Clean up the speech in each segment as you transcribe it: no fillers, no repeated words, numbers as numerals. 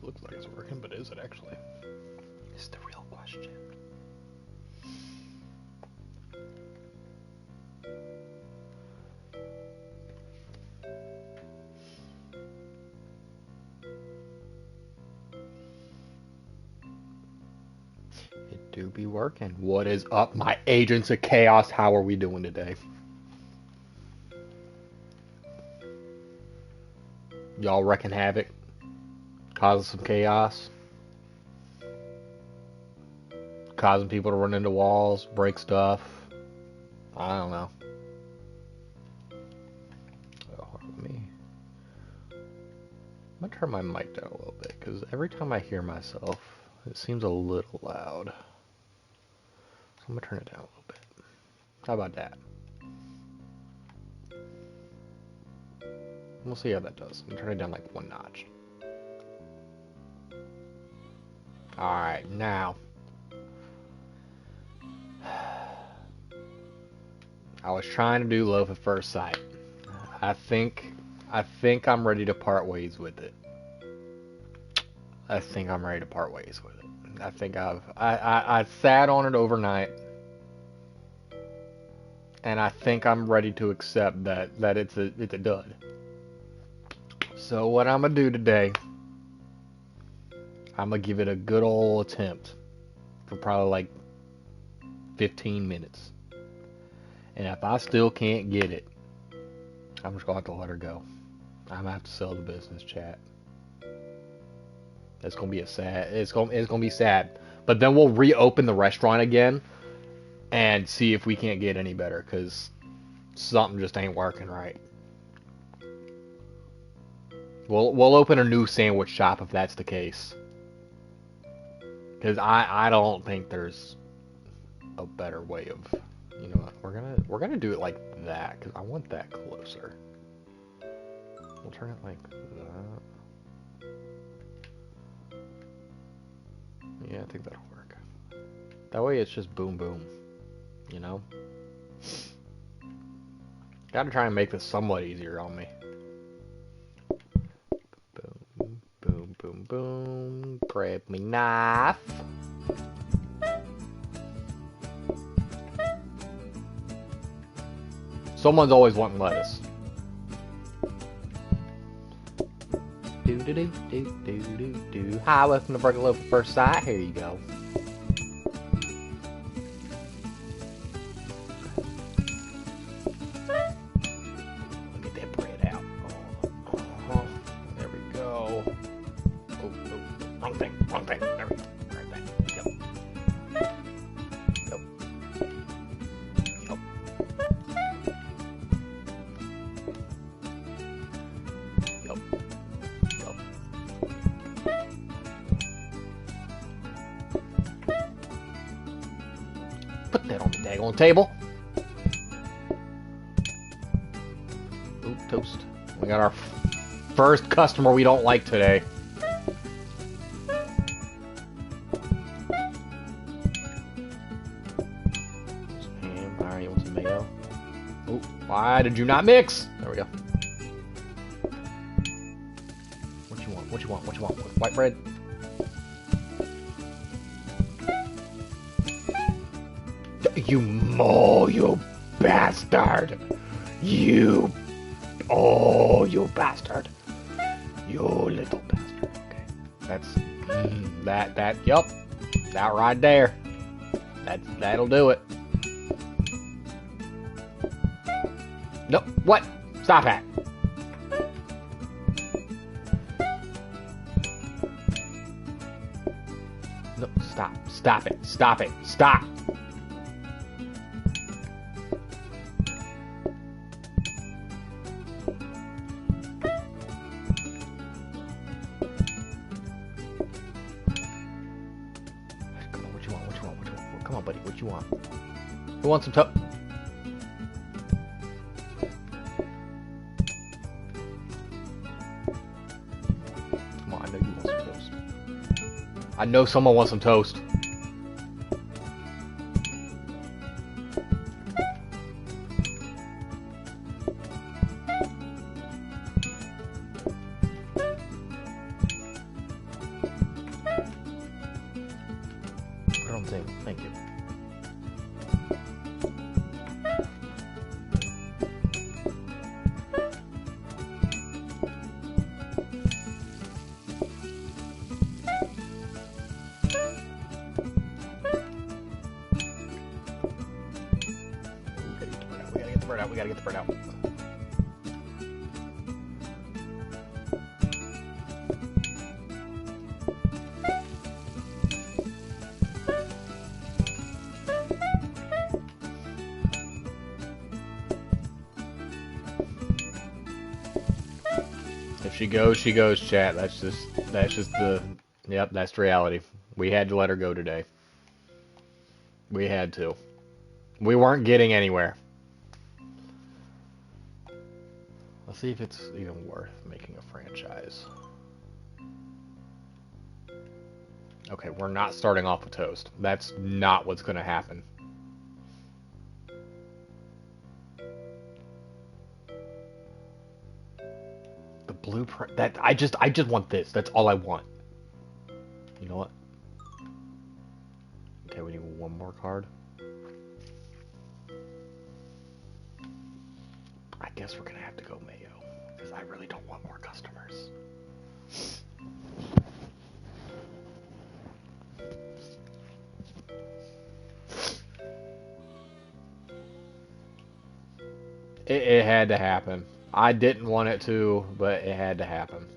Looks like it's working, but is it actually? It's the real question. It do be working. What is up, my agents of chaos? How are we doing today? Y'all wrecking havoc? Causing some chaos? Causing people to run into walls, break stuff? I don't know. Oh, let me... I'm gonna turn my mic down a little bit, because every time I hear myself, it seems a little loud. So I'm gonna turn it down a little bit. How about that? We'll see how that does. I'm gonna turn it down like one notch. Alright, now. I was trying to do love at first sight. I think I'm ready to part ways with it. I think I'm ready to part ways with it. I think I sat on it overnight, and I think I'm ready to accept that it's a dud. So what I'm gonna do today, I'm gonna give it a good old attempt for probably like 15 minutes. And if I still can't get it, I'm just gonna have to let her go. I'm gonna have to sell the business, chat. It's gonna be it's gonna be sad. But then we'll reopen the restaurant again and see if we can't get any better, because something just ain't working right. We'll open a new sandwich shop if that's the case. Because I don't think there's a better way of, you know what, we're gonna do it like that, because I want that closer. We'll turn it like that. Yeah, I think that'll work. That way it's just boom boom, you know? Gotta try and make this somewhat easier on me. Boom, boom, boom, boom. Grab me knife. Someone's always wanting lettuce. Do do do do do do do. Hi, welcome to Burger Love at First Sight. Here you go. Get that bread out. Oh, there we go. Oh, wrong thing, wrong thing. There we go. Right there. Yep. Yep. Yep. Yep. Yep. Put that on the daggone table. Ooh, toast. We got our first customer we don't like today. Some ham. Alright, you want some mayo? Oh, why did you not mix? There we go. What you want? What you want? What you want? White bread? You bastard! You bastard! You little bastard. Okay, that's yup, that right there. That'll do it. Nope. What? Stop it! No, stop! Stop it! Stop it! Stop! Come on, buddy. What you want? Who wants some toast? Come on, I know you want some toast. I know someone wants some toast. We gotta get the printout. If she goes, chat. That's just the, yep, that's reality. We had to let her go today. We had to. We weren't getting anywhere. Let's see if it's even worth making a franchise. Okay, we're not starting off with Toast. That's not what's going to happen. The blueprint, that I just want this. That's all I want. You know what? Okay, we need one more card. I guess we're gonna have to go Mayo, because I really don't want more customers. It had to happen. I didn't want it to, but it had to happen.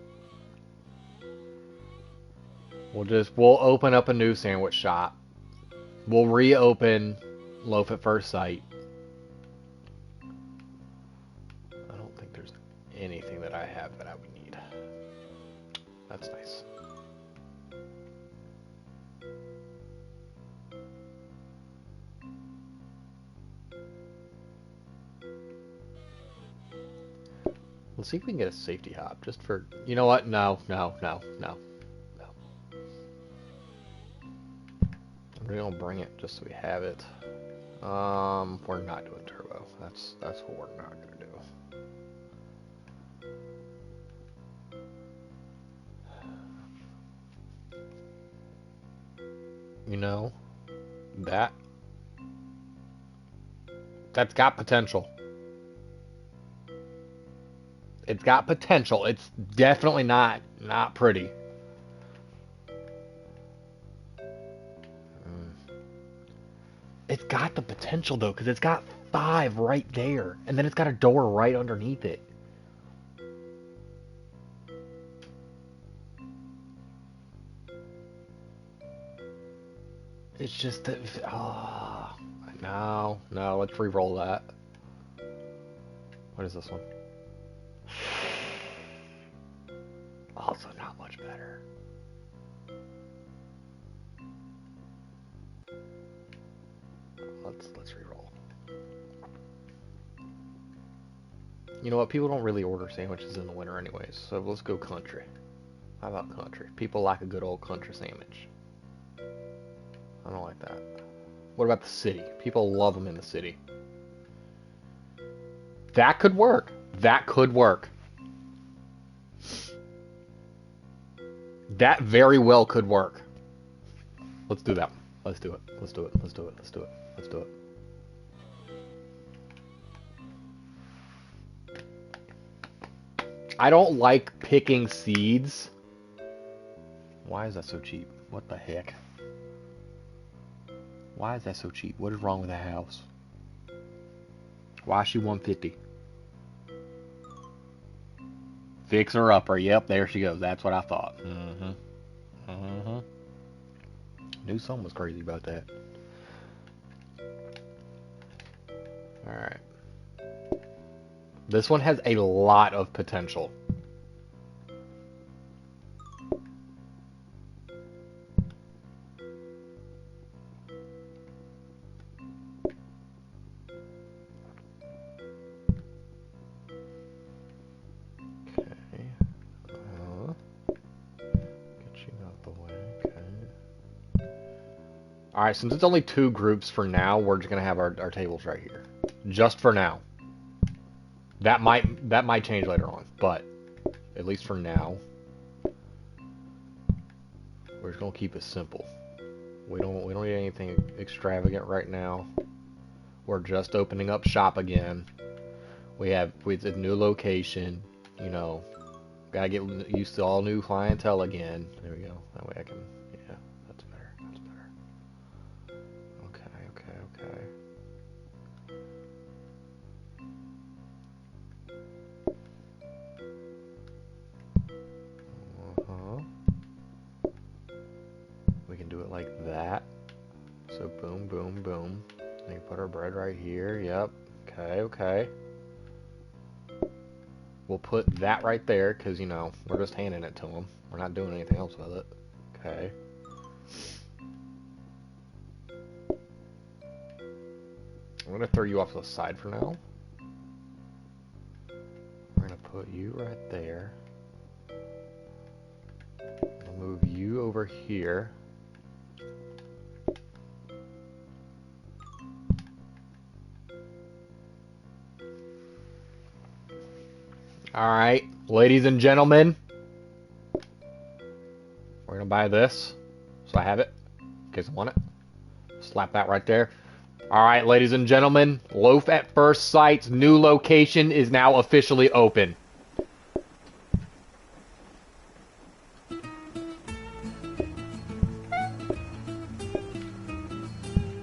We'll open up a new sandwich shop. We'll reopen Loaf at First Sight. I don't think there's anything that I have that I would need. That's nice. Let's see if we can get a safety hop, just for... You know what? No. We're gonna bring it just so we have it. We're not doing turbo. That's what we're not gonna do. You know, that's got potential. It's got potential. It's definitely not pretty. It's got the potential though, because it's got 5 right there, and then it's got a door right underneath it. It's just that. Oh, no, let's re-roll that. What is this one? Also not much better. Let's re-roll. You know what? People don't really order sandwiches in the winter anyways, so let's go country. How about country? People like a good old country sandwich. I don't like that. What about the city? People love them in the city. That could work. That could work. That very well could work. Let's do that one. Let's do it. Let's do it. Let's do it. Let's do it. Let's do it. I don't like picking seeds. Why is that so cheap? What the heck? Why is that so cheap? What is wrong with that house? Why is she 150? Fixer upper. Yep, there she goes. That's what I thought. Knew something was crazy about that. Alright. This one has a lot of potential. Alright, since it's only 2 groups for now, we're just gonna have our tables right here. Just for now. That might change later on, but at least for now, we're just gonna keep it simple. We don't need anything extravagant right now. We're just opening up shop again. With a new location, you know, gotta get used to all new clientele again. There we go. That way I can, yeah, that's better. That's better. Okay. boom, boom. We can put our bread right here. Yep. Okay, okay. We'll put that right there, because, you know, we're just handing it to them. We're not doing anything else with it. Okay. I'm going to throw you off to the side for now. We're going to put you right there. We'll move you over here. Alright, ladies and gentlemen. We're going to buy this. So I have it. In case I want it. Slap that right there. Alright, ladies and gentlemen. Loaf at First Sight's new location is now officially open.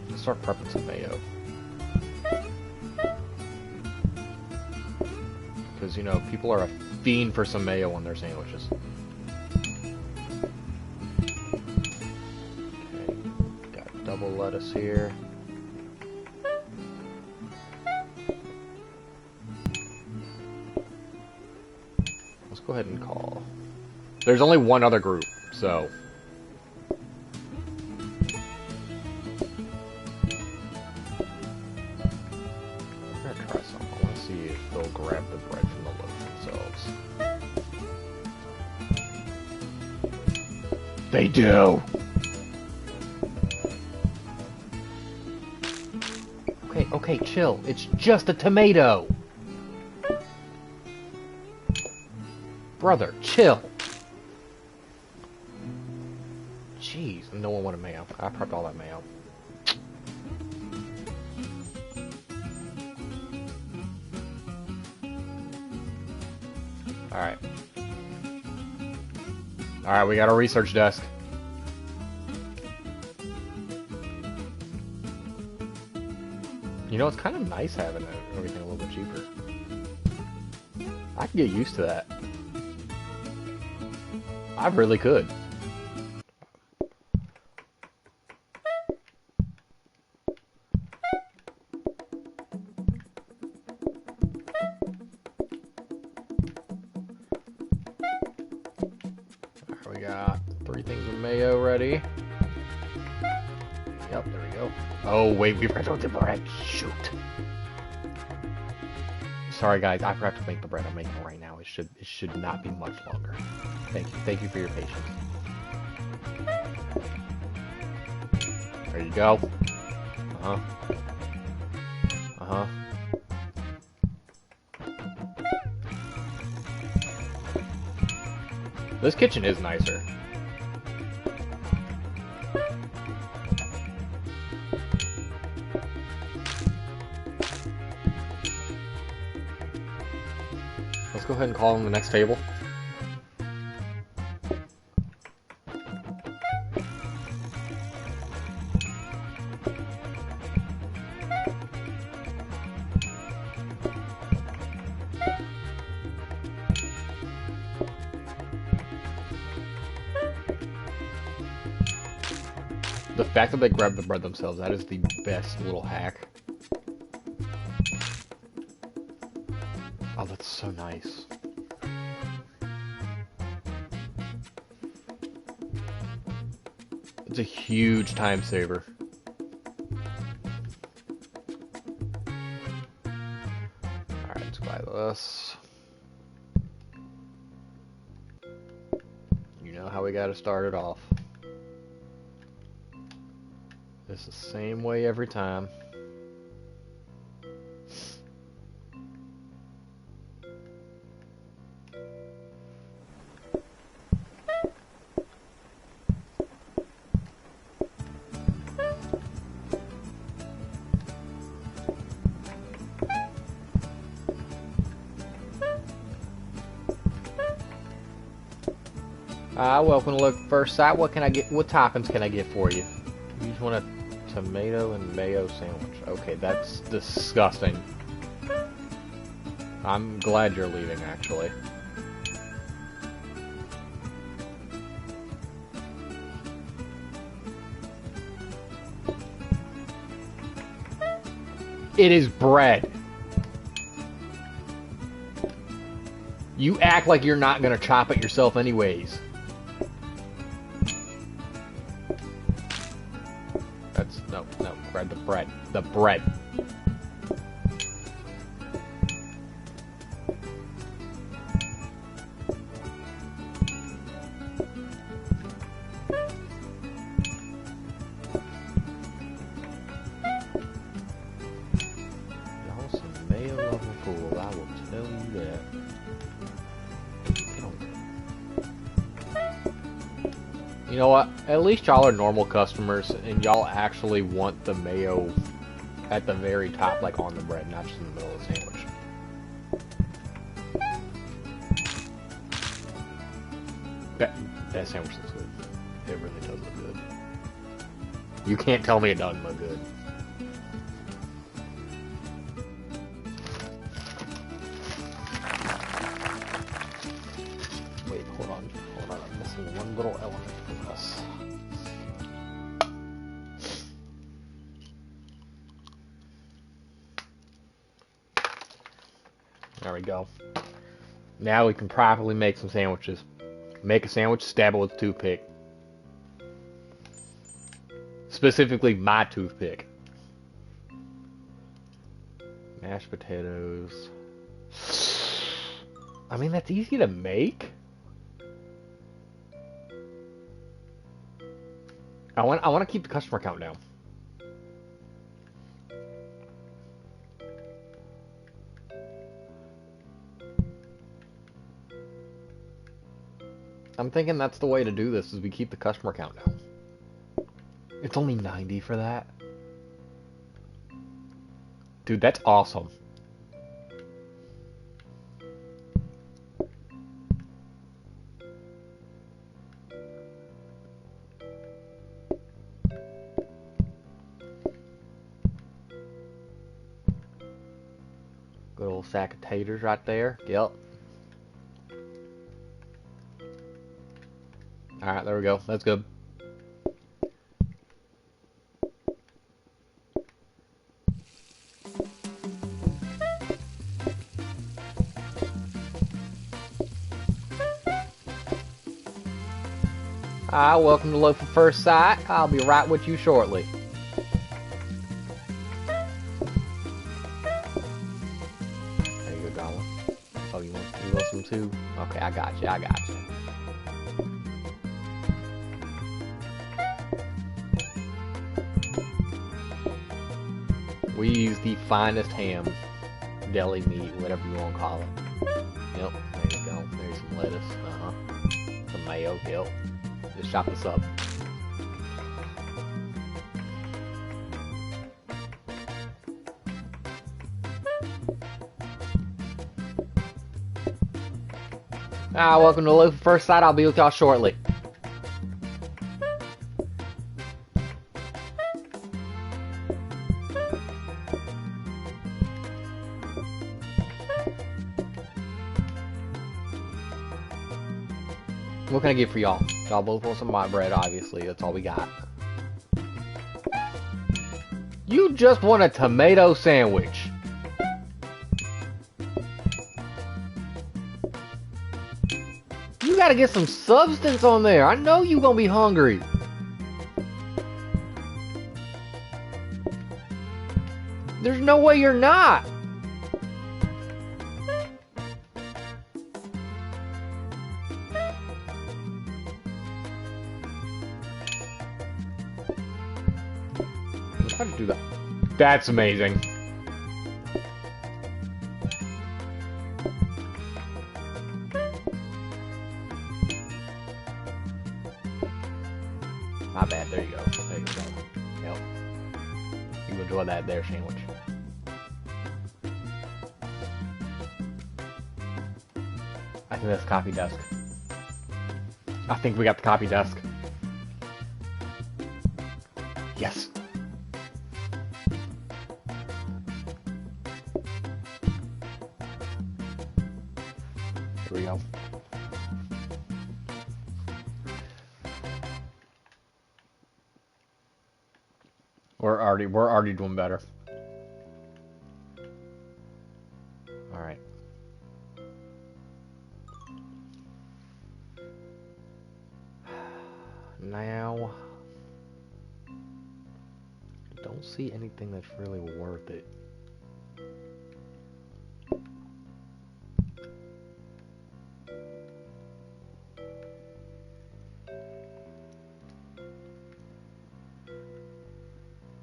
Let's start prepping some mayo. Because, you know, people are a fiend for some mayo on their sandwiches. Okay, got double lettuce here. Let's go ahead and call. There's only one other group, so... I'm gonna try something. I want to see if they'll grab the bread from the loaf themselves. They do! Okay, okay, chill. It's just a tomato! Brother, chill! Jeez, no one wanted mayo. I prepped all that mayo. Alright. Alright, we got a research desk. You know, it's kind of nice having everything a little bit cheaper. I can get used to that. I really could. Alright, we got 3 things of mayo ready. Yep, there we go. Oh, wait, we forgot the bread. Shoot. Sorry, guys. I forgot to make the bread I'm making right now. It should not be much longer. Thank you. Thank you for your patience. There you go. Uh-huh. Uh-huh. This kitchen is nicer. Let's go ahead and call on the next table. The fact that they grab the bread themselves, that is the best little hack. Oh, that's so nice. It's a huge time saver. Alright, let's buy this. You know how we gotta start it off. It's the same way every time. Welcome to Look First Sight. What can I get? What toppings can I get for you? You just want a tomato and mayo sandwich. Okay, that's disgusting. I'm glad you're leaving, actually. It is bread. You act like you're not gonna chop it yourself anyways. That's, no, bread, the bread. The bread. Y'all some mayo level fools, I will tell you that. You know what? At least y'all are normal customers, and y'all actually want the mayo at the very top, like on the bread, not just in the middle of the sandwich. That sandwich looks good. It really does look good. You can't tell me it doesn't look good. Wait, hold on. I'm missing one little element from this. There we go. Now we can properly make some sandwiches. Make a sandwich, stab it with a toothpick. Specifically, my toothpick. Mashed potatoes. I mean, that's easy to make. I want to keep the customer count down. I'm thinking that's the way to do this, is we keep the customer count down. It's only 90 for that. Dude, that's awesome. Good old sack of taters right there. Yep. Alright, there we go. That's good. Hi, welcome to Loaf at First Sight. I'll be right with you shortly. There you go, darling. Oh, you want some too? Okay, I got you. We use the finest ham, deli meat, whatever you want to call it. Yep, there you go. There's some lettuce. Some mayo. Yep. Just chop this up. Welcome to Loaf at First Sight. I'll be with y'all shortly. What can I get for y'all? Y'all both want some of my bread, obviously. That's all we got. You just want a tomato sandwich. You gotta get some substance on there. I know you gonna be hungry. There's no way you're not. How to do that? That's amazing. My bad. There you go. There you go. Yep. You enjoy that there sandwich. I think that's copy desk. I think we got the copy desk. Yes. Here we go. We're already doing better. Now, I don't see anything that's really worth it.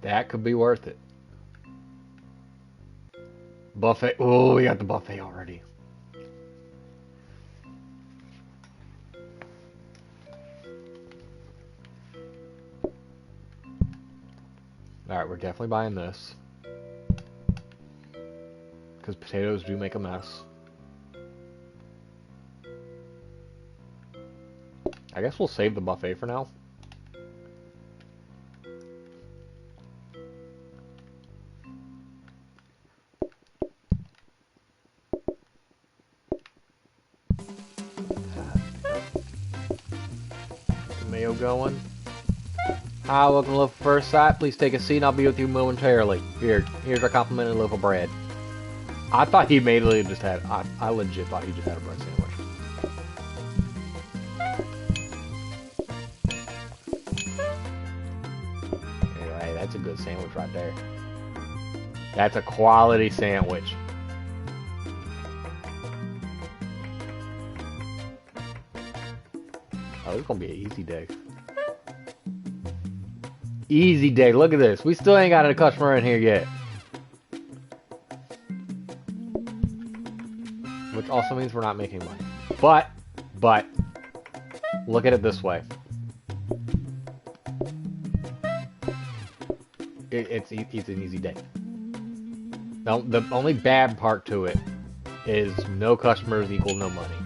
That could be worth it. Buffet. Oh, we got the buffet already. Alright, we're definitely buying this. Because potatoes do make a mess. I guess we'll save the buffet for now. Mayo going. Hi, welcome to Loaf of First Sight. Please take a seat and I'll be with you momentarily. Here's our complimentary loaf of bread. I thought he immediately just had, I legit thought he just had a bread sandwich. Anyway, that's a good sandwich right there. That's a quality sandwich. Oh, this is gonna be an easy day. Easy day. Look at this. We still ain't got a customer in here yet. Which also means we're not making money. But, look at it this way. It's an easy day. Now, the only bad part to it is no customers equal no money.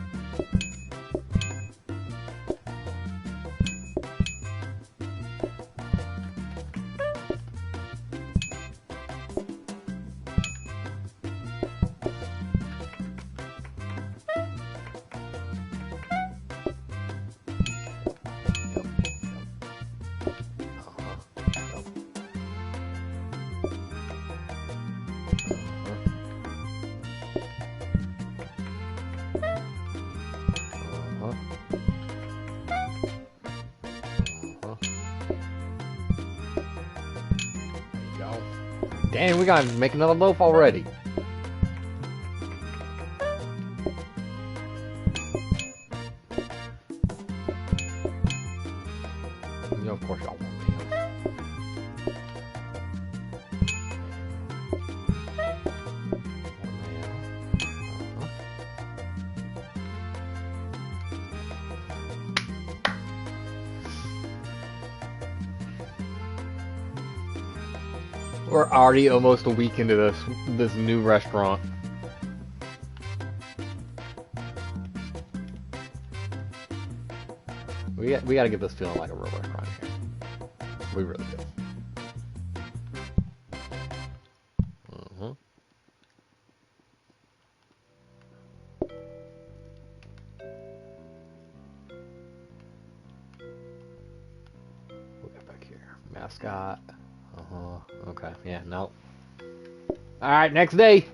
Dang, we gotta make another loaf already. You know, of course y'all want meals. We're already almost a week into this new restaurant. We gotta get this feeling like a real restaurant here. We really do. What got back here? Mascot. Okay. Yeah. No. All right. Next day.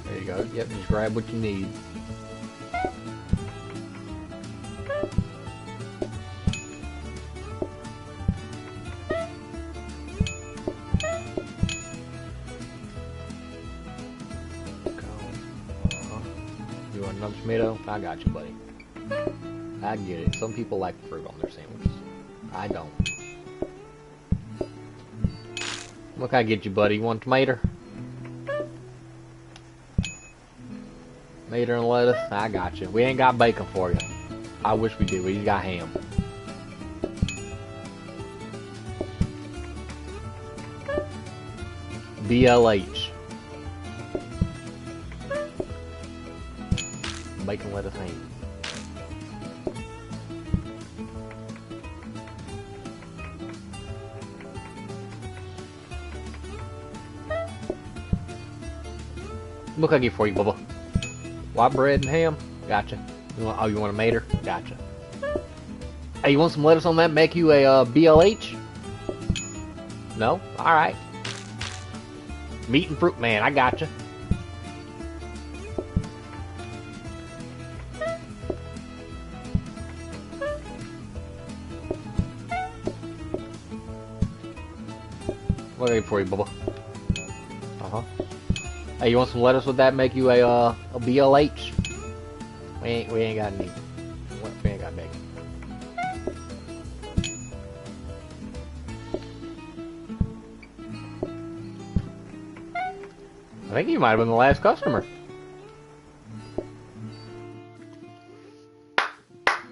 There you go. Yep. Just grab what you need. You want another tomato? I got you, buddy. I get it. Some people like fruit on their sandwiches. I don't. What can I get you, buddy? You want a tomato? Tomato and lettuce? I got you. We ain't got bacon for you. I wish we did. We just got ham. BLH. Bacon, lettuce, ham. What can I get for you, Bubba? White bread and ham? Gotcha. Oh, you want a mater? Gotcha. Hey, you want some lettuce on that? Make you a BLH? No? Alright. Meat and fruit, man. I gotcha. What can I get for you, Bubba? Hey, you want some lettuce with that? Make you a BLH? We ain't got any. We ain't got bacon. I think you might have been the last customer.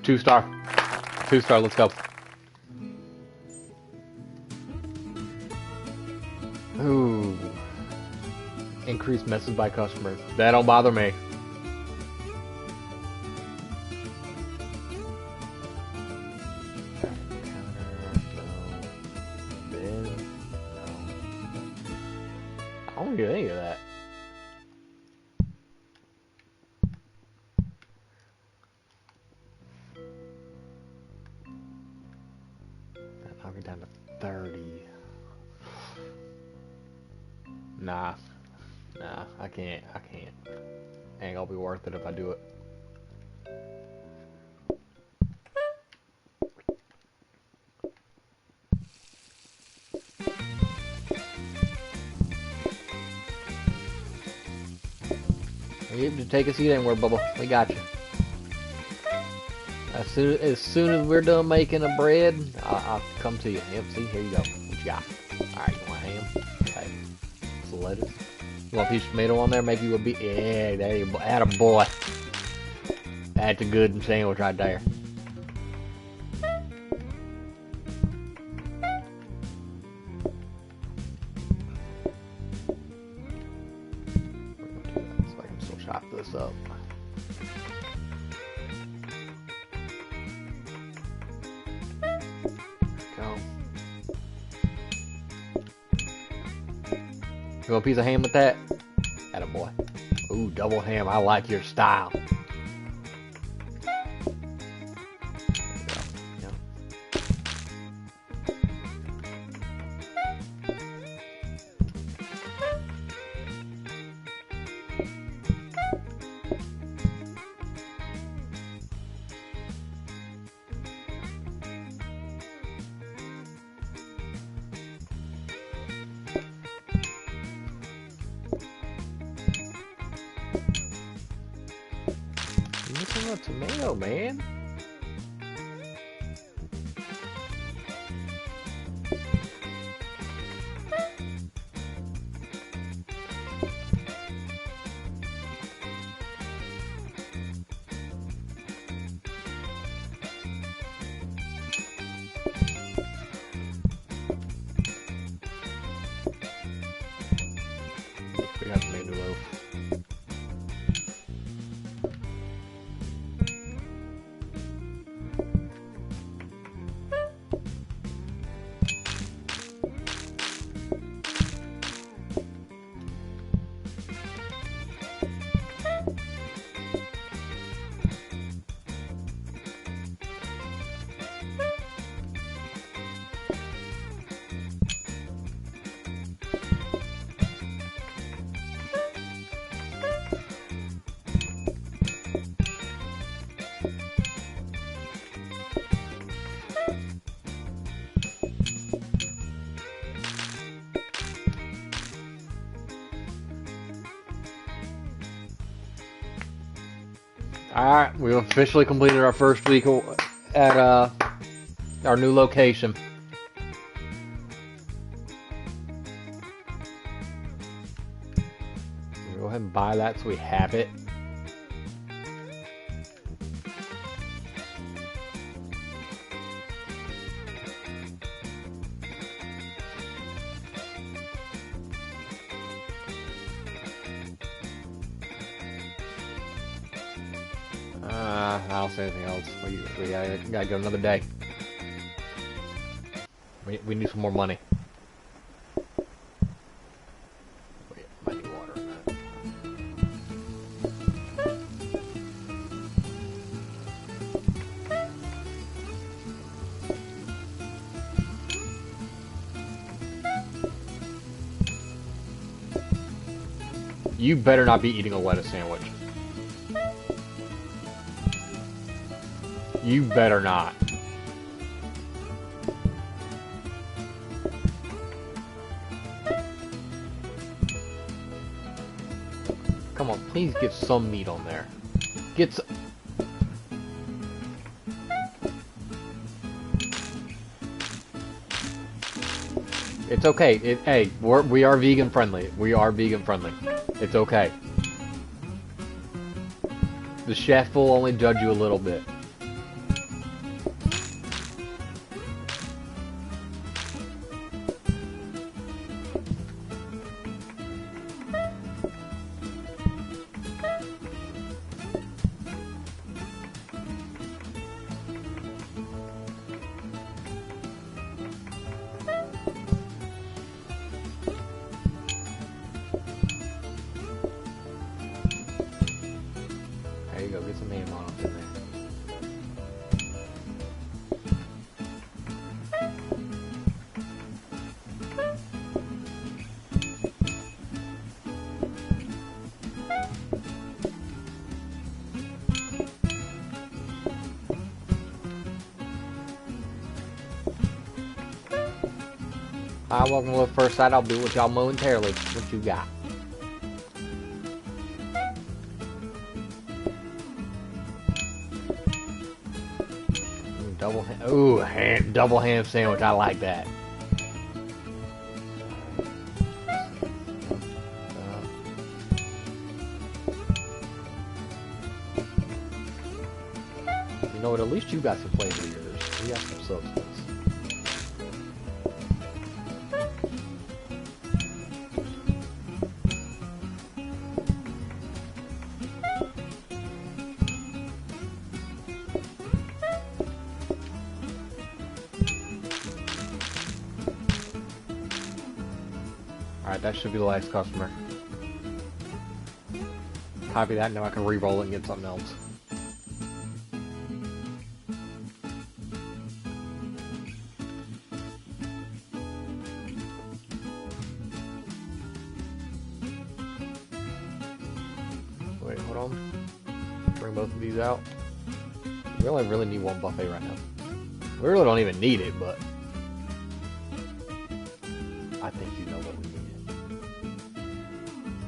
2-star. 2-star, let's go. Ooh. Increased messes by customers. That don't bother me. I don't get any of that. I'll get down to 30. Nah, I can't. Ain't gonna be worth it if I do it. You able to take a seat anywhere, Bubba. We got you. As soon as we're done making the bread, I'll come to you. Yep, see, here you go. What you got? Alright, you want ham? Okay. Some lettuce. You want a piece of tomato on there? Make you a bit. Yeah, there you go. Attaboy. That's a good sandwich right there. So I can still chop this up. Go. You want a piece of ham with that? Attaboy. Ooh, double ham. I like your style. Missing a tomato, man. We got tomato loaf. Alright, we've officially completed our first week at our new location. Go ahead and buy that so we have it. I don't say anything else. We gotta go another day. We need some more money. Wait, might need water in that. You better not be eating a lettuce sandwich. You better not. Come on, please get some meat on there. Get some... It's okay. Hey, we are vegan friendly. We are vegan friendly. It's okay. The chef will only judge you a little bit. There you go, get some ham on up in there. Hi, welcome to the first side. I'll be with y'all momentarily. What you got? Double ham sandwich. I like that. You know what? At least you got some flavor yours. You got some substance. Alright, that should be the last customer. Copy that, now I can re-roll it and get something else. Wait, hold on. Bring both of these out. We only really need one buffet right now. We really don't even need it, but I think you know what we need.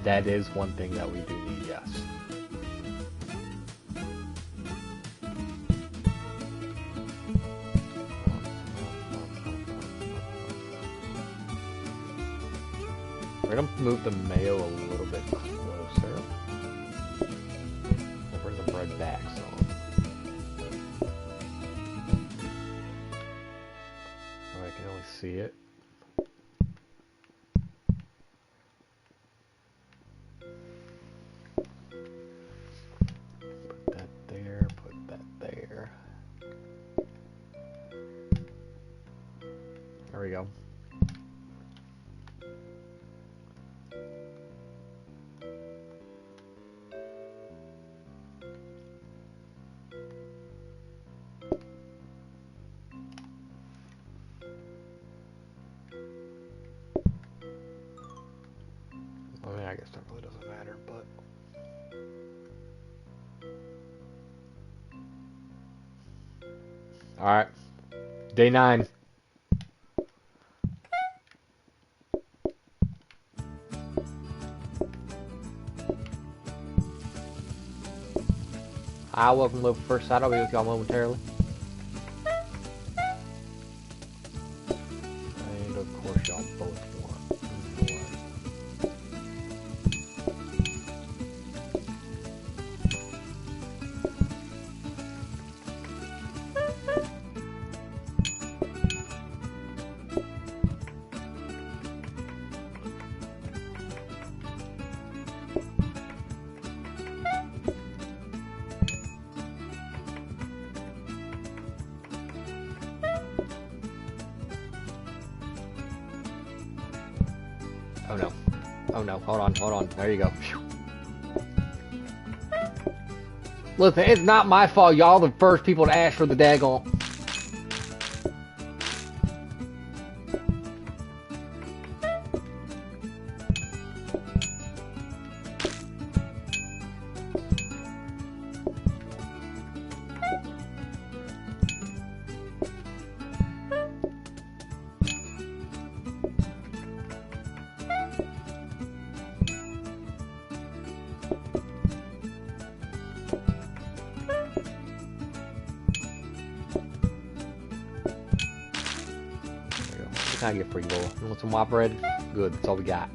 That is one thing that we do need, yes. We're gonna move the mayo a little bit closer. We'll bring the bread back some. I can only see it. Put that there, put that there. There we go. I mean, I guess that really doesn't matter, but alright. Day 9. Hi, welcome to the first side. I'll be with y'all momentarily. And of course y'all both want more. Oh no. Oh no, hold on. There you go. Phew. Listen, it's not my fault. Y'all the first people to ask for the daggone. can I get for you, Lola? You want some white bread? Good, that's all we got.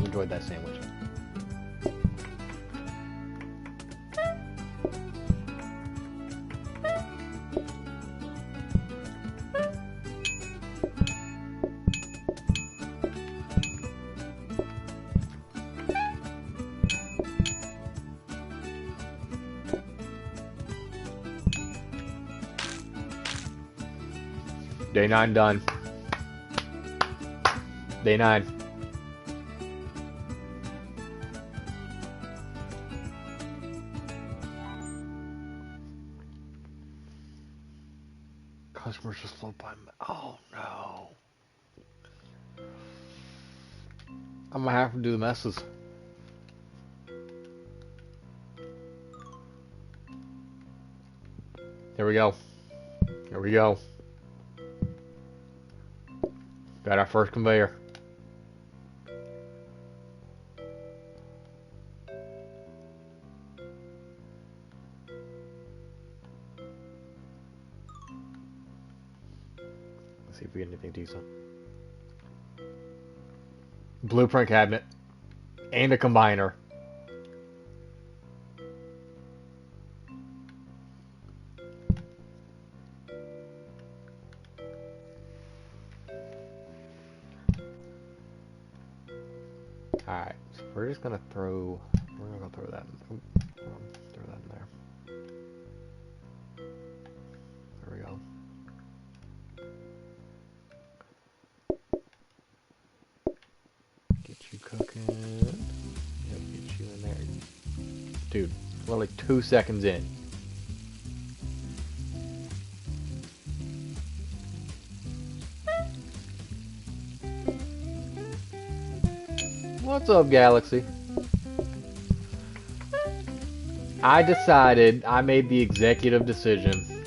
Enjoyed that sandwich. Day 9 done. Day 9. Customers just float by me. Oh no. I'm gonna have to do the messes. Here we go. Here we go. Got our first conveyor. Let's see if we get anything decent. Blueprint cabinet. And a combiner. Alright, so we're just gonna throw, we're gonna throw that in, throw that in there. There we go. Get you cooking. Yeah, get you in there. Dude, we're like 2 seconds in. What's up, Galaxy? I made the executive decision.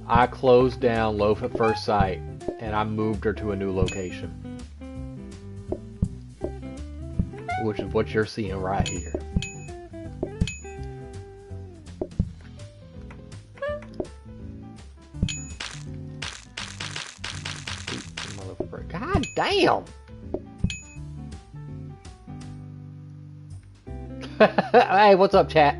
I closed down Loaf at First Sight, and I moved her to a new location. Which is what you're seeing right here. God damn! Hey, what's up, chat?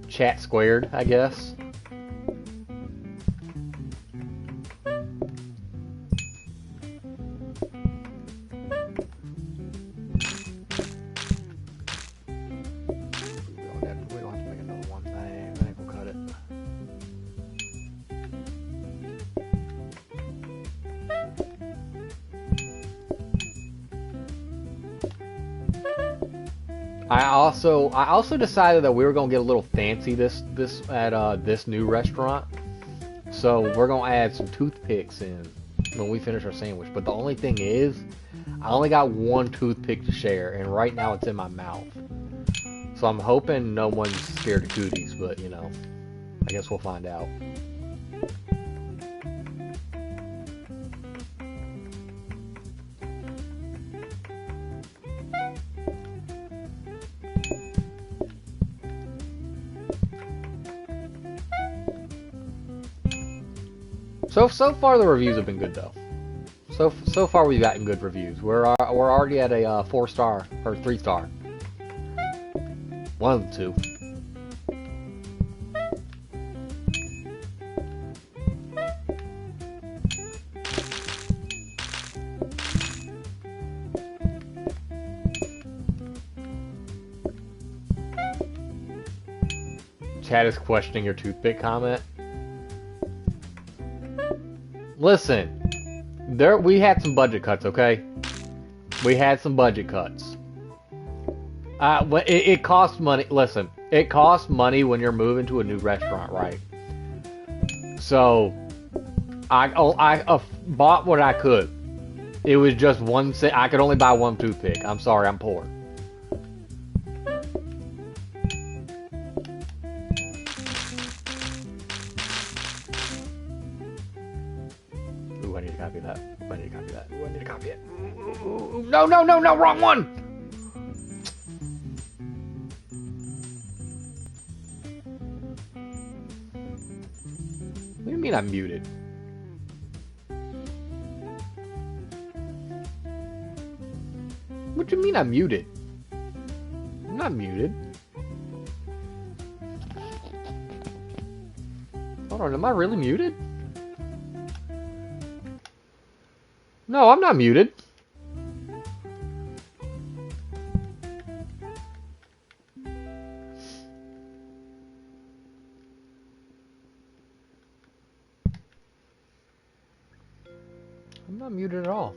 Chat squared, I guess. I also decided that we were gonna get a little fancy this new restaurant. So we're gonna add some toothpicks in when we finish our sandwich. But the only thing is, I only got one toothpick to share, and right now it's in my mouth. So I'm hoping no one's scared of cooties, but you know, I guess we'll find out. So far the reviews have been good though. So far we've gotten good reviews. We're already at a 4-star or 3-star. One of the two. Chad is questioning your toothpick comment. Listen, We had some budget cuts, okay? We had some budget cuts. It costs money. Listen, it costs money when you're moving to a new restaurant, right? So, I bought what I could. It was just one cent. I could only buy one toothpick. I'm sorry, I'm poor. Ooh, I need to copy that. I need to copy that. Ooh, I need to copy it. Ooh, no, no, no, no, wrong one! What do you mean I'm muted? What do you mean I'm muted? I'm not muted. Hold on, am I really muted? No, I'm not muted. I'm not muted at all.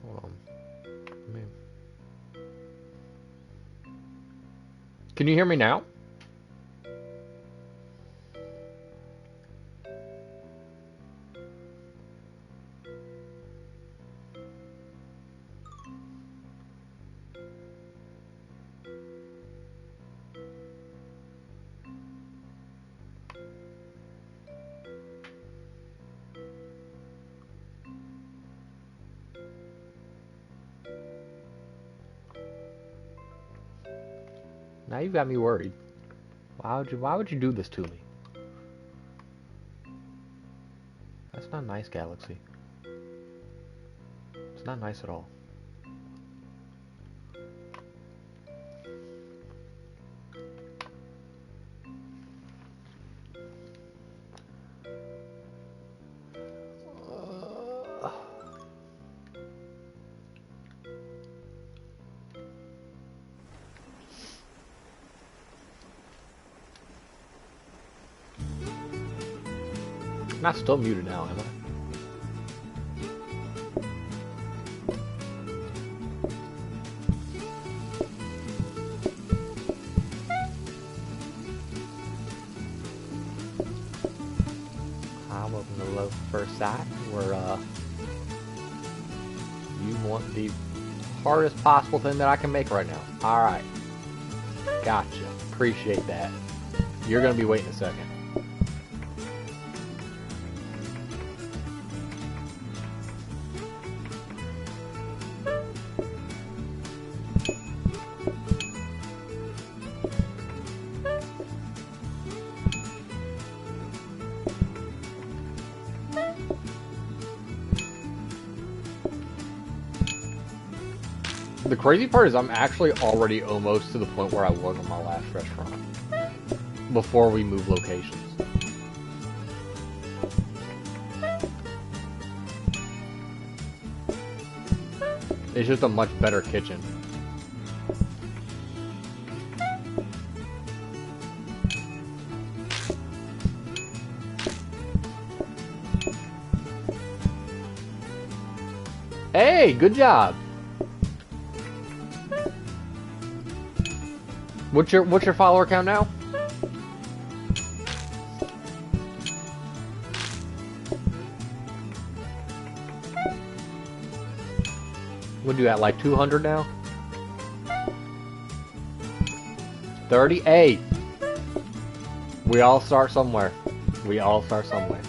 Hold on. Can you hear me now? Now you've got me worried. Why would you do this to me? That's not nice, Galaxy. It's not nice at all. I'm not still muted now, am I? I'm open to love first sight, where you want the hardest possible thing that I can make right now. Alright. Gotcha. Appreciate that. You're gonna be waiting a second. The crazy part is I'm actually already almost to the point where I was on my last restaurant before we move locations. It's just a much better kitchen. Hey, good job. What's your follower count now? What do you at, like 200 now? 38. We all start somewhere. We all start somewhere.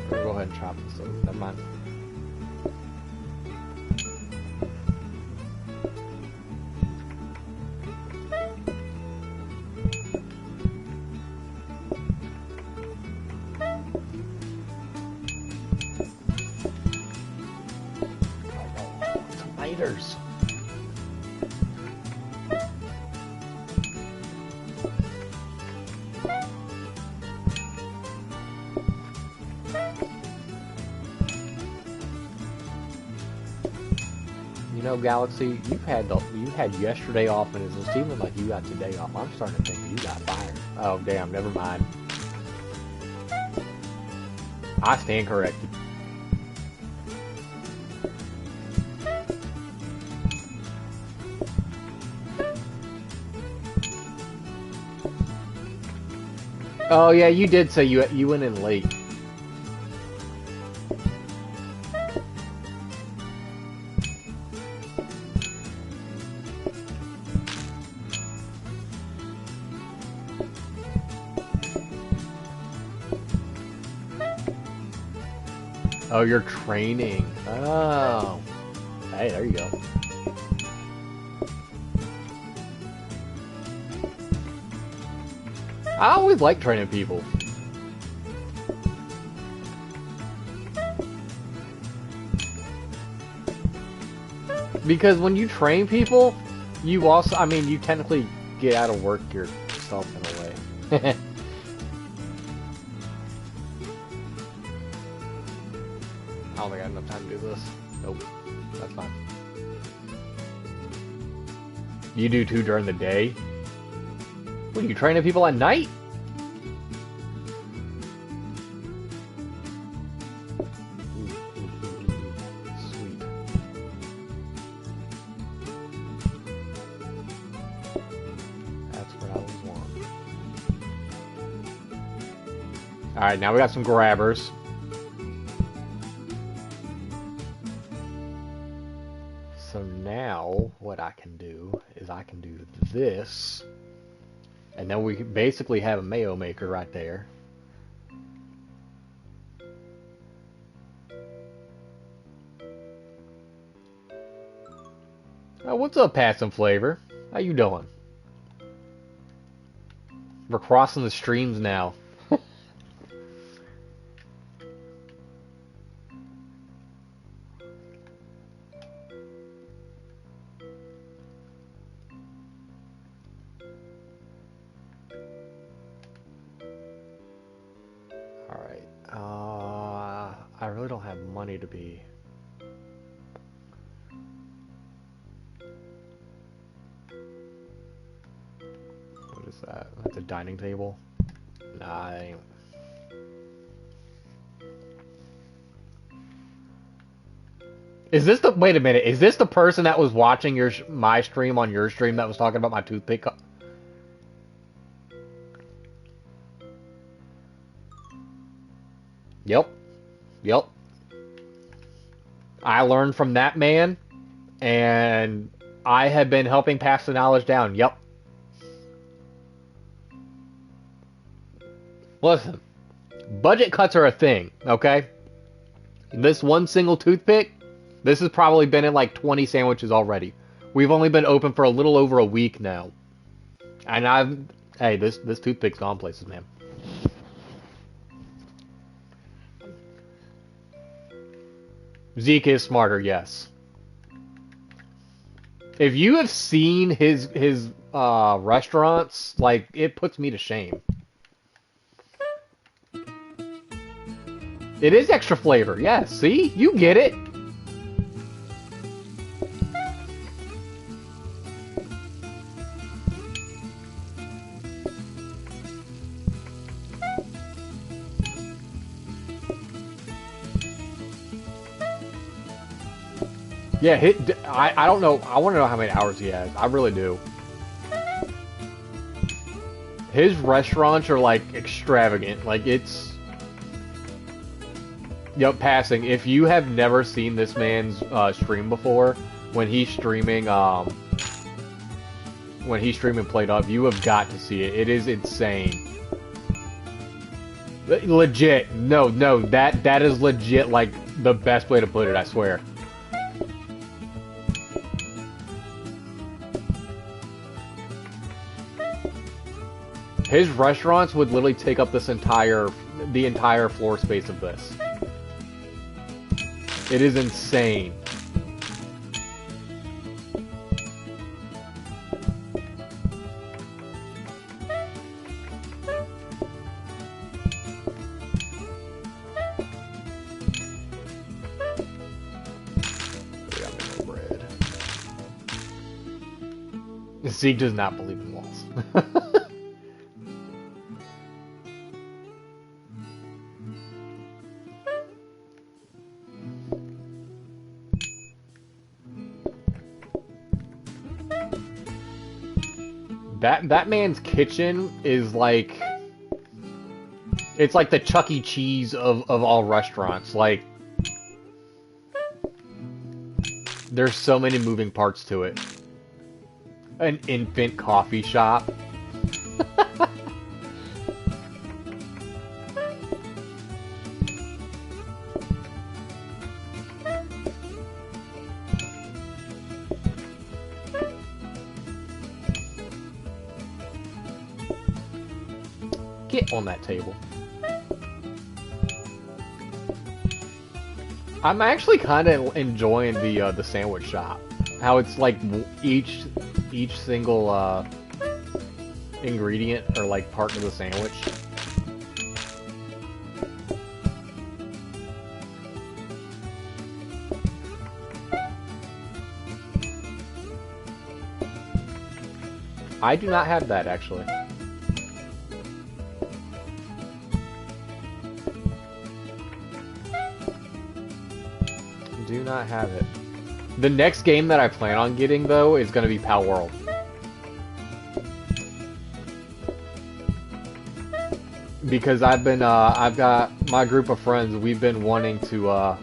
Go ahead and chop this up. Never mind. Tomatoes. know, Galaxy, you had yesterday off, and it seemed like you got today off. I'm starting to think you got fired. Oh, damn, never mind. I stand corrected. Oh yeah, you did say you went in late. Oh, you're training. Oh. Hey, there you go. I always like training people. Because when you train people, you also, I mean, you technically get out of work yourself in a way. I don't think I have enough time to do this. Nope. That's fine. You do too during the day? What, are you training people at night? Sweet. That's what I was wanting. Alright, now we got some grabbers. So now, what I can do is I can do this. And then we basically have a mayo maker right there. Oh, what's up, Passing Flavor? How you doing? We're crossing the streams now. I really don't have money to be... What is that? That's a dining table? Nah, that ain't... Is this the... Wait a minute. Is this the person that was watching my stream on your stream that was talking about my toothpick? Yep. Yep. I learned from that man, and I have been helping pass the knowledge down. Yep. Listen, budget cuts are a thing, okay? This one single toothpick, this has probably been in like 20 sandwiches already. We've only been open for a little over a week now. And hey, this toothpick's gone places, man. Zeke is smarter, yes. If you have seen his restaurants, like, it puts me to shame. It is extra flavor, yes. See? You get it. Yeah, I don't know. I want to know how many hours he has. I really do. His restaurants are, like, extravagant. Like, it's... Yep, passing. If you have never seen this man's stream before, when he's streaming Plateup, you have got to see it. It is insane. Legit. No, that is legit, like, the best way to put it, I swear. His restaurants would literally take up the entire floor space of this. It is insane. We got no bread. Zeke does not believe in walls. That man's kitchen is like, it's like the Chuck E. Cheese of all restaurants. Like, there's so many moving parts to it. An infant coffee shop. Get on that table. I'm actually kind of enjoying the sandwich shop. How it's like each single ingredient or like part of the sandwich. I do not have that actually. Do not have it. The next game that I plan on getting though is gonna be Pal World. Because I've got my group of friends, they've been wanting to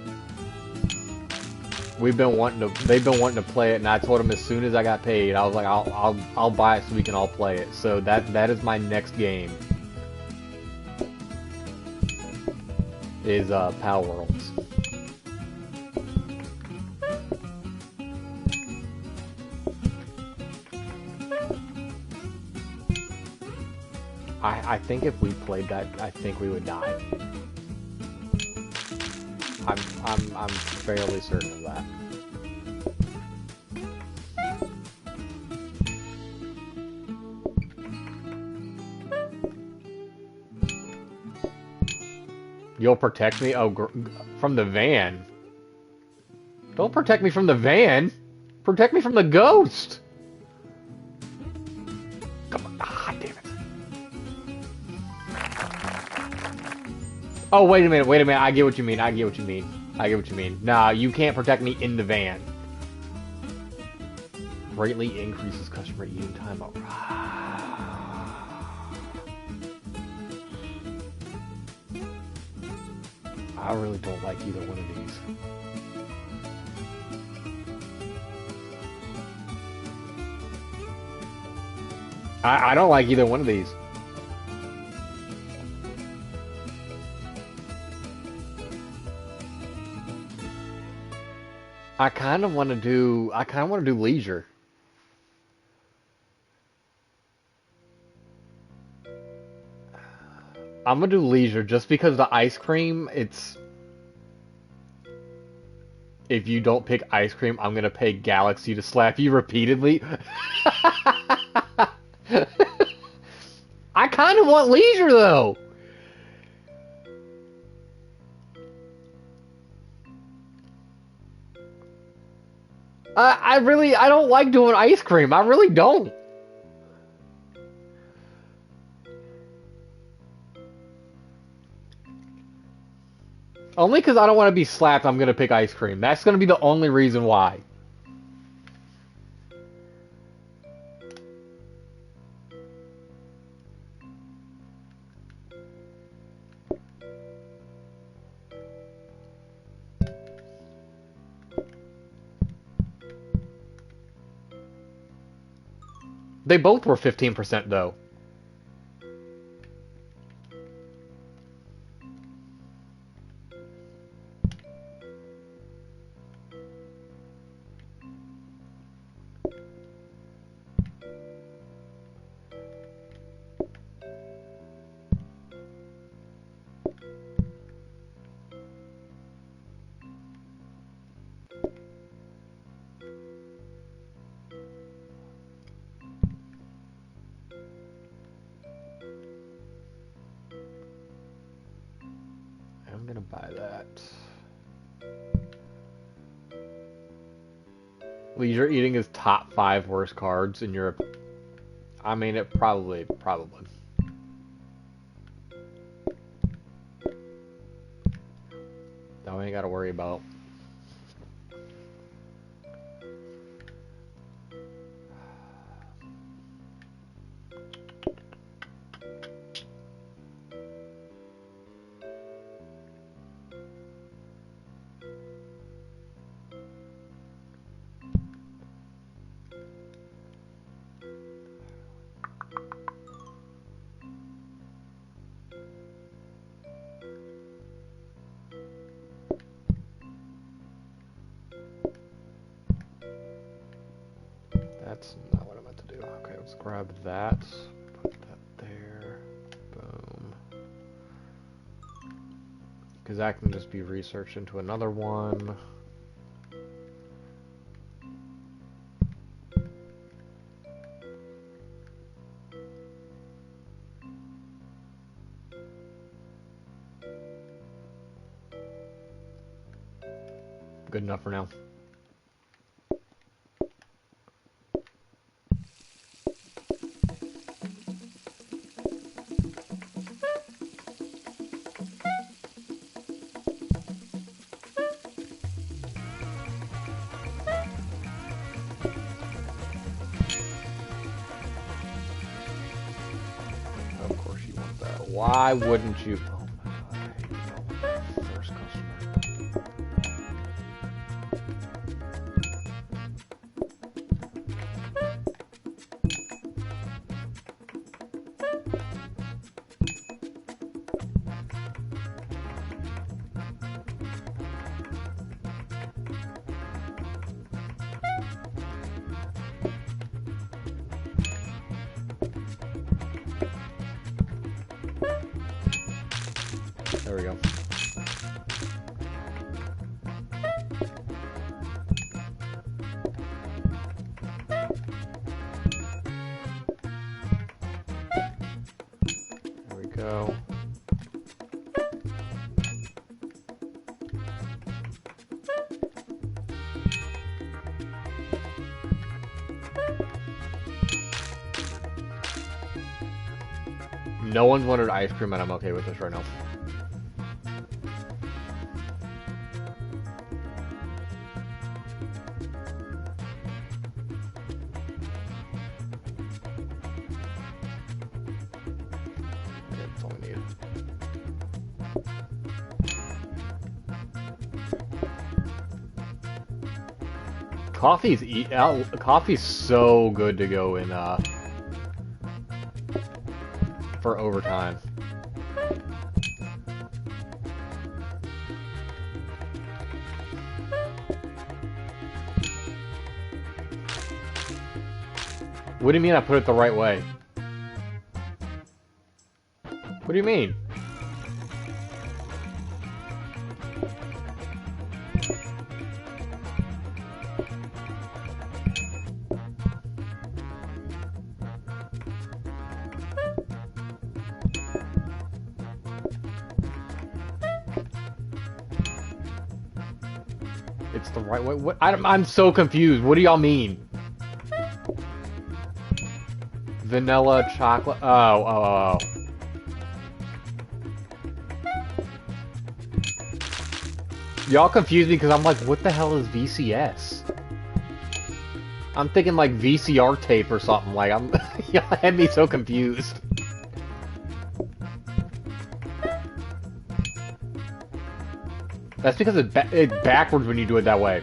play it, and I told them as soon as I got paid, I was like, I'll buy it so we can all play it. So that is my next game. Is Pal Worlds. I think if we played that, I think we would die. I'm fairly certain of that. You'll protect me? Oh, from the van. Don't protect me from the van. Protect me from the ghost. Come on. Ah, damn it. Oh, wait a minute. I get what you mean. I get what you mean. Nah, you can't protect me in the van. Greatly increases customer eating time. I really don't like either one of these. I don't like either one of these. I kind of want to do leisure. I'm gonna do leisure just because the ice cream, it's... If you don't pick ice cream, I'm gonna pay Galaxy to slap you repeatedly. I kind of want leisure though. I don't like doing ice cream. I really don't. Only because I don't want to be slapped, I'm going to pick ice cream. That's going to be the only reason why. They both were 15% though. I'm gonna buy that. Leisure eating is top 5 worst cards in Europe. I mean, it probably. That we ain't gotta worry about. That's not what I meant to do. Okay, let's grab that. Put that there. Boom. Because that can just be researched into another one. Good enough for now. Of course you want that. Why wouldn't you? Oh my god, I hate you. First customer. There we go. There we go. No one's wanted ice cream, and I'm okay with this right now. Okay, that's all we need. Coffee's so good to go in for overtime. What do you mean I put it the right way? What do you mean? It's the right way. What? I'm so confused. What do y'all mean? Vanilla, chocolate. Oh. Y'all confuse me because I'm like, what the hell is VCS? I'm thinking like VCR tape or something. Like y'all had me so confused. That's because it's backwards when you do it that way.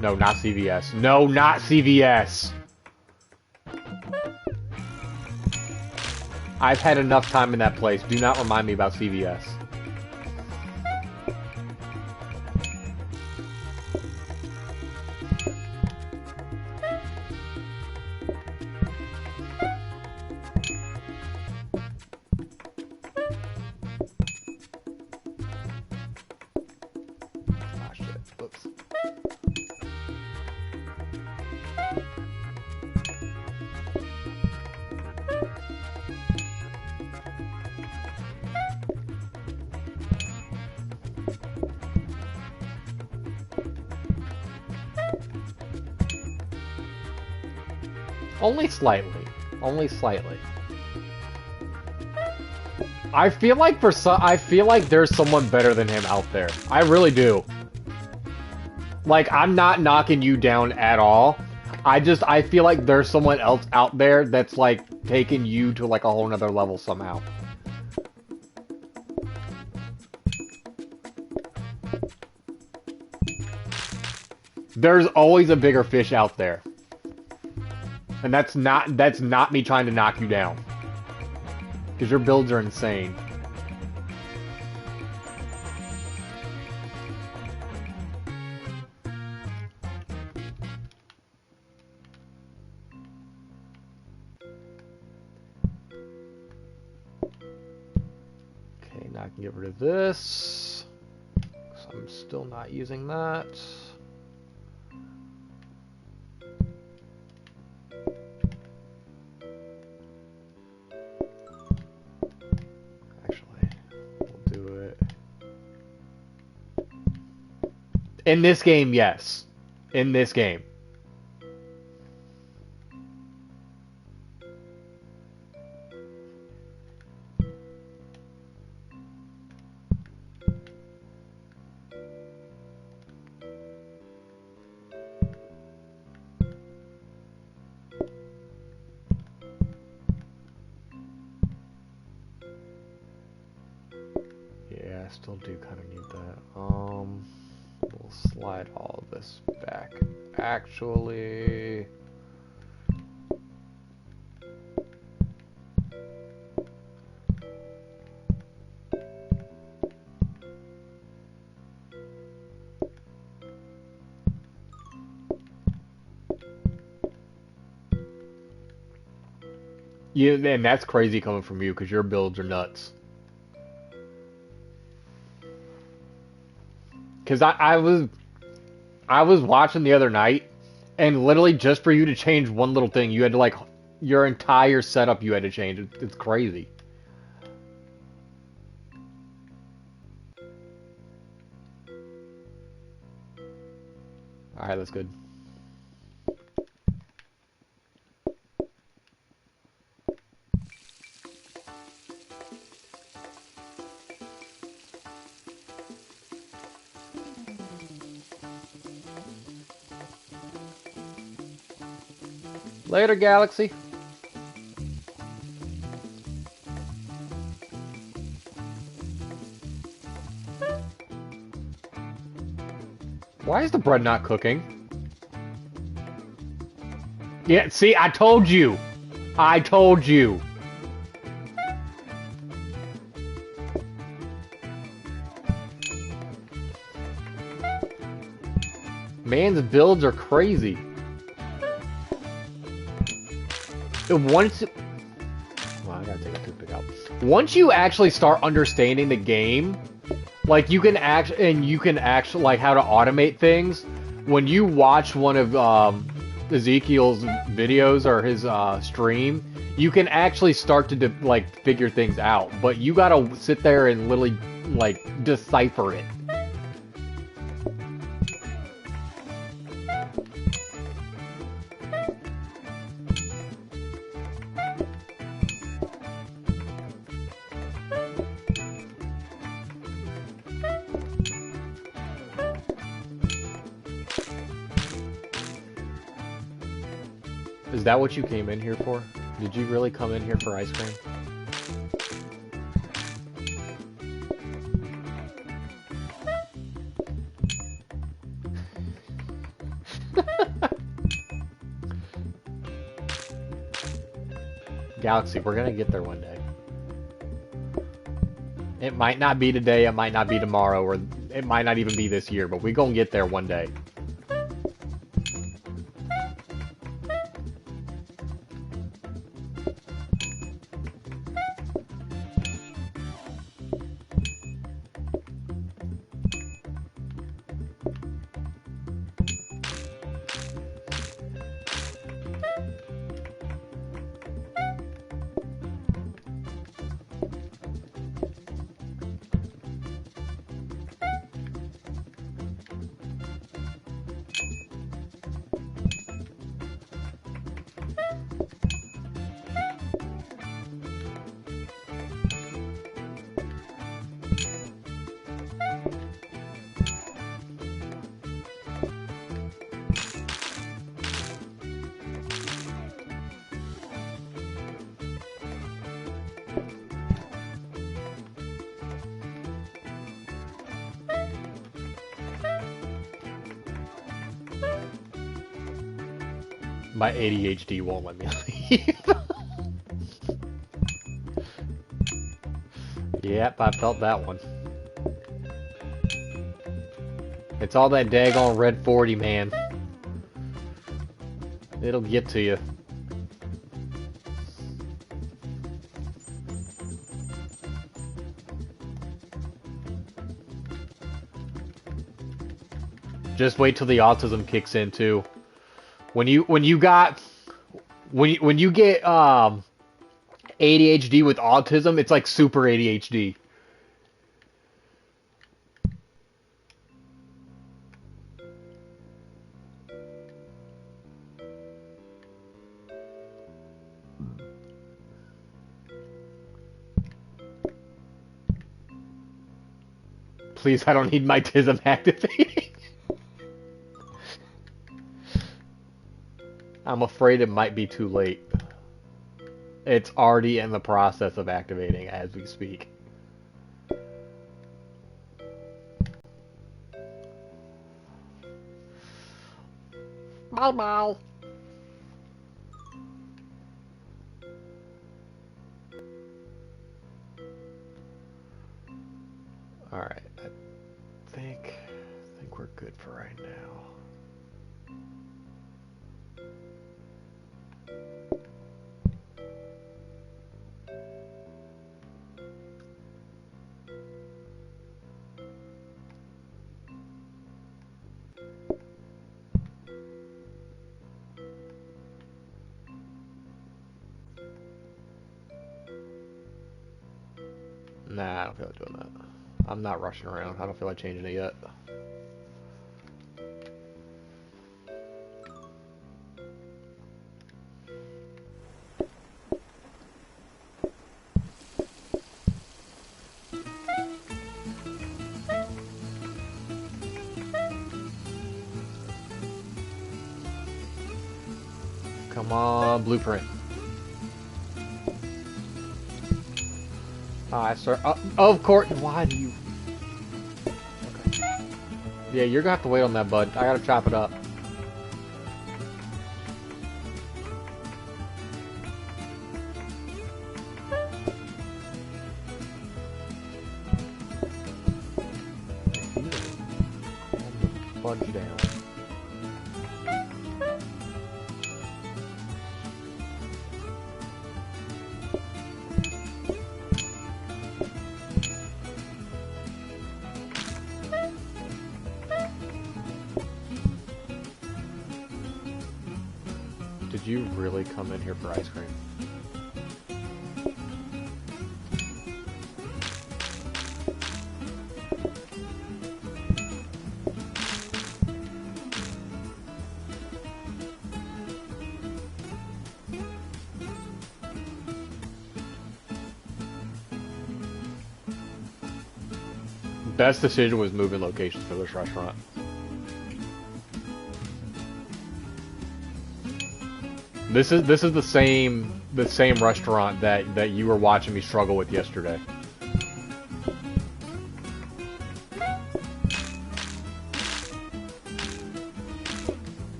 No, not CVS. No, not CVS. I've had enough time in that place. Do not remind me about CVS. Ah, shit. Oops. Only slightly. Only slightly. I feel like I feel like there's someone better than him out there. I really do. Like, I'm not knocking you down at all. I feel like there's someone else out there that's like taking you to like a whole nother level somehow. There's always a bigger fish out there. And that's not me trying to knock you down. Because your builds are insane. Okay, now I can get rid of this. So I'm still not using that. In this game, yes. In this game. Yeah, I still do kind of need that. We'll slide all of this back. Actually... Yeah, and that's crazy coming from you, because your builds are nuts. Because I was watching the other night, and literally just for you to change one little thing, you had to like, your entire setup you had to change. It's crazy. Alright, that's good. Later, Galaxy. Why is the bread not cooking? Yeah, see, I told you. I told you. Man's builds are crazy. Once... Well, I gotta take a toothpick out. Once you actually start understanding the game, like, you can actually, like, how to automate things. When you watch one of Ezekiel's videos or his stream, you can actually start to like figure things out. But you gotta sit there and literally like decipher it. Is that what you came in here for? Did you really come in here for ice cream? Galaxy, we're gonna get there one day. It might not be today, it might not be tomorrow, or it might not even be this year, but we're gonna get there one day. My ADHD won't let me leave. Yep, I felt that one. It's all that daggone red 40, man. It'll get to you. Just wait till the autism kicks in too. When you get ADHD with autism, it's like super ADHD. Please, I don't need my TISM activating. I'm afraid it might be too late. It's already in the process of activating as we speak. Bye bye. Alright, I think we're good for right now. Nah, I don't feel like doing that. I'm not rushing around. I don't feel like changing it yet. Come on, blueprint. I start. Of course. Why do you? Okay. Yeah, you're gonna have to wait on that, bud. I gotta chop it up. Fudge down. Did you really come in here for ice cream? Best decision was moving locations for this restaurant. This is the same restaurant that you were watching me struggle with yesterday.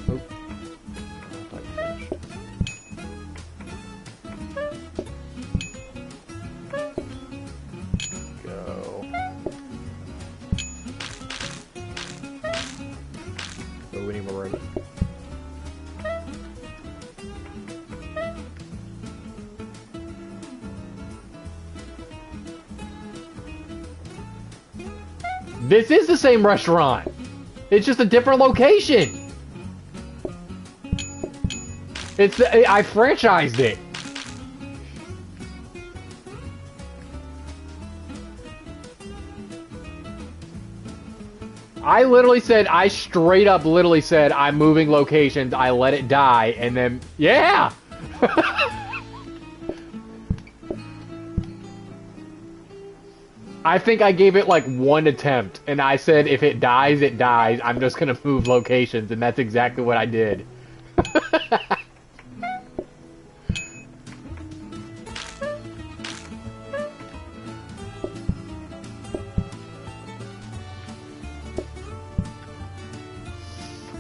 Oh. I thought you finished. Go. Oh, we need more room. This is the same restaurant. It's just a different location. I franchised it. I straight up literally said, I'm moving locations, I let it die, and then, yeah! I think I gave it like one attempt, and I said, if it dies, it dies, I'm just gonna move locations, and that's exactly what I did.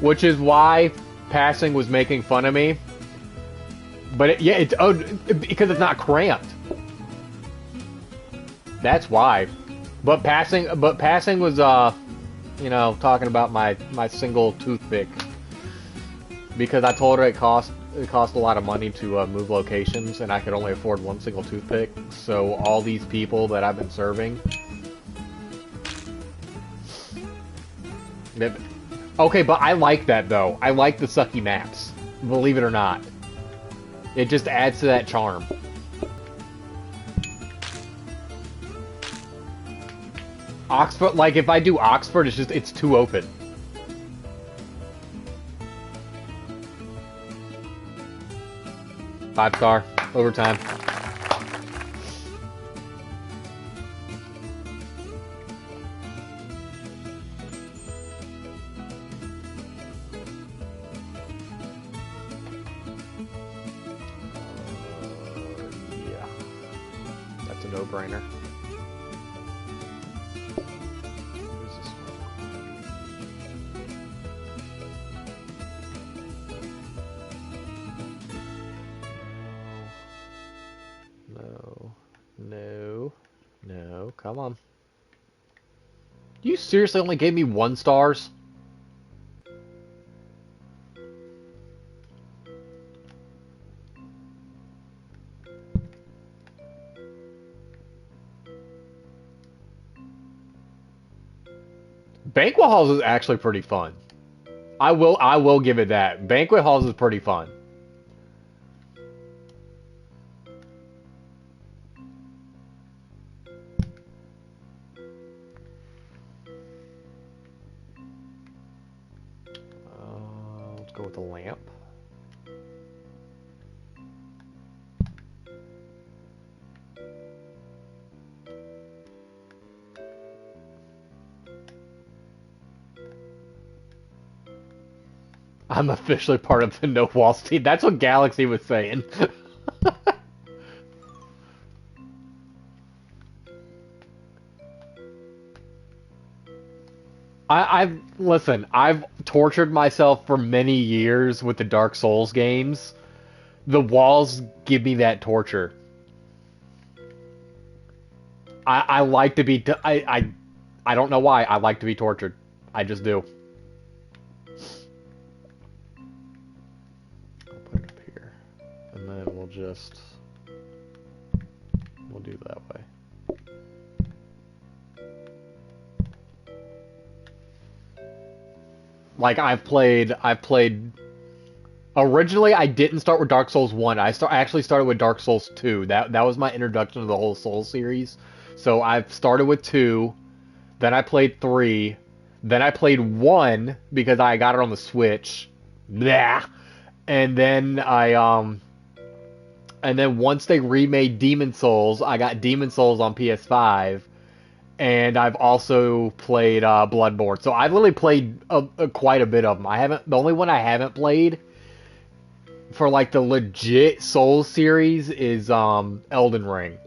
which is why passing was making fun of me. But because it's not cramped. That's why. But passing was talking about my single toothpick, because I told her it cost a lot of money to move locations, and I could only afford one single toothpick. So all these people that I've been serving. Okay, but I like that though. I like the sucky maps. Believe it or not. It just adds to that charm. Oxford, like if I do Oxford, it's too open. Five-star, overtime. Yeah, that's a no-brainer. No, come on. You seriously only gave me 1 stars? Banquet Halls is actually pretty fun. I will give it that. Banquet Halls is pretty fun. Let's go with the lamp. I'm officially part of the No Walls team. That's what Galaxy was saying. Listen, I've tortured myself for many years with the Dark Souls games. The walls give me that torture. I like to be... I don't know why. I like to be tortured. I just do. I'll put it up here. And then we'll do it that way. Like, I've played... Originally, I didn't start with Dark Souls 1. I actually started with Dark Souls 2. That was my introduction to the whole Souls series. So I've started with 2, then I played 3, then I played 1 because I got it on the Switch. Blah. And then and then once they remade Demon Souls, I got Demon Souls on PS5. And I've also played Bloodborne. So I've literally played quite a bit of them. The only one I haven't played for like the legit Souls series is Elden Ring.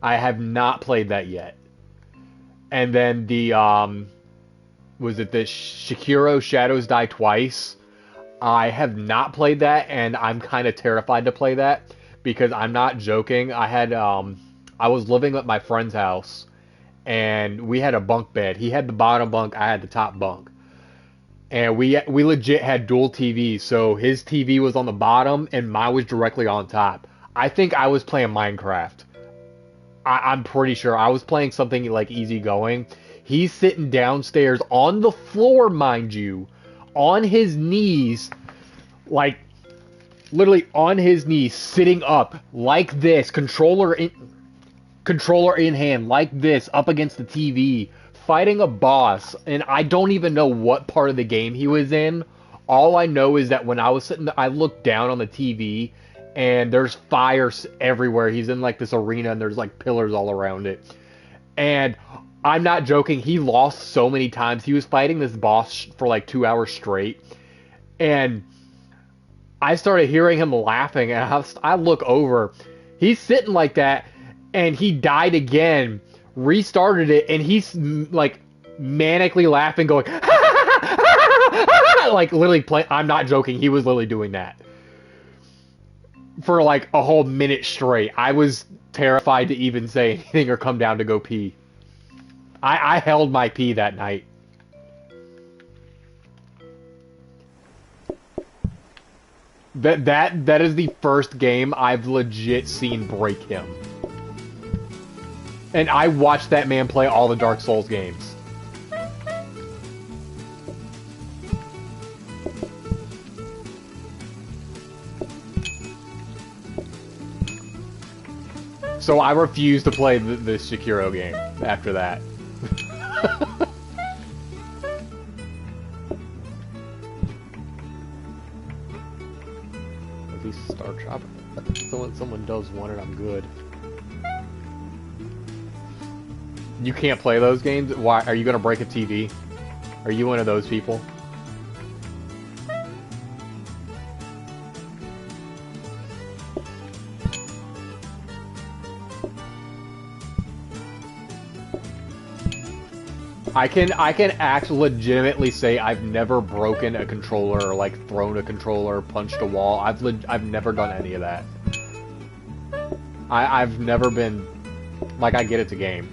I have not played that yet. And then the was it the Sekiro Shadows Die Twice? I have not played that, and I'm kind of terrified to play that because I'm not joking. I was living at my friend's house, and we had a bunk bed. He had the bottom bunk, I had the top bunk. And we legit had dual TVs, so his TV was on the bottom and mine was directly on top. I think I was playing Minecraft. I'm pretty sure I was playing something like easygoing. He's sitting downstairs on the floor, mind you, on his knees, like literally on his knees, sitting up like this, controller in hand, like this, up against the TV, fighting a boss. And I don't even know what part of the game he was in. All I know is that when I was sitting there, I looked down on the TV, and there's fires everywhere. He's in like this arena, and there's like pillars all around it. And I'm not joking, he lost so many times. He was fighting this boss for like 2 hours straight. And I started hearing him laughing, and I look over. He's sitting like that, and he died again, restarted it, and he's like manically laughing, going, like literally play. I'm not joking. He was literally doing that for like a whole minute straight. I was terrified to even say anything or come down to go pee. I held my pee that night. That is the first game I've legit seen break him. And I watched that man play all the Dark Souls games. So I refused to play the Sekiro game after that. At least Star Chopper. Someone does want it, I'm good. You can't play those games? Why? Are you gonna break a TV? Are you one of those people? I can actually legitimately say I've never broken a controller or like thrown a controller, punched a wall. I've never done any of that. I've never been like, I get it's a game.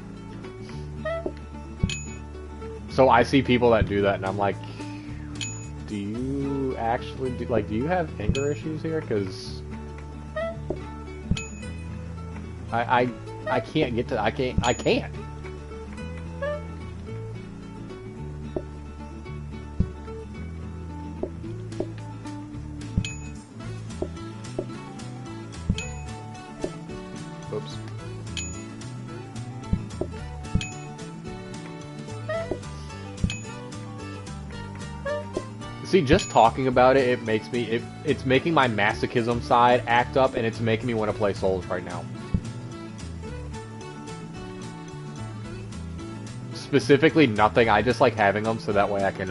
So I see people that do that and I'm like, do you actually do you have anger issues here? Cuz I can't get to I can't. Oops. See, just talking about it, it makes me it's making my masochism side act up, and it's making me want to play Souls right now. Specifically, nothing. I just like having them so that way I can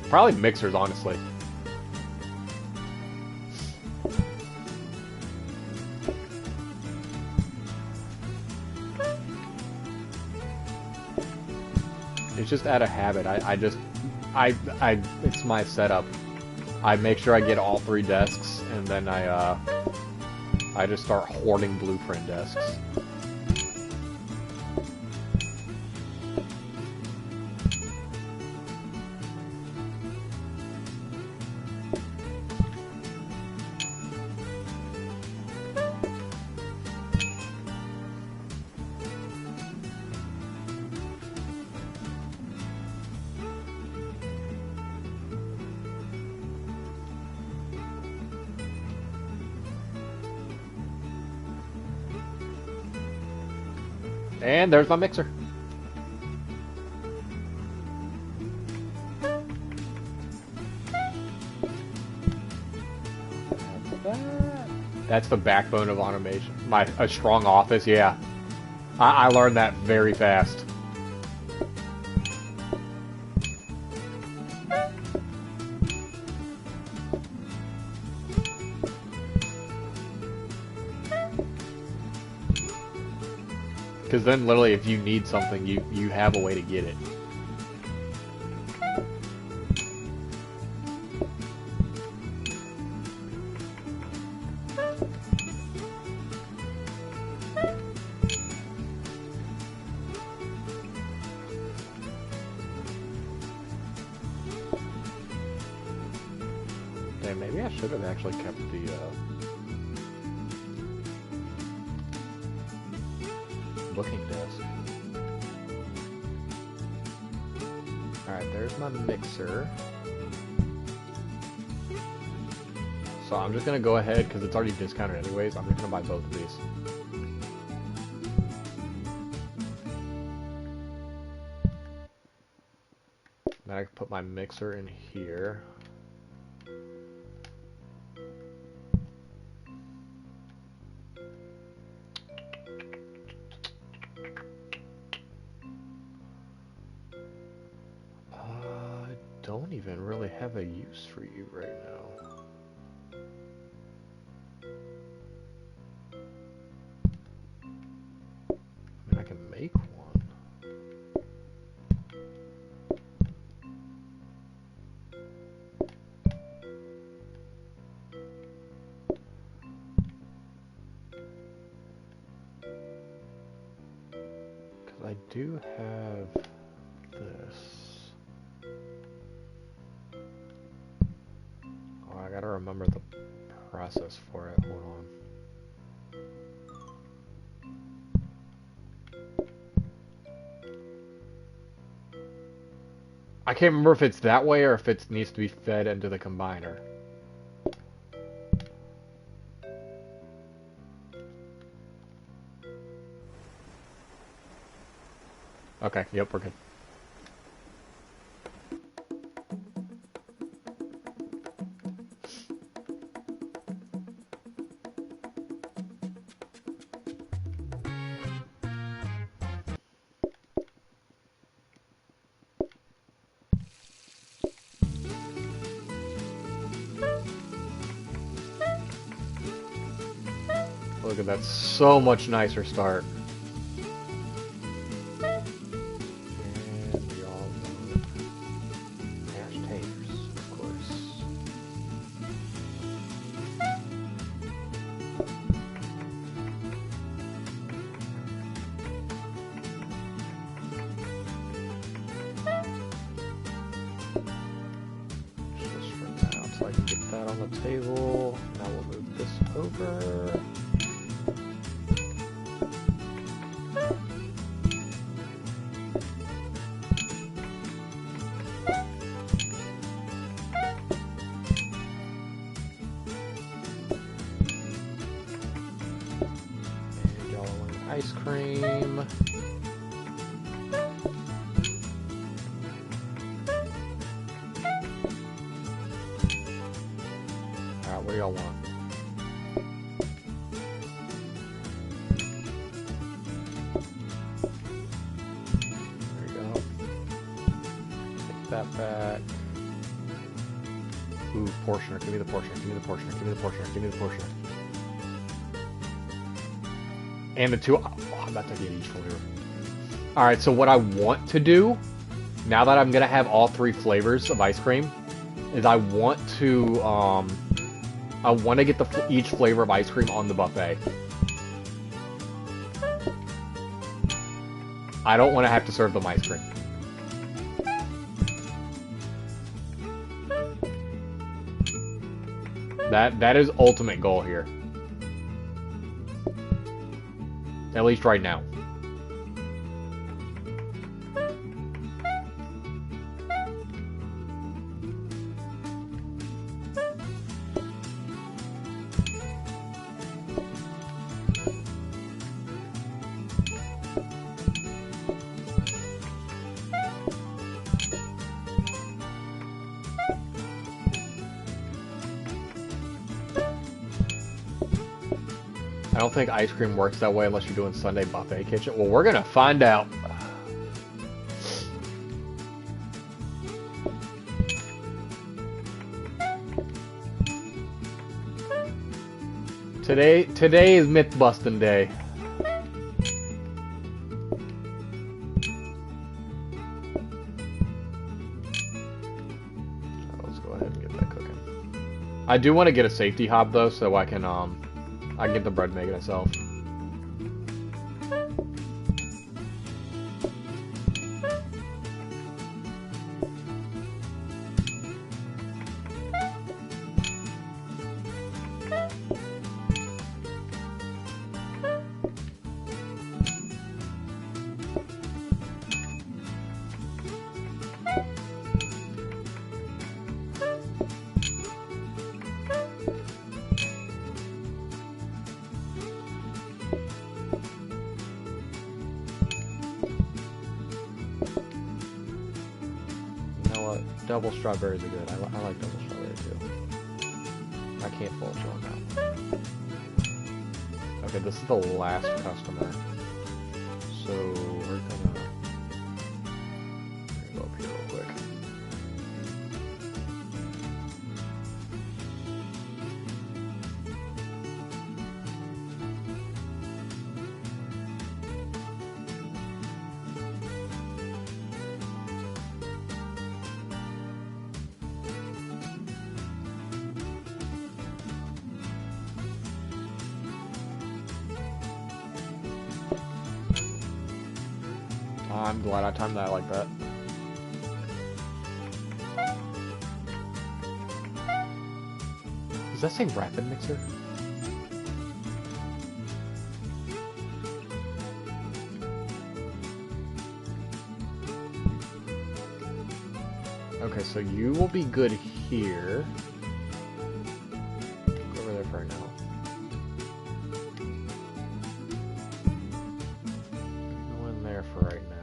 probably mixers, honestly. It's just out of habit. It's my setup. I make sure I get all 3 desks, and then I just start hoarding blueprint desks. And there's my mixer. That's the backbone of automation. A strong office, yeah. I learned that very fast. Because then, literally, if you need something, you have a way to get it. Damn, maybe I should have actually kept the, looking desk. Alright, there's my mixer. So I'm just gonna go ahead, because it's already discounted anyways, I'm just gonna buy both of these. Then I can put my mixer in here. Don't even really have a use for you right now. I mean, I can make one. do have this. Oh, I gotta remember the process for it. Hold on. I can't remember if it's that way or if it needs to be fed into the combiner. Okay, yep, we're good. Look at that, so much nicer start. And we all want mashed taters, of course. Just for now, so I can get that on the table. Now we'll move this over. Ice cream. Alright, what do y'all want? There you go. Take that back. Ooh, portioner. Give me the portioner. Give me the portioner. Give me the portioner. Give me the portioner. And the two... Oh, I'm about to get each flavor. Alright, so what I want to do, now that I'm going to have all three flavors of ice cream, is I want to get each flavor of ice cream on the buffet. I don't want to have to serve them ice cream. That is ultimate goal here. At least right now. I don't think ice cream works that way unless you're doing Sunday buffet kitchen. Well, we're gonna find out. Today is myth busting day. So let's go ahead and get that cooking. I do want to get a safety hob though, so I can get the bread making itself. Double strawberries are good. I like double strawberry too. I can't fault you on that. Okay, this is the last customer. So we're gonna go up here real quick. I'm glad I timed that like that. Does that say rapid mixer? Okay, so you will be good here. Go over there for right now. Go in there for right now.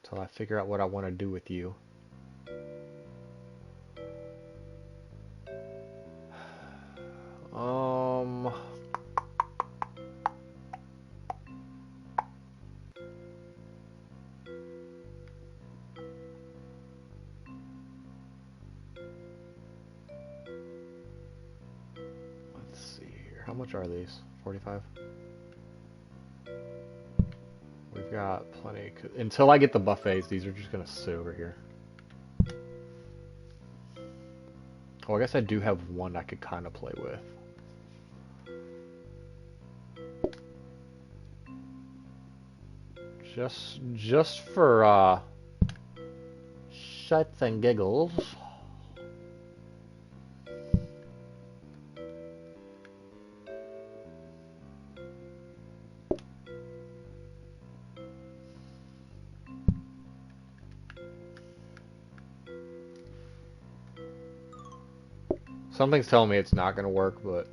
Until I figure out what I want to do with you. How much are these? 45? We've got plenty. Until I get the buffets, these are just going to sit over here. Oh, I guess I do have one I could kind of play with. Just for, shits and giggles. Something's telling me it's not going to work, but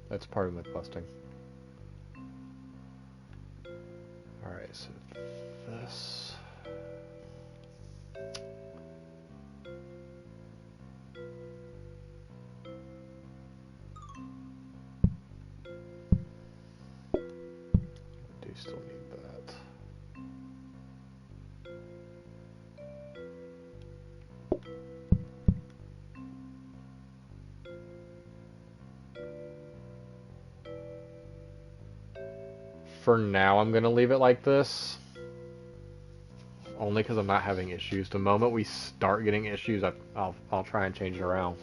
that's part of my busting. Alright, so this... I do still need that. For now, I'm going to leave it like this. Only because I'm not having issues. The moment we start getting issues, I'll try and change it around.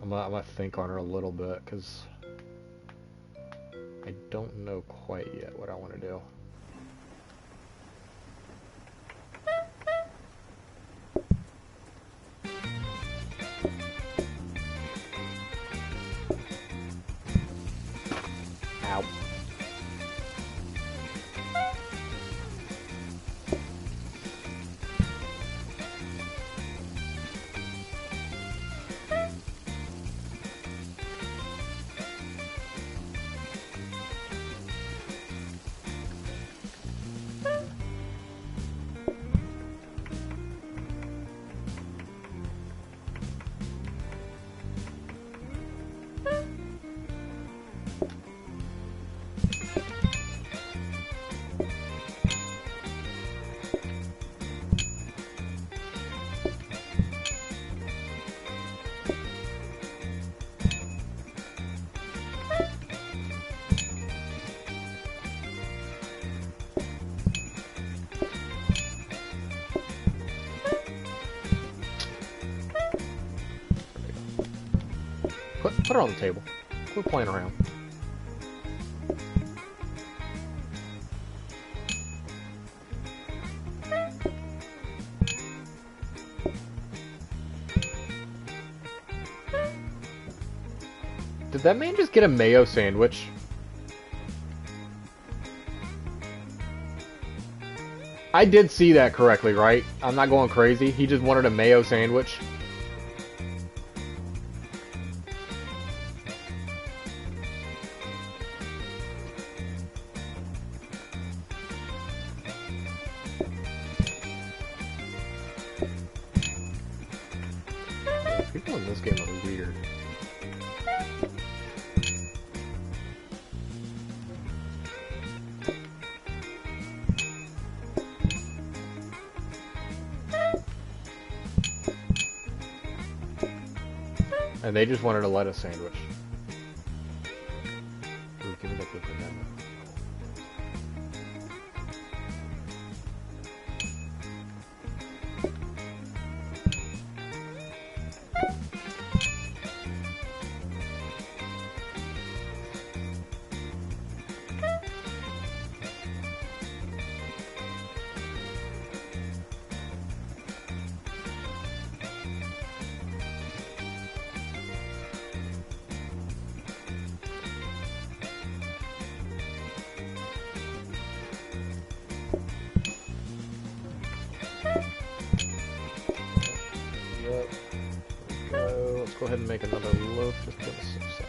I'm gonna think on her a little bit, because I don't know quite yet what I want to do. Ow. Put her on the table. Quit playing around. Did that man just get a mayo sandwich? I did see that correctly, right? I'm not going crazy. He just wanted a mayo sandwich. People in this game are weird. And they just wanted a lettuce sandwich. Ooh, give me that good banana. Yep. There we go. Let's go ahead and make another loaf just to the safe side.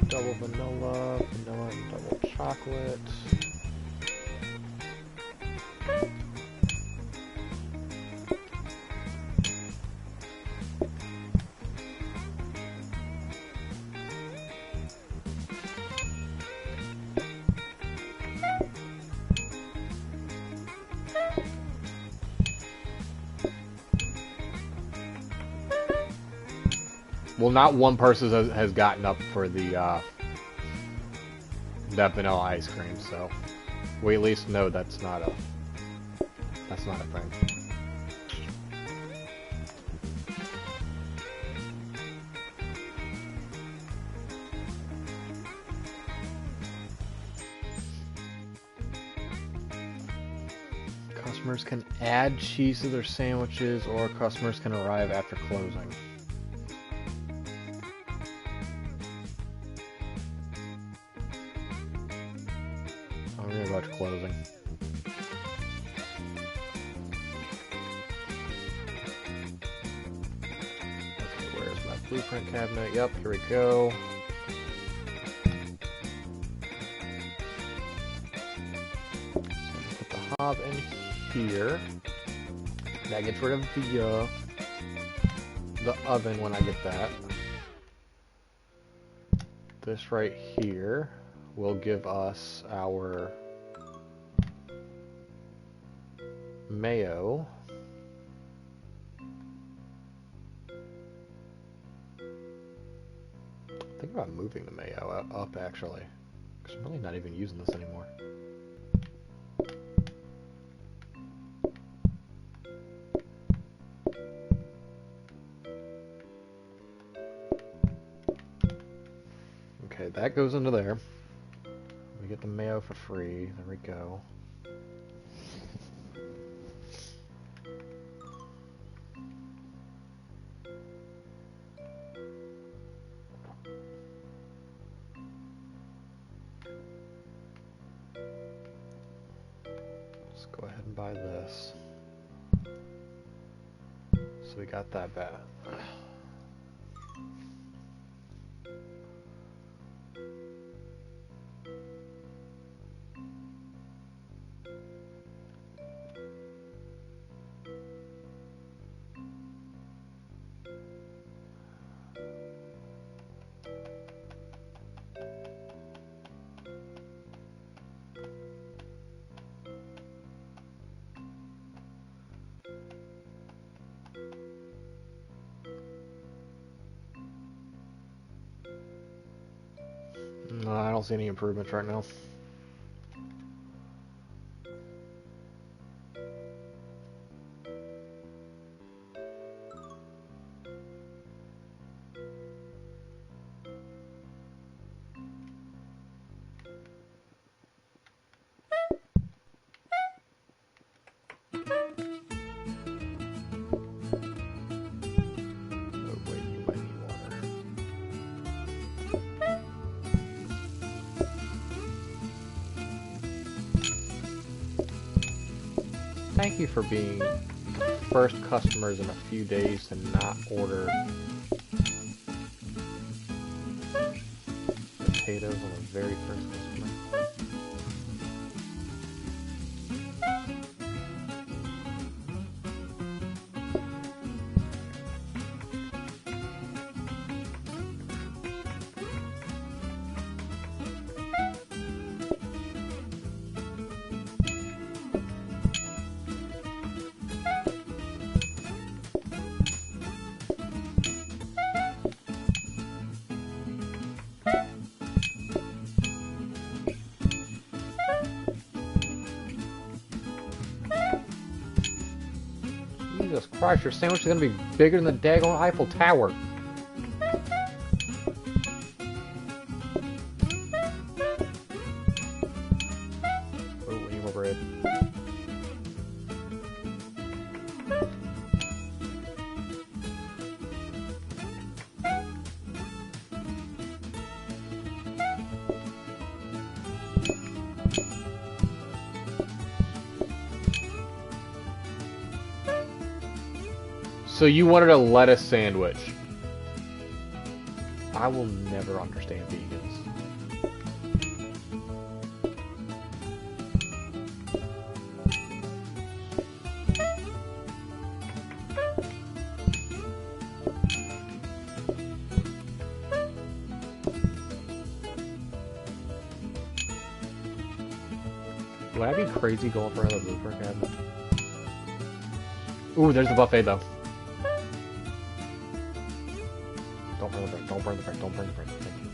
Double vanilla, vanilla and double chocolate. Well, not one person has gotten up for the that vanilla ice cream, so we at least know that's not a thing. Customers can add cheese to their sandwiches, or customers can arrive after closing. I'm gonna go to closing. Okay, where's my blueprint cabinet? Yep, here we go. So I'm gonna put the hob in here. That gets rid of the oven when I get that. This right here will give us our mayo. Think about moving the mayo up actually, because I'm really not even using this anymore. Okay, that goes into there. We get the mayo for free. There we go. Let's go ahead and buy this. So we got that back. No, I don't see any improvements right now. Thank you for being the first customers in a few days to not order potatoes on the very first customer. Jesus Christ, your sandwich is gonna be bigger than the daggone Eiffel Tower. So you wanted a lettuce sandwich. I will never understand vegans. Would I be crazy going for another blueprint cabinet? Ooh, there's the buffet though. Don't burn the bread, don't burn the bread, don't burn the bread. Thank you.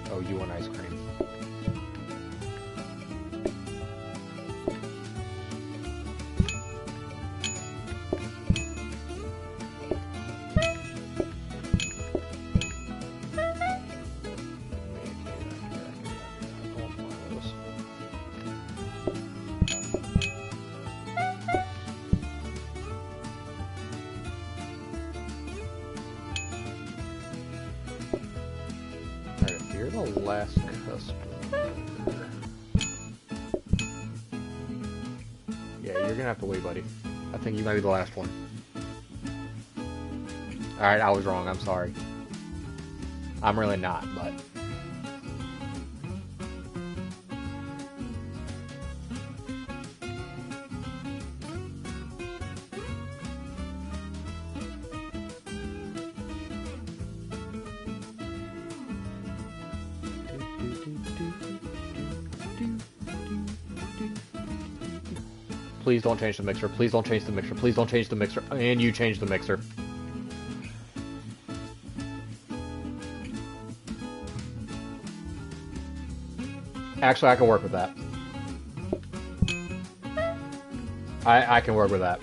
Oh, you want ice cream. You're the last customer. Yeah, you're gonna have to wait, buddy. I think you might be the last one. Alright, I was wrong, I'm sorry. I'm really not, but... Please don't change the mixer. Please don't change the mixer. Please don't change the mixer. And you change the mixer. Actually, I can work with that. I can work with that.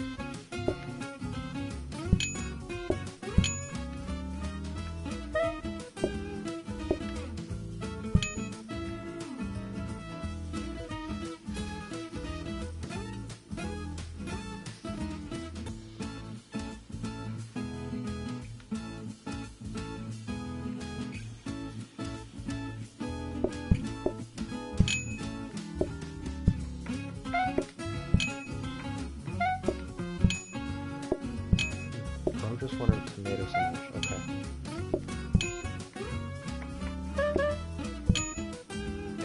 Just wanted a tomato sandwich, okay.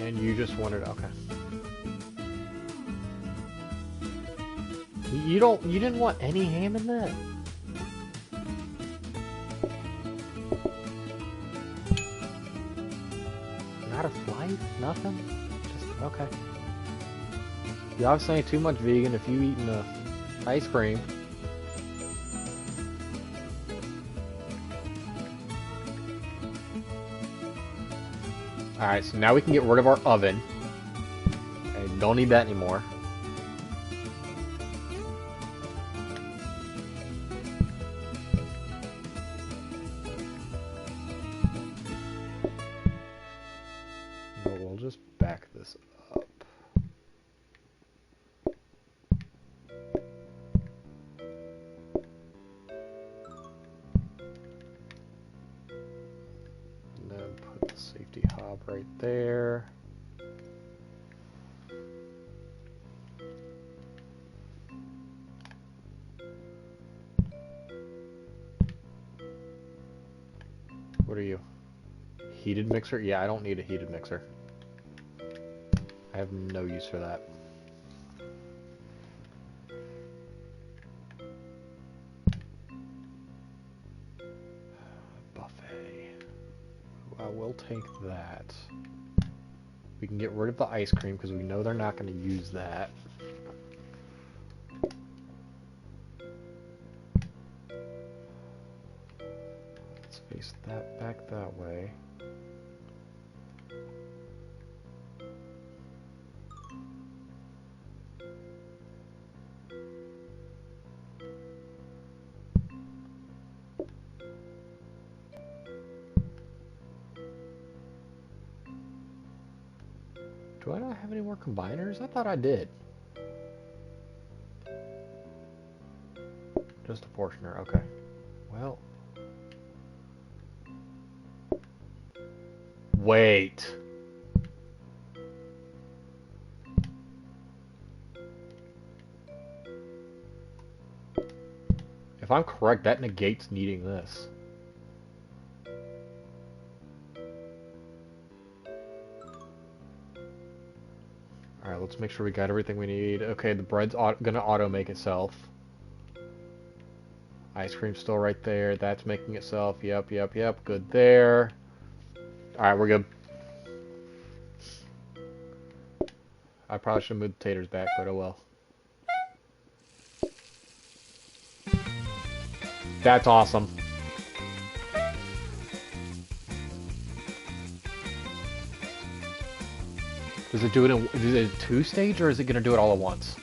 And you just wanted, okay. You didn't want any ham in that? Not a slice? Nothing? Just, okay. You obviously ain't too much vegan if you eating ice cream. Alright, so now we can get rid of our oven. Okay, don't need that anymore. But we'll just back this up. And then put the safety hob right there. What are you? Heated mixer? Yeah, I don't need a heated mixer. I have no use for that. Buffet. I will take that. We can get rid of the ice cream because we know they're not going to use that. Let's face that back that way. Do I not have any more combiners? I thought I did. Just a portioner, okay. Well. Wait. If I'm correct, that negates needing this. Alright, let's make sure we got everything we need. Okay, the bread's gonna auto-make itself. Ice cream's still right there. That's making itself. Yep, yep, yep. Good there. Alright, we're good. I probably should have moved the taters back, but oh well. That's awesome. Does it do it in, is it a two-stage, or is it going to do it all at once?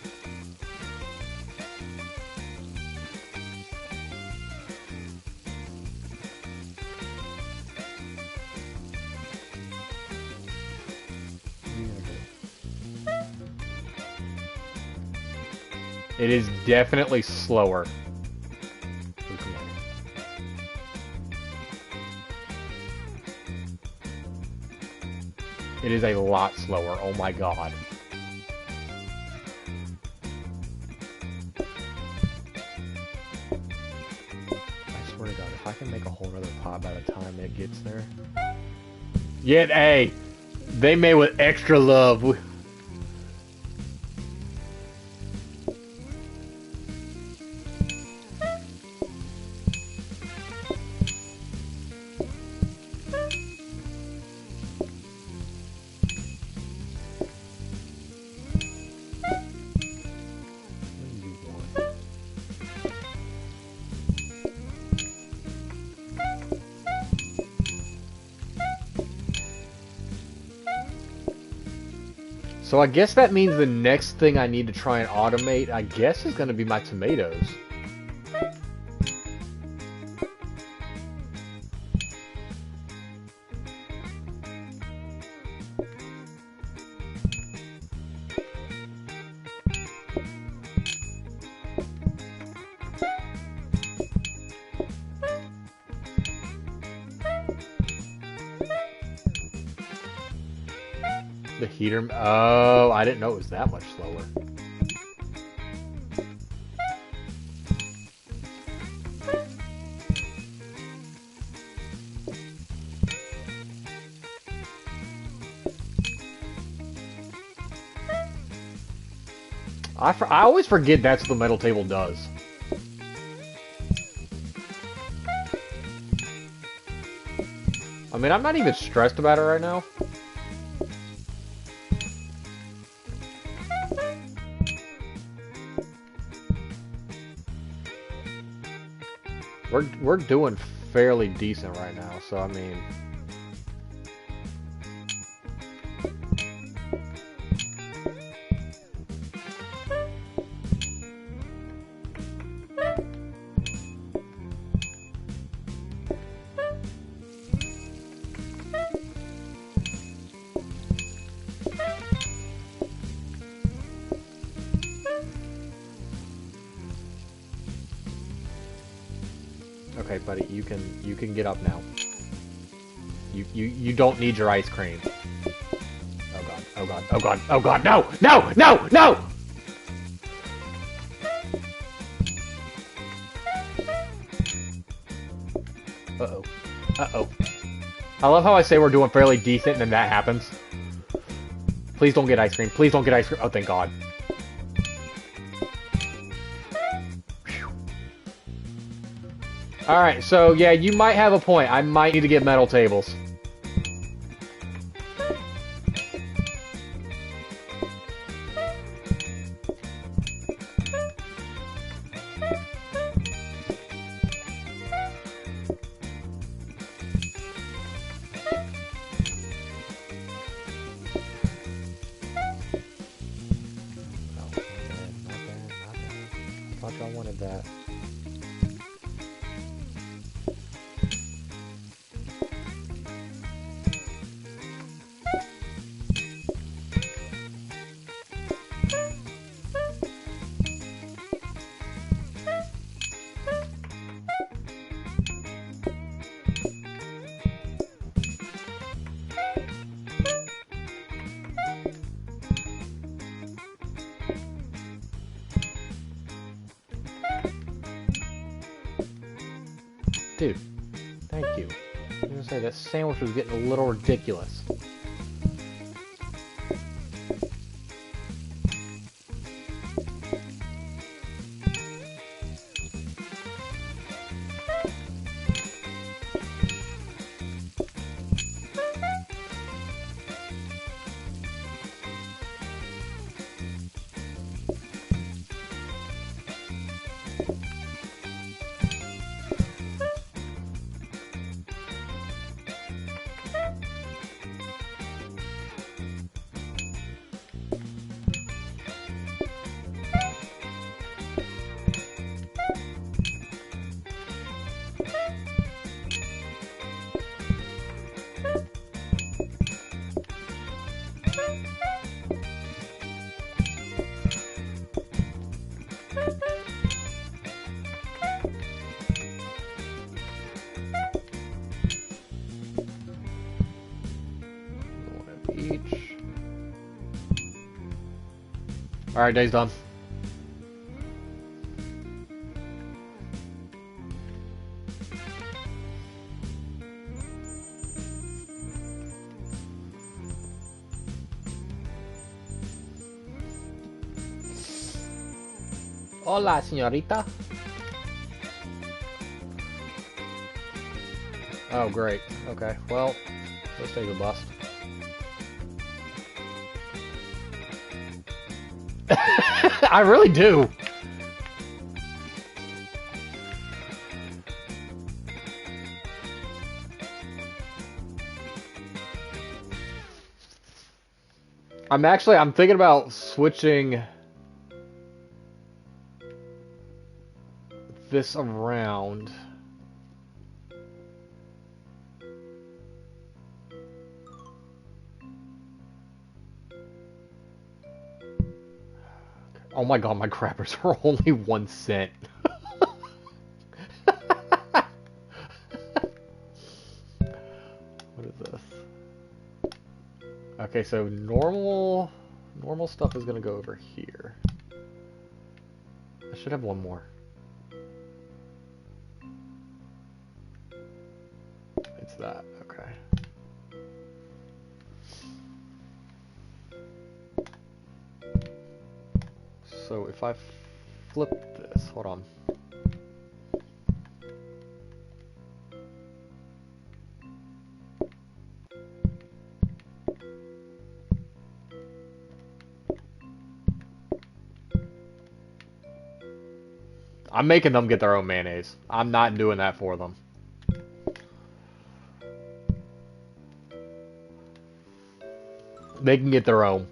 It is definitely slower. It is a lot slower. Oh my god. I swear to god, if I can make a whole other pot by the time it gets there. Yet, hey, they made with extra love. So I guess that means the next thing I need to try and automate, I guess, is going to be my tomatoes. The heater... Oh, I didn't know it was that much slower. I always forget that's what the metal table does. I mean, I'm not even stressed about it right now. We're doing fairly decent right now, so I mean... Okay, buddy, you can get up now. You don't need your ice cream. Oh god, oh god, oh god, oh god, no! No! No! No! Uh-oh. Uh-oh. I love how I say we're doing fairly decent and then that happens. Please don't get ice cream. Please don't get ice cream. Oh, thank God. Alright, so yeah, you might have a point. I might need to get metal tables. I thought y'all wanted that. Dude, thank you. I was gonna say, that sandwich was getting a little ridiculous. Each. Alright, day's done. Hola, señorita. Oh, great. Okay, well, let's take a bust. I really do. I'm thinking about switching this around. Oh my God, my crappers are only 1 cent. What is this? Okay, so normal stuff is gonna go over here. I should have one more. It's that, okay. So if I flip this, hold on. I'm making them get their own mayonnaise. I'm not doing that for them. They can get their own.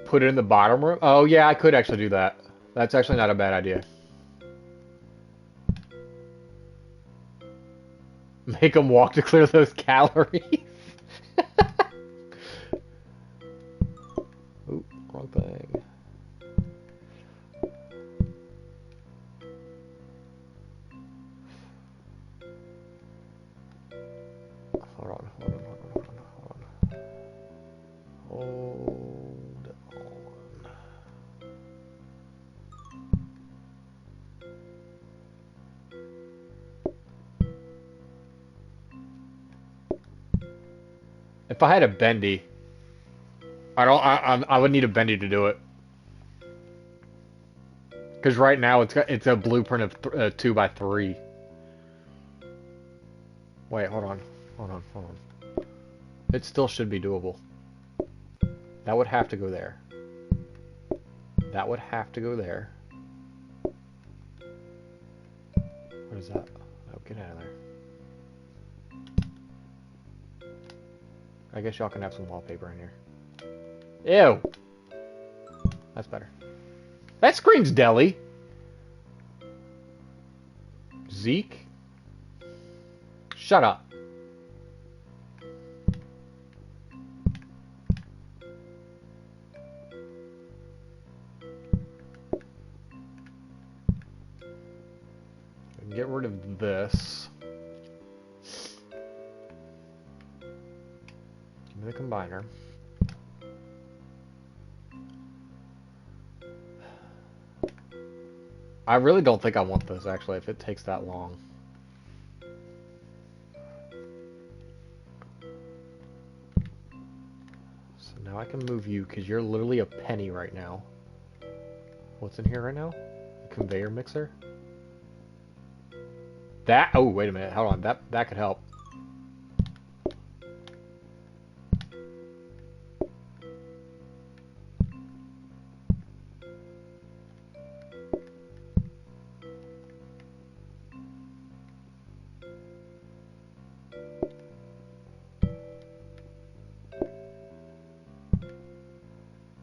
Put it in the bottom room? Oh yeah, I could actually do that. That's actually not a bad idea. Make them walk to clear those calories. Oop, wrong thing. If I had a bendy, I would need a bendy to do it. Because right now it's a blueprint of 2x3. Wait, hold on. It still should be doable. That would have to go there. That would have to go there. What is that? Oh, get out of there. I guess y'all can have some wallpaper in here. Ew! That's better. That screams deli! Zeke? Shut up. Get rid of this. Give me the combiner. I really don't think I want this, actually, if it takes that long. So now I can move you, because you're literally a penny right now. What's in here right now? A conveyor mixer? That, oh, wait a minute, hold on, that could help.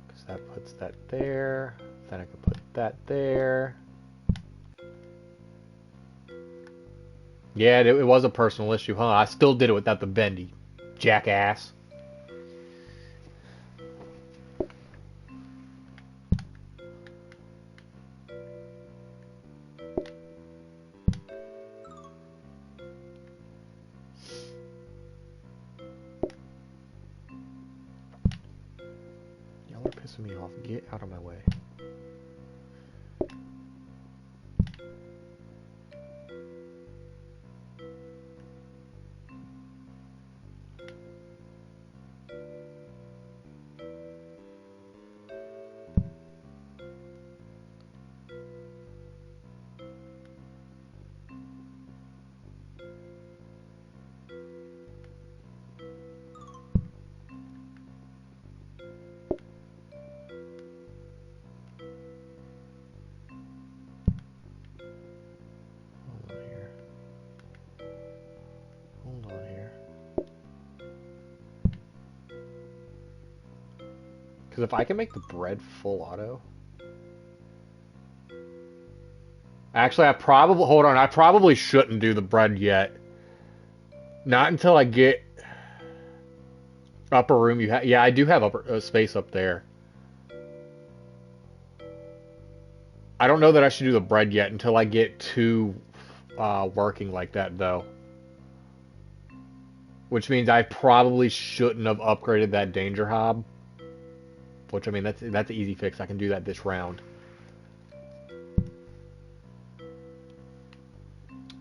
Because that puts that there, then I could put that there. Yeah, it was a personal issue, huh? I still did it without the bendy, jackass. Y'all are pissing me off. Get out of my way. Hold on here. Because if I can make the bread full auto... Actually, hold on, I probably shouldn't do the bread yet. Not until I get... Upper room, yeah, I do have upper space up there. I don't know that I should do the bread yet until I get two working like that, though. Which means I probably shouldn't have upgraded that danger hob. Which, I mean, that's an easy fix. I can do that this round.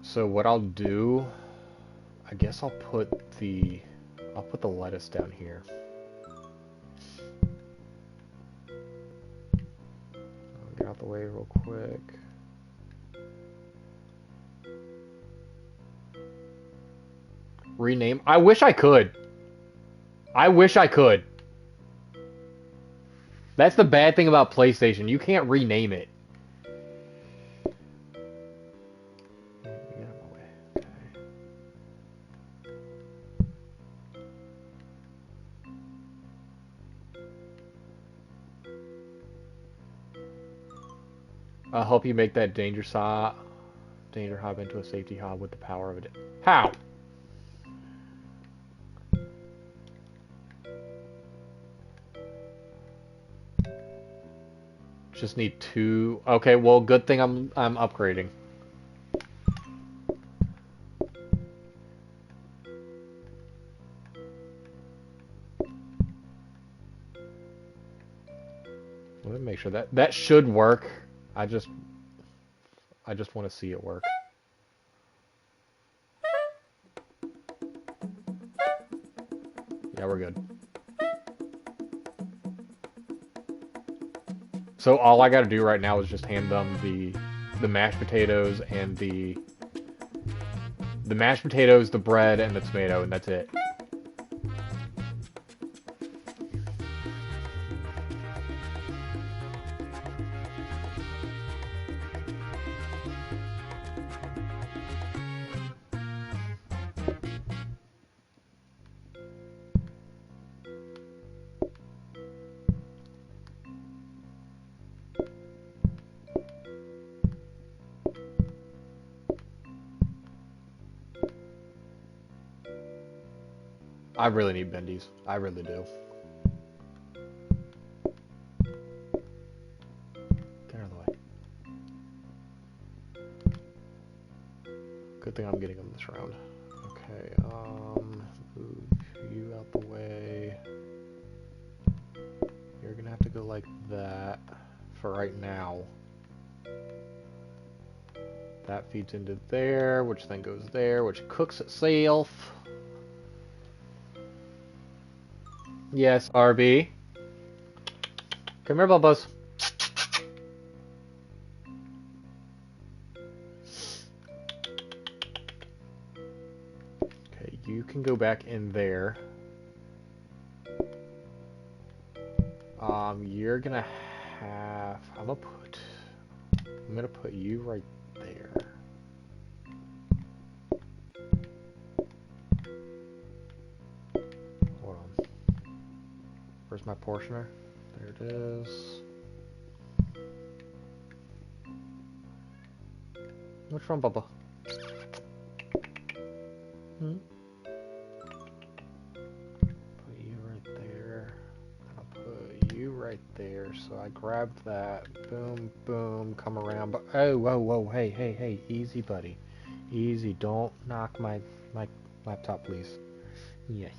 So what I'll do, I guess I'll put the lettuce down here. I'll get out the way real quick. Rename. I wish I could. I wish I could. That's the bad thing about PlayStation. You can't rename it. I'll help you make that danger hob into a safety hob with the power of it. How? Just need two. Okay, well, good thing I'm upgrading. Let me make sure that should work. I just want to see it work. Yeah, we're we're good. So all I gotta do right now is just hand them the mashed potatoes and the mashed potatoes, the bread, and the tomato, and that's it. I really need bendies. I really do. Get out of the way. Good thing I'm getting them this round. Okay, move you out the way. You're gonna have to go like that for right now. That feeds into there, which then goes there, which cooks itself. Yes, RB. Come here, Bubbles. Okay, you can go back in there. You're gonna have... I'm gonna put you right there. Hold on. Where's my portioner? There it is. What's wrong, Bubba? Hmm? Put you right there. I'll put you right there. So I grabbed that. Boom, boom. Come around. But oh, whoa, whoa. Hey, hey, hey. Easy, buddy. Easy. Don't knock my laptop, please. Yes.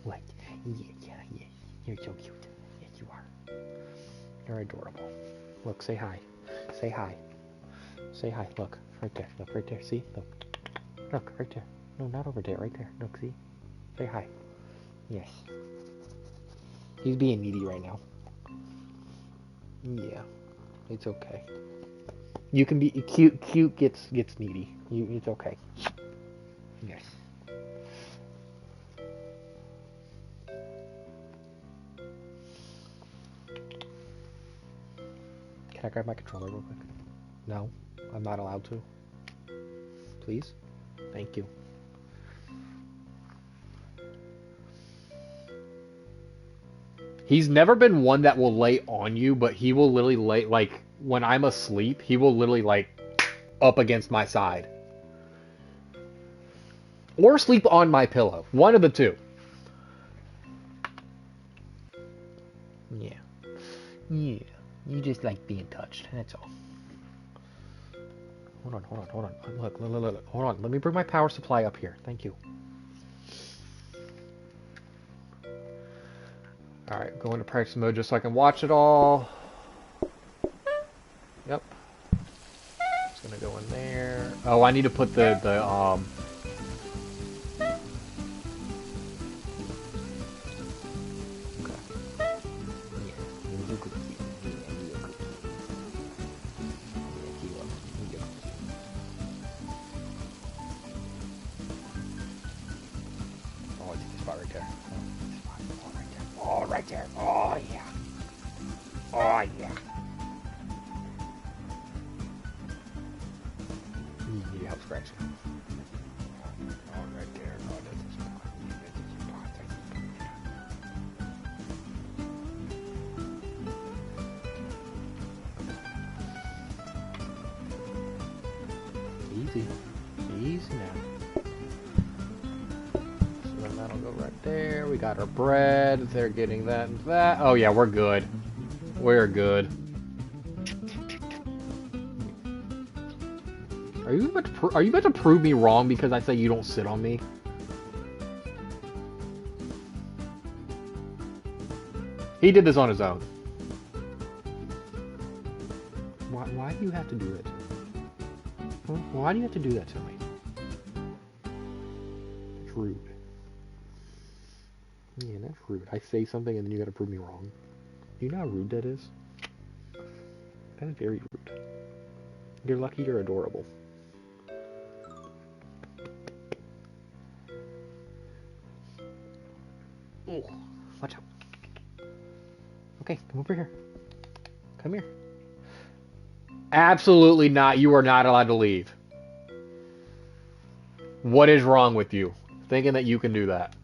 What? Yeah. You're so cute. Yes, you are. You're adorable. Look, say hi. Say hi. Say hi. Look, right there. Look, right there. See? Look. Look, right there. No, not over there. Right there. Look, see? Say hi. Yes. He's being needy right now. Yeah. It's okay. You can be cute. Cute gets needy. It's okay. Yes. Can I grab my controller real quick? No, I'm not allowed to. Please? Thank you. He's never been one that will lay on you, but he will literally lay, like, when I'm asleep, he will literally, like, up against my side. Or sleep on my pillow. One of the two. Yeah. Yeah. You just like being touched, that's all. Hold on. Look. Hold on. Let me bring my power supply up here. Thank you. Alright, go into practice mode just so I can watch it all. Yep. It's gonna go in there. Oh, I need to put the Easy now. So then that'll go right there. We got our bread. They're getting that and that. Oh yeah, we're good. We're good. Are you about to prove me wrong because I say you don't sit on me? He did this on his own. Why do you have to do that to me? Why do you have to do that to me? It's rude. rude. I say something and then you gotta prove me wrong. You know how rude that is? That is very rude. You're lucky you're adorable. Oh, watch out. Okay, come over here. Come here. Absolutely not. You are not allowed to leave. What is wrong with you? Thinking that you can do that.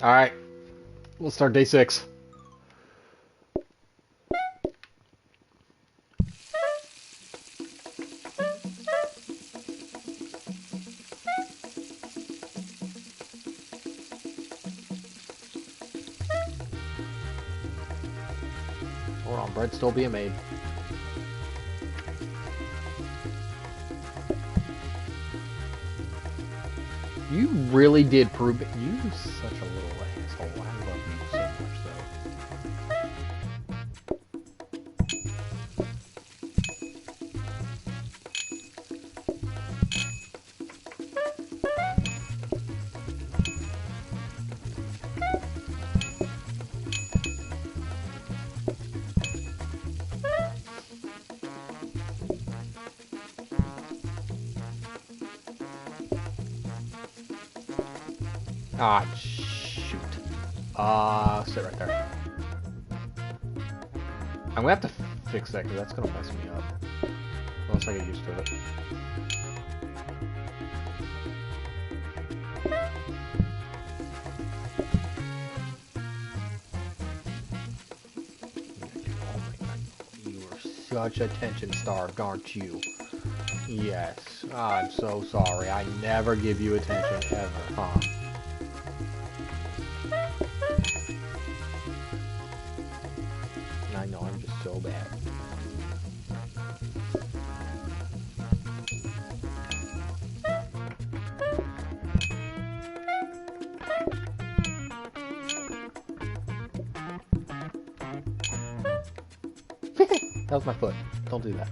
Alright. We'll start day 6. Hold on, bread's still being made. You really did prove it. You such a little asshole. I love you so much, though. Ah, shoot. Sit right there. I'm gonna have to fix that because that's gonna mess me up. Once I get used to it. You are such attention starved, aren't you? Yes. I'm so sorry. I never give you attention ever, huh? I know, I'm just so bad. That was my foot. Don't do that.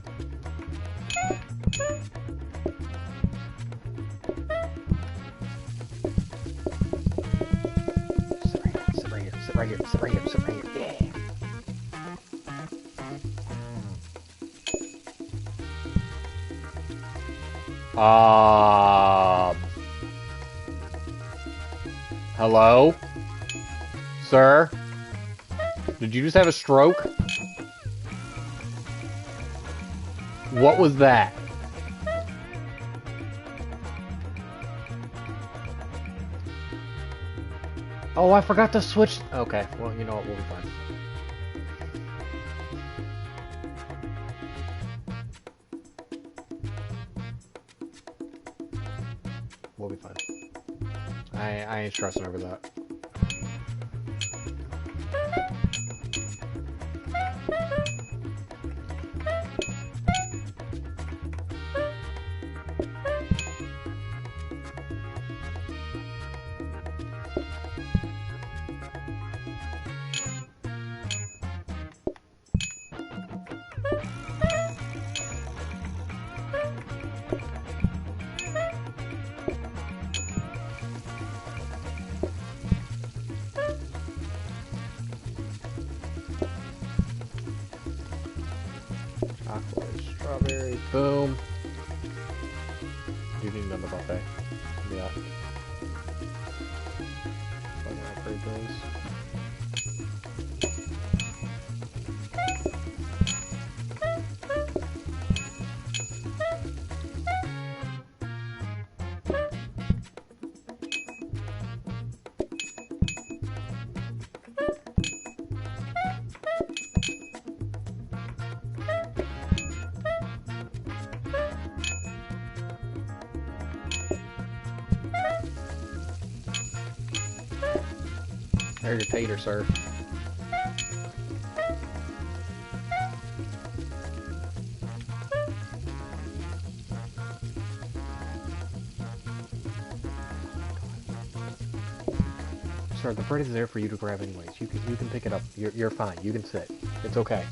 Sit right here, sit right here, sit right here, sit right here, yeah. Hello? Sir? Did you just have a stroke? What was that? Oh, I forgot to switch. Okay, well, you know what, we'll be fine. We'll be fine. I ain't stressing over that. Chocolate, strawberry, boom. You didn't know the buffet. Yeah. Fucking upgrade those. There's your tater, sir. Sir, the bread is there for you to grab anyways. You can pick it up. You're fine. You can sit. It's okay.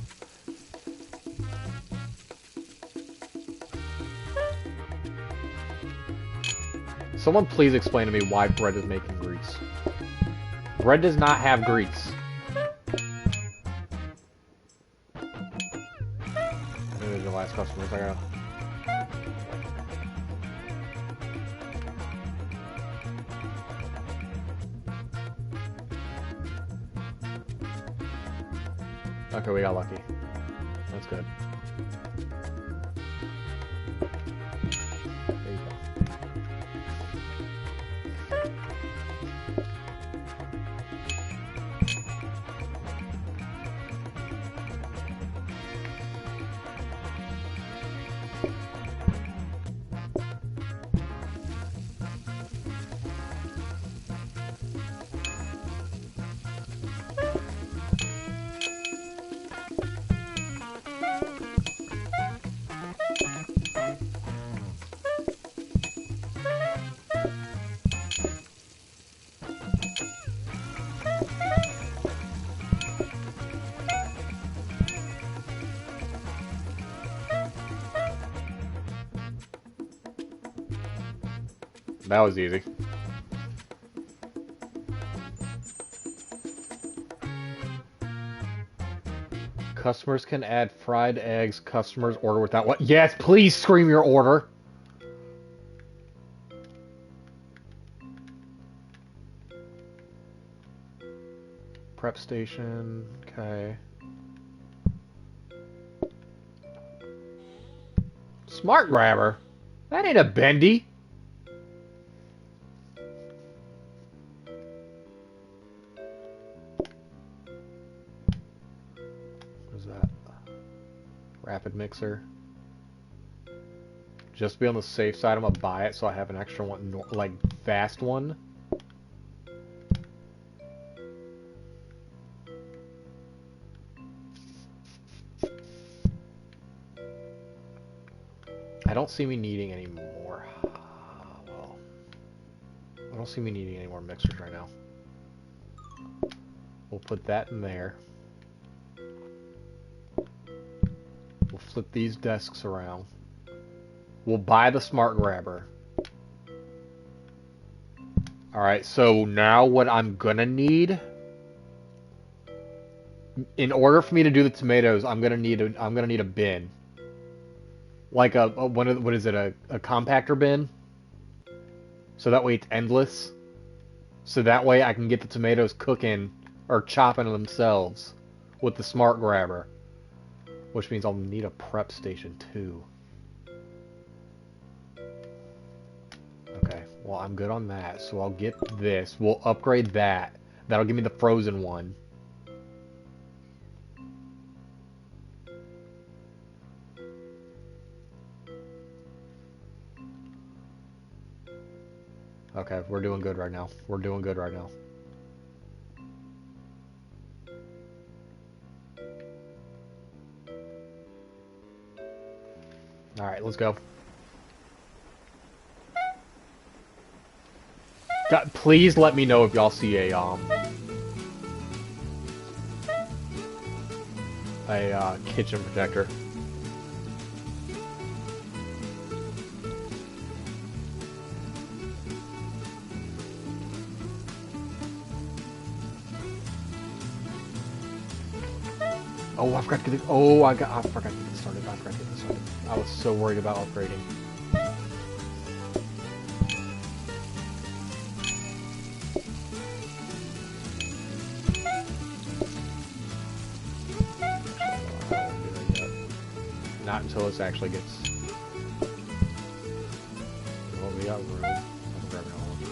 Someone please explain to me why bread is making grease. Bread does not have grease. I think those are the last customers. I gotta... Okay, we got lucky. That's good. There you go. That was easy. Customers can add fried eggs. Customers order without what? Yes, please scream your order. Prep station. Okay. Smart grabber. That ain't a bendy. Rapid mixer. Just to be on the safe side, I'm gonna buy it so I have an extra one, like fast one. I don't see me needing any more. Well, I don't see me needing any more mixers right now. We'll put that in there. We'll flip these desks around. We'll buy the smart grabber. Alright, so now what I'm gonna need, in order for me to do the tomatoes, I'm gonna need a bin. Like what is it, a compactor bin? So that way it's endless. So that way I can get the tomatoes cooking or chopping themselves with the smart grabber. Which means I'll need a prep station too. Okay, well I'm good on that, so I'll get this. We'll upgrade that. That'll give me the frozen one. Okay, we're doing good right now. We're doing good right now. Alright, let's go. God, please let me know if y'all see a kitchen protector. Oh, I forgot to get it. Oh, I forgot to get it started. I forgot to get it started. I was so worried about upgrading. Not until this actually gets. Well, we got room. I'm grabbing all of them.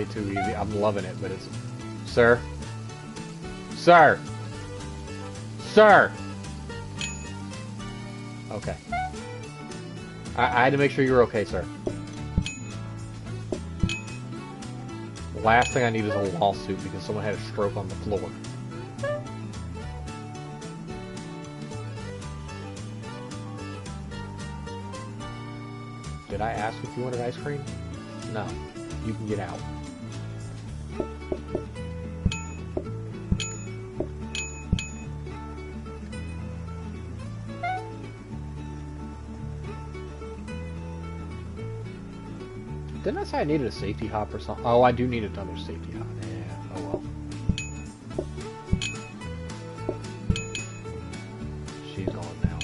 it too easy. I'm loving it, but it's... Sir? Sir! Sir! Okay. I had to make sure you were okay, sir. The last thing I need is a lawsuit because someone had a stroke on the floor. Did I ask if you wanted ice cream? No. You can get out. Didn't I say I needed a safety hop or something? Oh, I do need another safety hop. Yeah, oh well. She's gone now.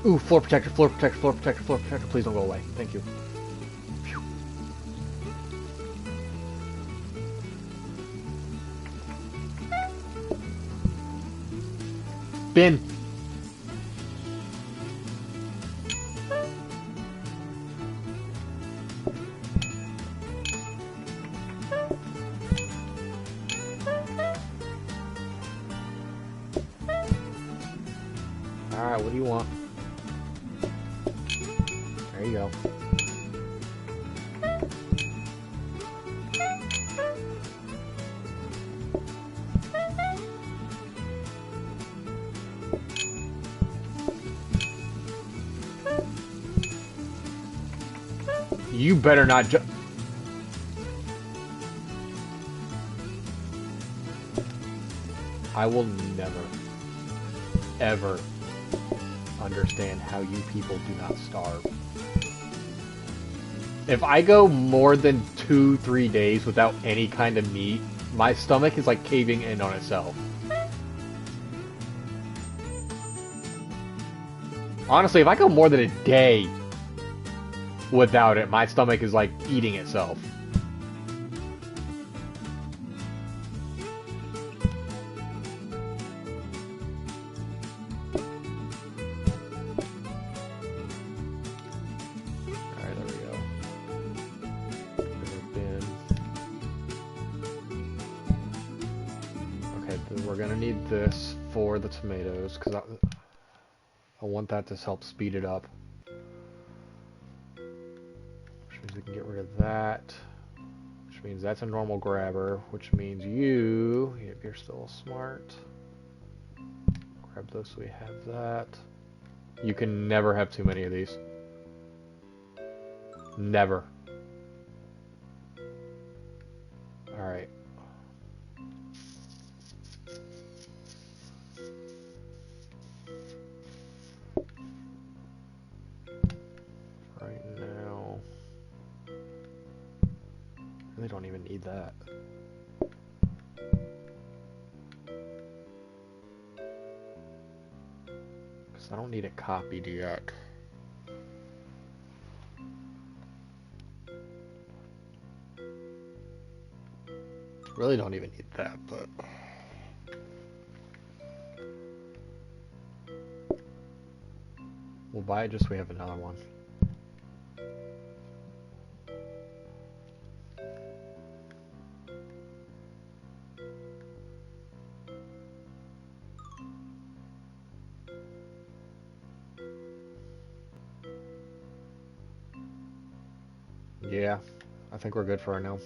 Ooh, floor protector, floor protector, floor protector, floor protector. Please don't go away. Thank you. Phew. Bin. Alright, what do you want? There you go. You better not ju- I will never, ever understand how you people do not starve. If I go more than 2-3 days without any kind of meat, my stomach is like caving in on itself. Honestly, if I go more than a day without it, my stomach is like eating itself. We're gonna need this for the tomatoes because I want that to help speed it up. Which means we can get rid of that. Which means that's a normal grabber. Which means you, if you're still smart, grab those so we have that. You can never have too many of these. Never. Alright. Right now, they don't even need that. Because I don't need it copied yet. Really don't even need that, but... We'll buy it just so we have another one. Yeah, I think we're good for right now.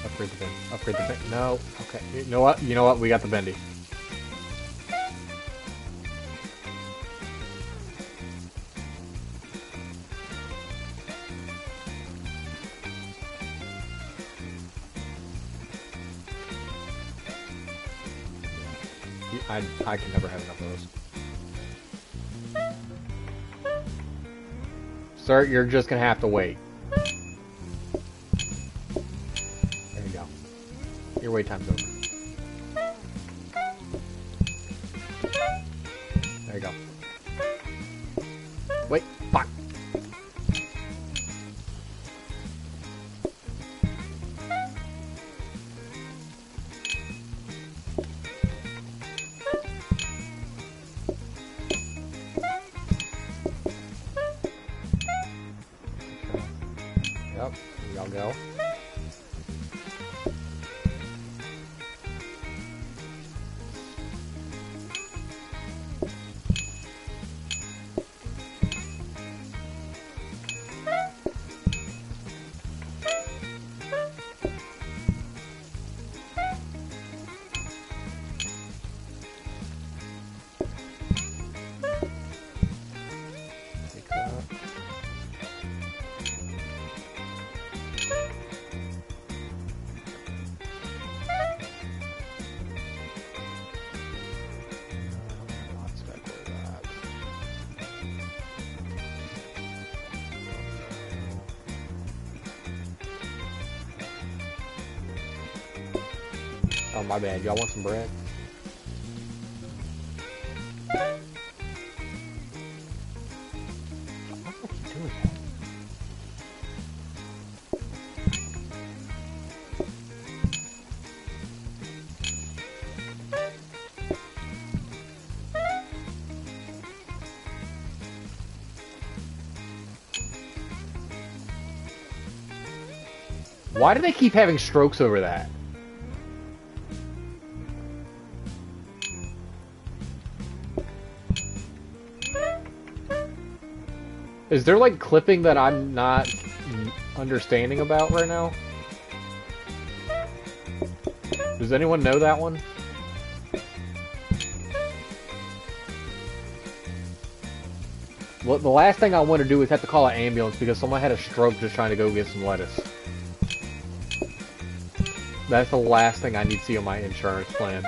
Upgrade the bendy. Upgrade the bendy. No. Okay. You know what? You know what? We got the bendy. I can never have enough of those. Sir, you're just gonna have to wait. There you go. Your wait time's over. There you go. Wait, fuck. Yep, y'all go. Oh, my bad. Y'all want some bread? Why do I keep doing that? Why do they keep having strokes over that? Is there like clipping that I'm not understanding about right now? Does anyone know that one? Well, the last thing I want to do is have to call an ambulance because someone had a stroke just trying to go get some lettuce. That's the last thing I need to see on my insurance plan.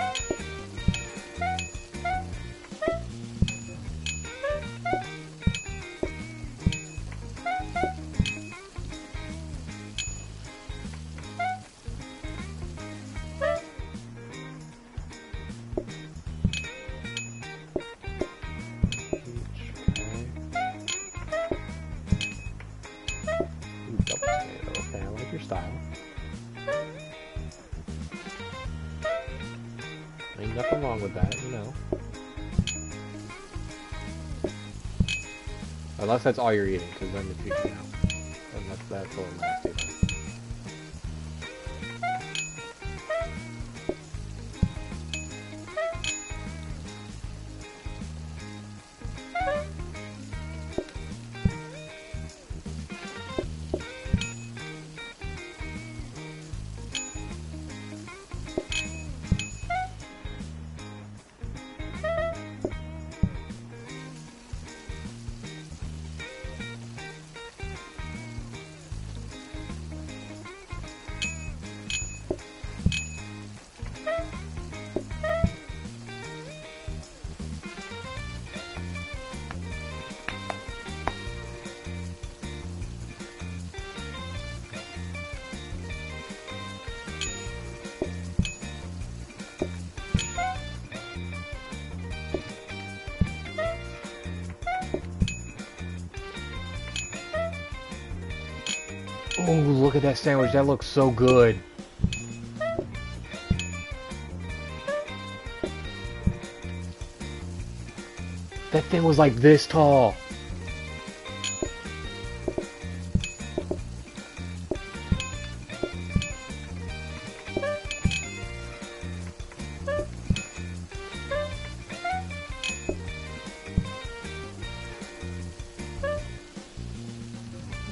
Okay, I like your style. Ain't nothing wrong with that, you know. Unless that's all you're eating, because then if you know, then that's a little nasty. Oh, look at that sandwich. That looks so good. That thing was like this tall.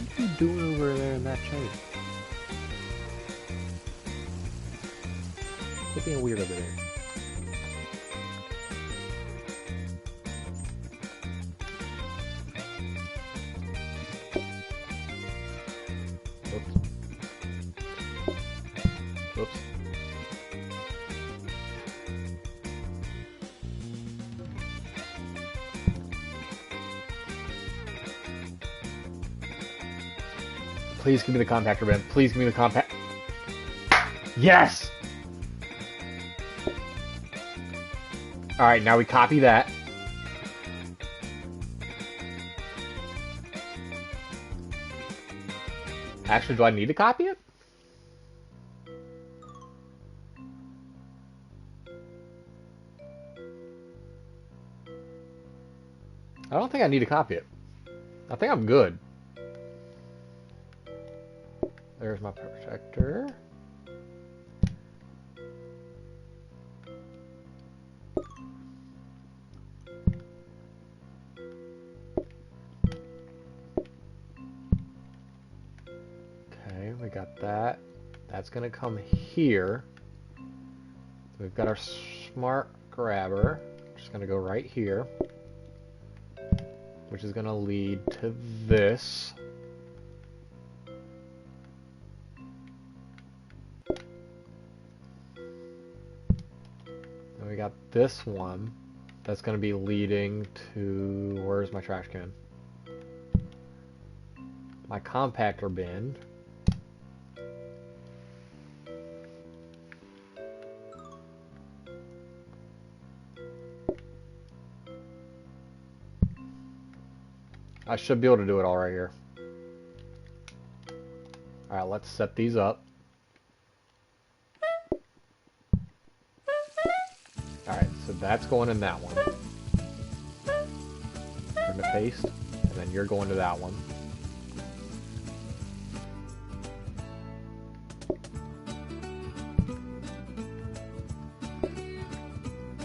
What are you doing over there in that chair? Quit being weird over there. Oops. Oops. Please give me the compactor bin. Please give me the compact. Yes! Alright, now we copy that. Actually, do I need to copy it? I don't think I need to copy it. I think I'm good. There's my projector. Okay, we got that. That's gonna come here. So we've got our smart grabber. Just gonna go right here, which is gonna lead to this. And we got this one that's gonna be leading to, where's my trash can? My compactor bin. I should be able to do it all right here. Alright, let's set these up. Alright, so that's going in that one. Turn to paste, and then you're going to that one.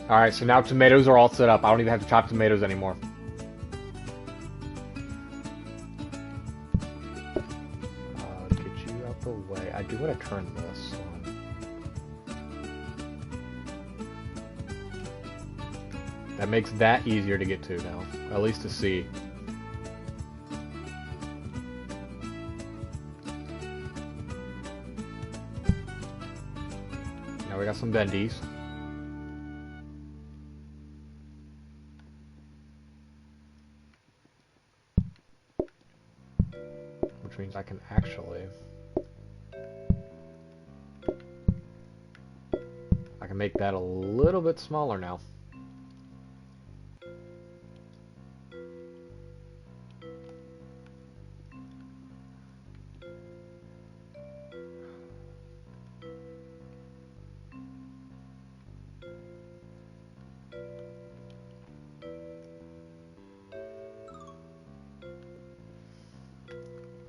Alright, so now tomatoes are all set up. I don't even have to chop tomatoes anymore. I do want to turn this on. That makes that easier to get to now, at least to see. Now we got some bendies. Which means I can actually... make that a little bit smaller now.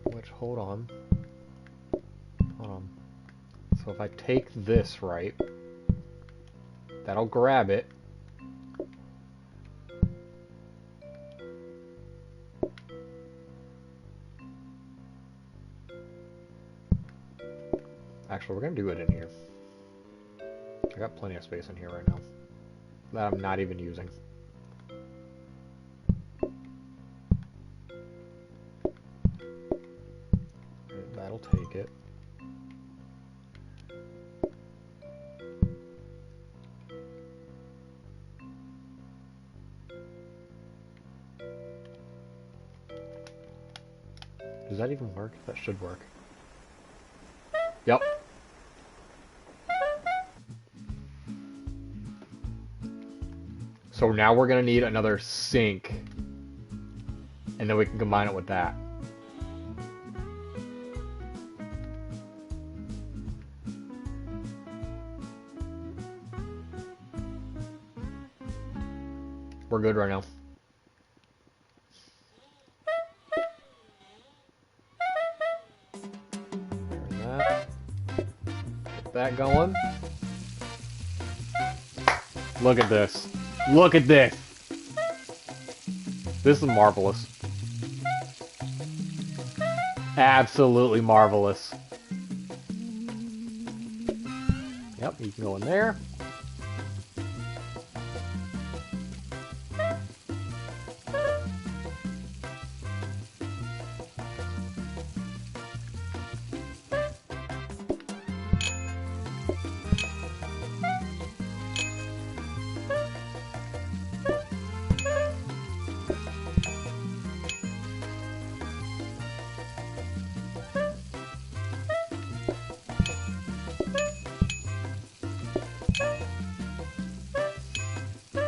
Which, hold on. So if I take this right, that'll grab it. Actually, we're gonna do it in here. I got plenty of space in here right now that I'm not even using. And that'll take it. Does that even work? That should work. Yep. So now we're gonna need another sink, and then we can combine it with that. We're good right now. That going. Look at this. Look at this. This is marvelous. Absolutely marvelous. Yep, you can go in there.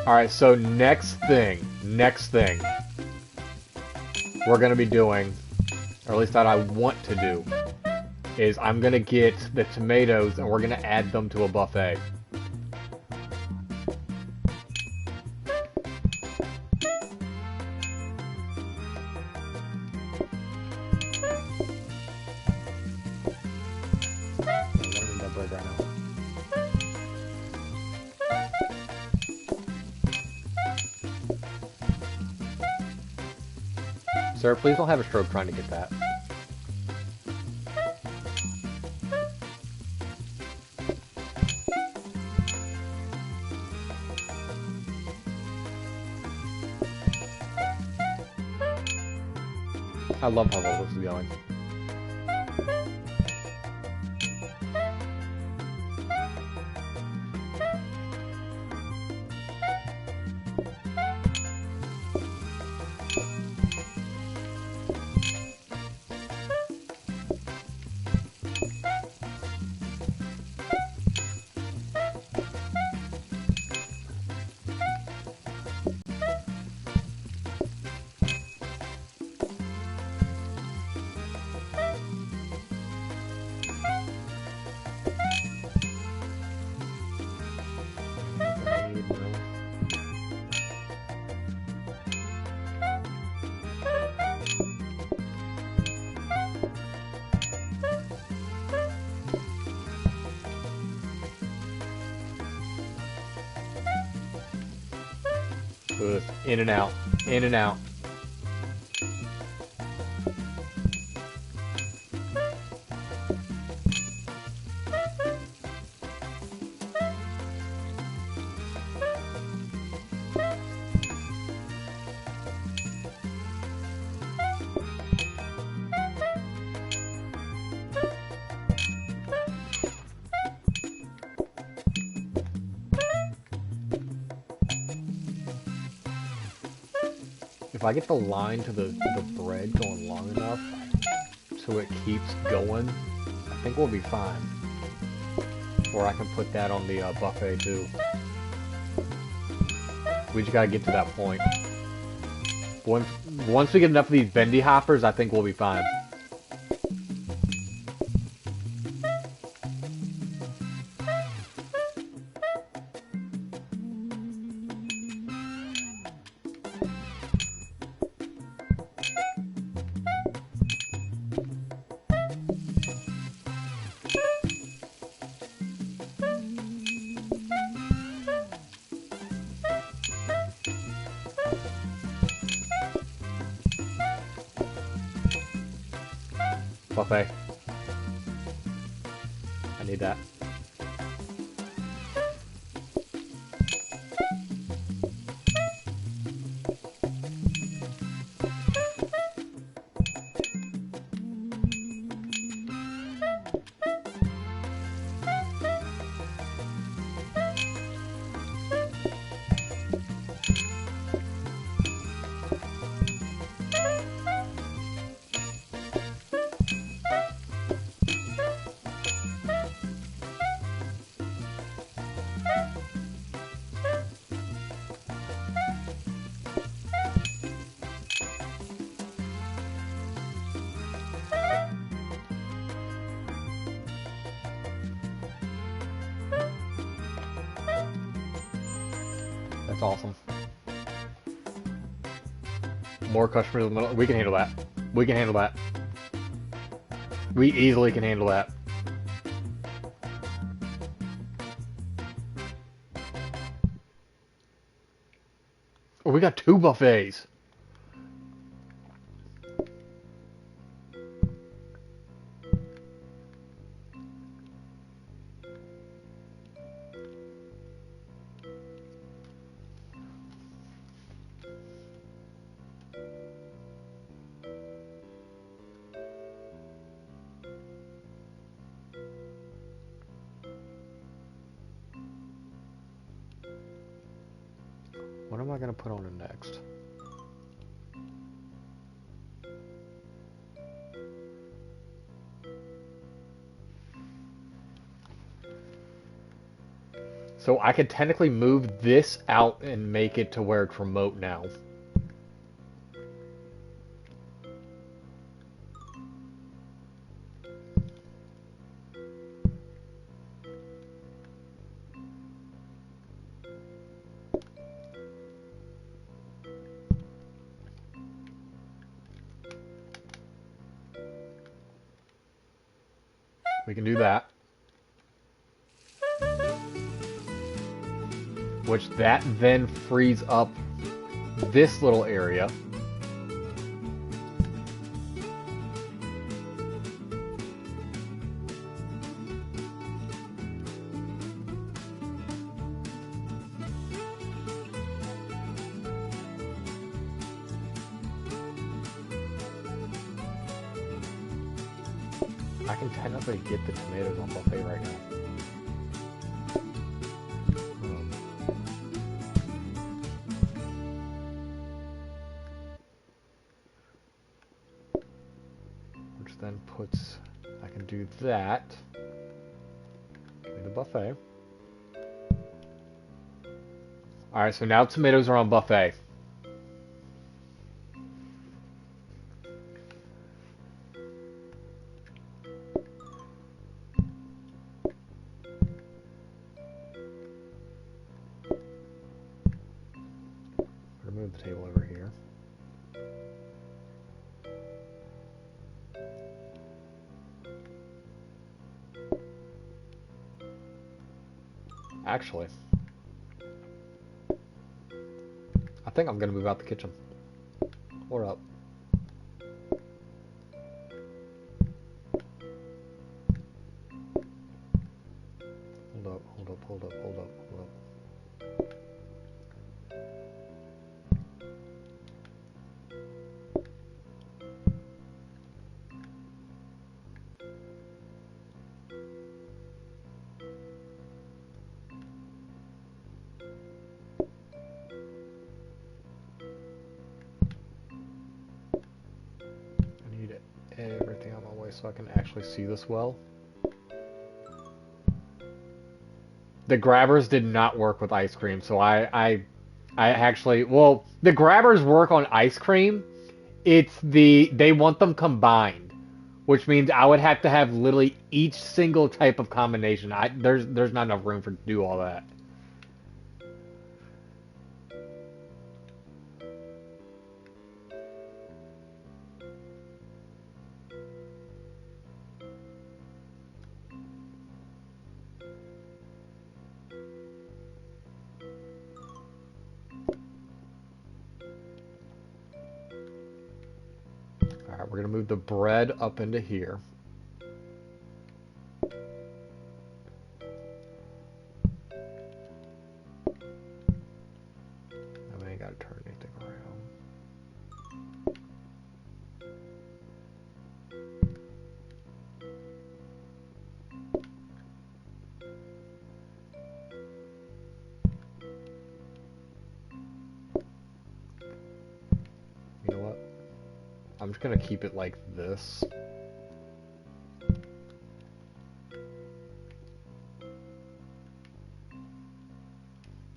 Alright, so next thing we're gonna be doing, or at least that I want to do, is I'm gonna get the tomatoes and we're gonna add them to a buffet. Sir, please don't have a stroke trying to get that. I love how well this is going. Good. In and out. In and out. If I get the line to the bread going long enough so it keeps going, I think we'll be fine. Or I can put that on the buffet too. We just gotta get to that point. Once we get enough of these bendy hoppers, I think we'll be fine. Buffet. I need that. That's awesome. More customers in the middle. We can handle that. We can handle that. We easily can handle that. Oh, we got 2 buffets. I gonna put on it next? So I could technically move this out and make it to where it's remote now. We can do that. Which that then frees up this little area. I can technically get the tomatoes on buffet right now. Which then puts, I can do that. Give me the buffet. Alright, so now tomatoes are on buffet. Remove the table over here. Actually, I think I'm gonna move out the kitchen. Hold up. Hold up, hold up, hold up, hold up, hold up. I need everything out of my way so I can actually see this well. The grabbers did not work with ice cream, so I actually, well, the grabbers work on ice cream. They want them combined, which means I would have to have literally each single type of combination. There's not enough room for to do all that. Alright, we're gonna move the bread up into here. I ain't gotta turn anything around. You know what? I'm just gonna keep it like this.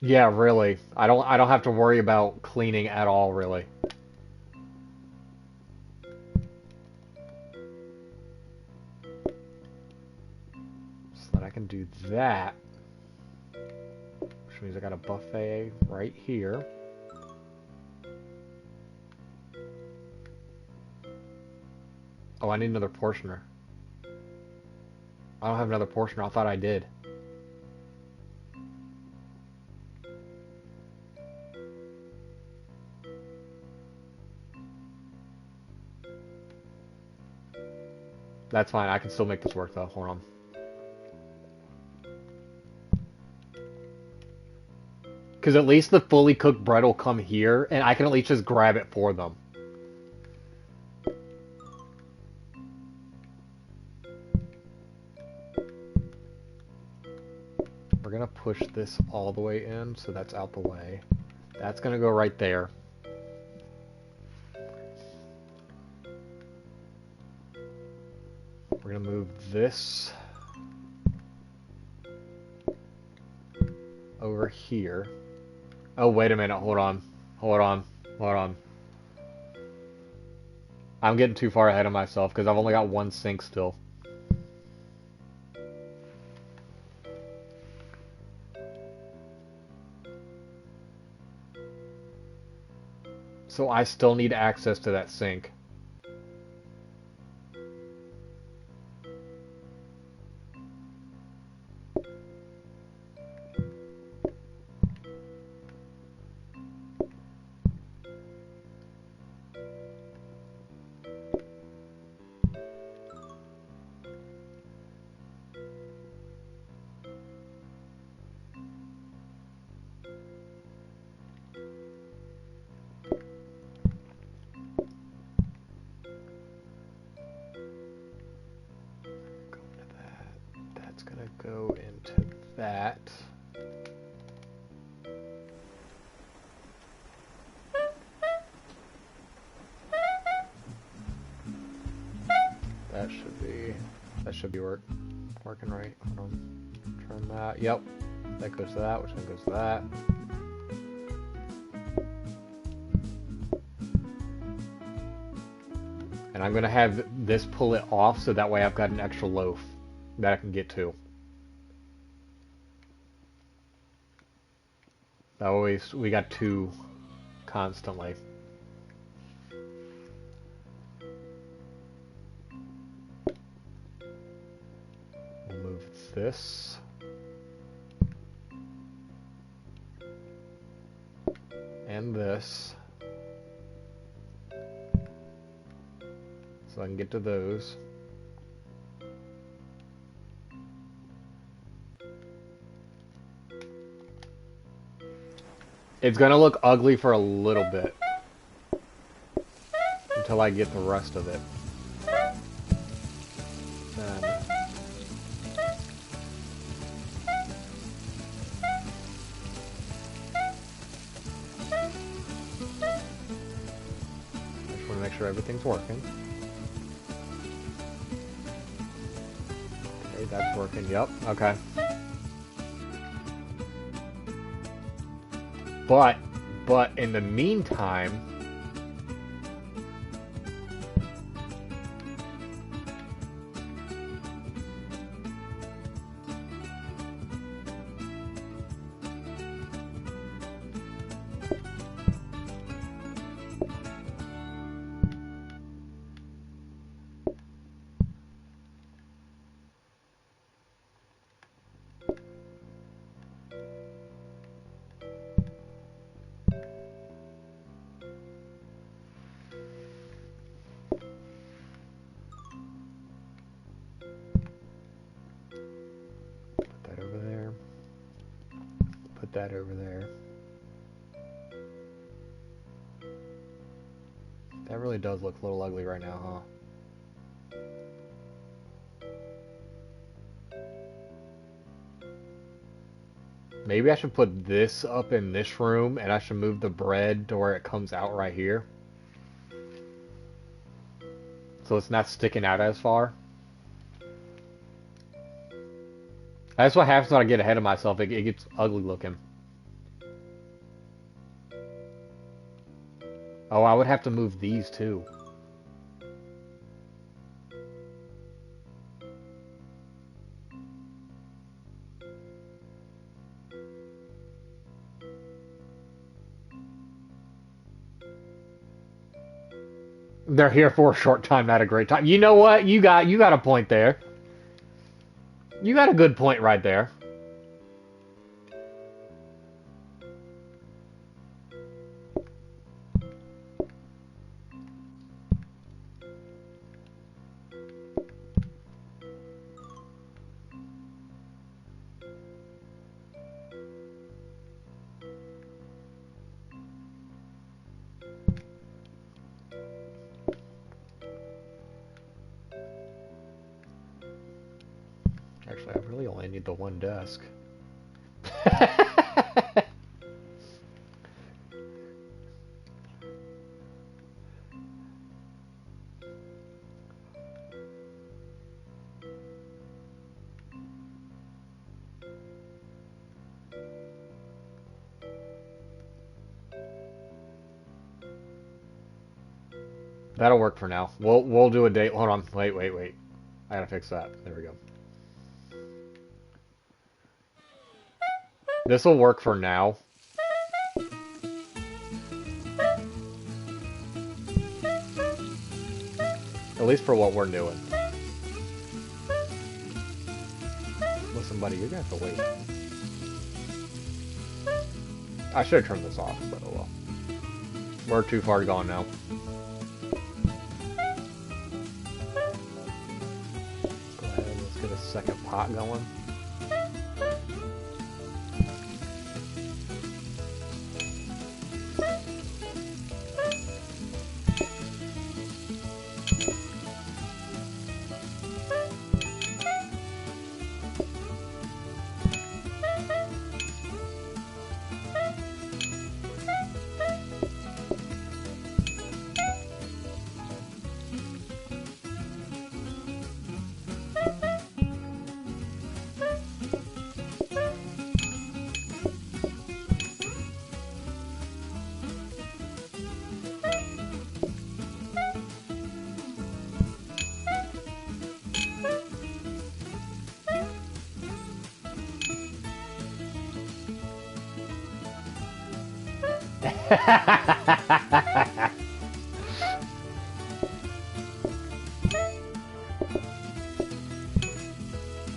Yeah, really. I don't have to worry about cleaning at all, really. So that I can do that. Which means I got a buffet right here. Oh, I need another portioner. I don't have another portioner. I thought I did. That's fine. I can still make this work, though. Hold on. Because at least the fully cooked bread will come here, and I can at least just grab it for them. We're going to push this all the way in, so that's out the way. That's gonna go right there. We're gonna move this over here. Oh, wait a minute. Hold on. Hold on. Hold on. I'm getting too far ahead of myself because I've only got one sink still. So I still need access to that sink. That's gonna go into that. That should be working right. Hold on. Turn that. Yep. That goes to that, which then goes to that. And I'm gonna have this pull it off so that way I've got an extra loaf that I can get to. That way we got two constantly. We'll move this. And this. So I can get to those. It's gonna look ugly for a little bit. Until I get the rest of it. I just want to make sure everything's working. Okay, that's working. Yep. Okay. But in the meantime, that over there. That really does look a little ugly right now, huh? Maybe I should put this up in this room, and I should move the bread to where it comes out right here. So it's not sticking out as far. That's what happens when I get ahead of myself. It gets ugly looking. Oh, I would have to move these too. They're here for a short time, not a great time. You know what? You got a point there. You got a good point right there. Actually, I really only need the one desk. That'll work for now. We'll do a date. Hold on. Wait. I gotta fix that. There we go. This will work for now. At least for what we're doing. Listen, buddy, you're gonna have to wait. I should have turned this off, but oh well. We're too far gone now. Go ahead, let's get a second pot going.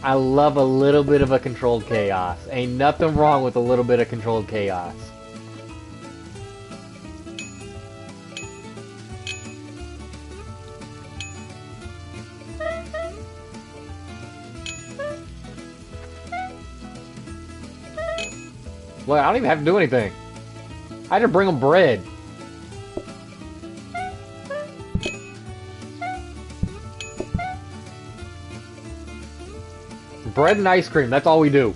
I love a little bit of a controlled chaos. Ain't nothing wrong with a little bit of controlled chaos. Look, I don't even have to do anything. I had to bring them bread. Bread and ice cream, that's all we do.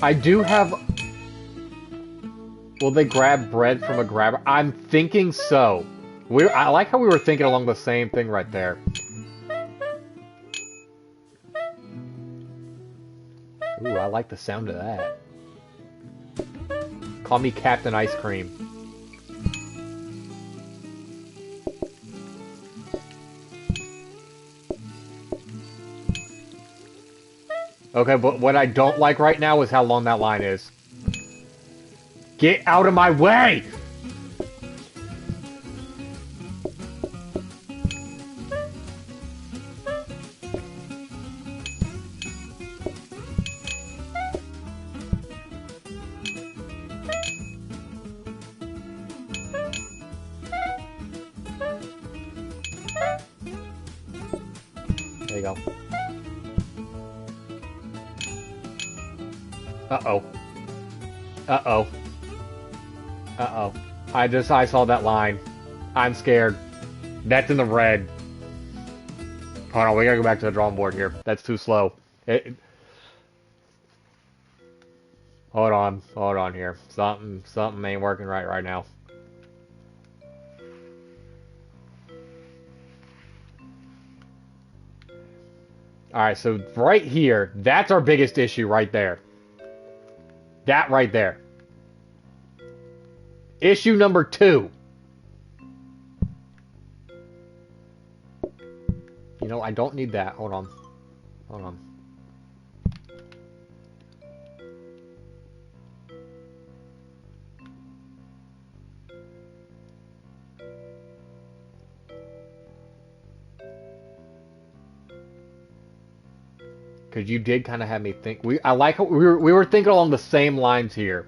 I do have... Will they grab bread from a grabber? I'm thinking so. I like how we were thinking along the same thing right there. Ooh, I like the sound of that. Call me Captain Ice Cream. Okay, but what I don't like right now is how long that line is. Get out of my way! There you go. Uh-oh. Uh-oh. Uh-oh. I saw that line. I'm scared. That's in the red. Hold on, we gotta go back to the drawing board here. That's too slow. Hold on here. Something ain't working right now. Alright, so right here, that's our biggest issue right there. That right there. Issue number 2. You know, I don't need that. Hold on. Hold on. Because you did kind of have me think. I like how we were thinking along the same lines here.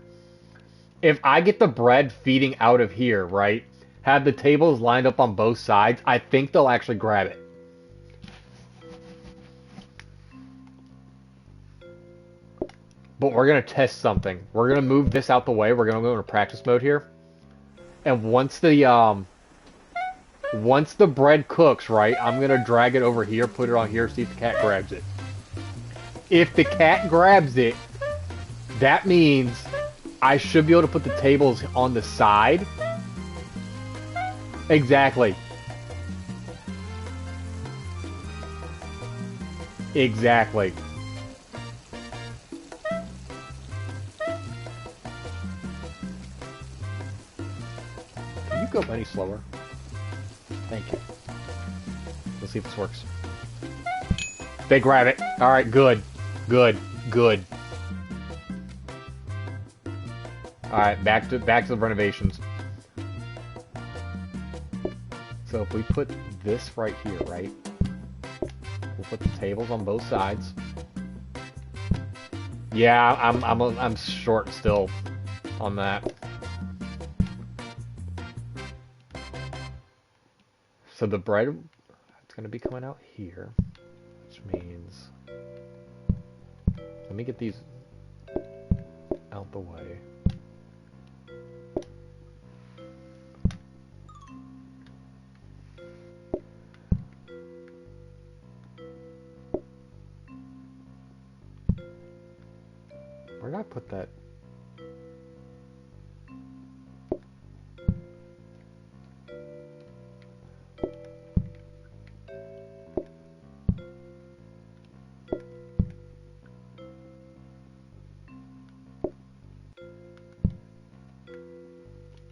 If I get the bread feeding out of here, right? Have the tables lined up on both sides, I think they'll actually grab it. But we're going to test something. We're going to move this out the way. We're going to go into practice mode here. And once the bread cooks, right, I'm going to drag it over here, put it on here, see if the cat grabs it. If the cat grabs it, that means I should be able to put the tables on the side. Exactly. Exactly. Can you go any slower? Thank you. Let's see if this works. They grab it. Alright, good. Good. Good. Alright, back to the renovations. So if we put this right here, right? We'll put the tables on both sides. Yeah, I'm short still on that. So the bread, it's gonna be coming out here, which means, let me get these out the way. Where did I put that?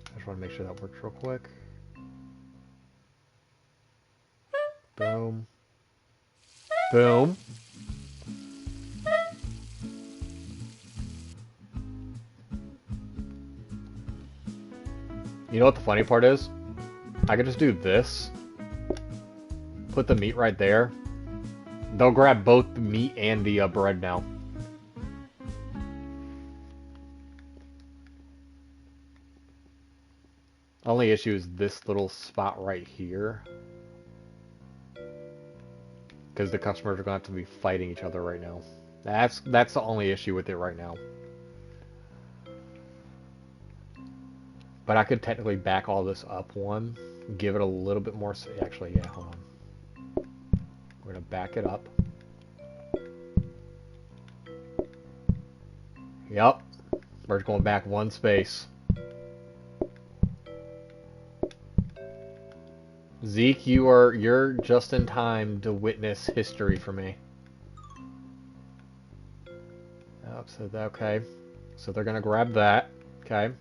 I just want to make sure that works real quick. Boom. Boom. You know what the funny part is? I could just do this. Put the meat right there. They'll grab both the meat and the bread now. Only issue is this little spot right here. Because the customers are going to have to be fighting each other right now. That's the only issue with it right now. But I could technically back all this up one. Give it a little bit more... Actually, yeah, hold on. We're going to back it up. Yep. We're just going back one space. Zeke, you're just in time to witness history for me. Oh, so okay. So they're gonna grab that. Okay.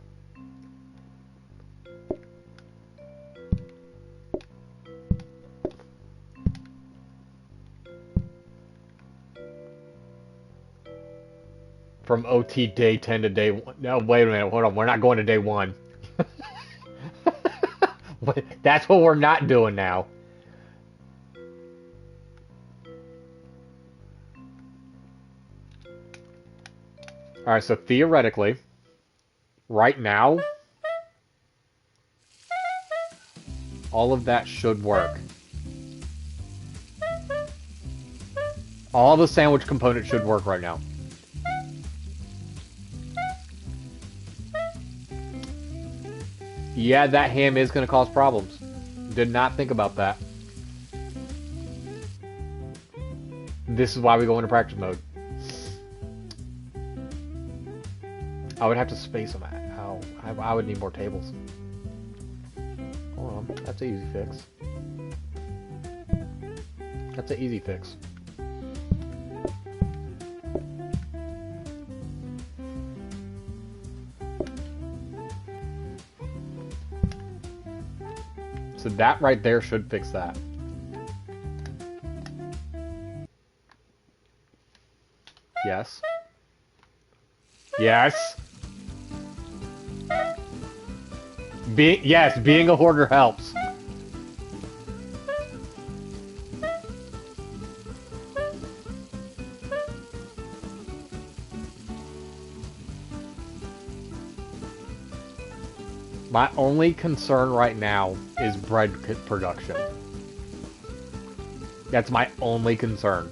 From OT day 10 to day 1. No, wait a minute. Hold on. We're not going to day 1. That's what we're not doing now. Alright, so theoretically, right now, all of that should work. All the sandwich components should work right now. Yeah, that ham is going to cause problems. Did not think about that. This is why we go into practice mode. I would have to space them out. I would need more tables. Hold on. That's an easy fix. That's an easy fix. So that right there should fix that. Yes. Yes. Yes, being a hoarder helps. My only concern right now is bread production. That's my only concern.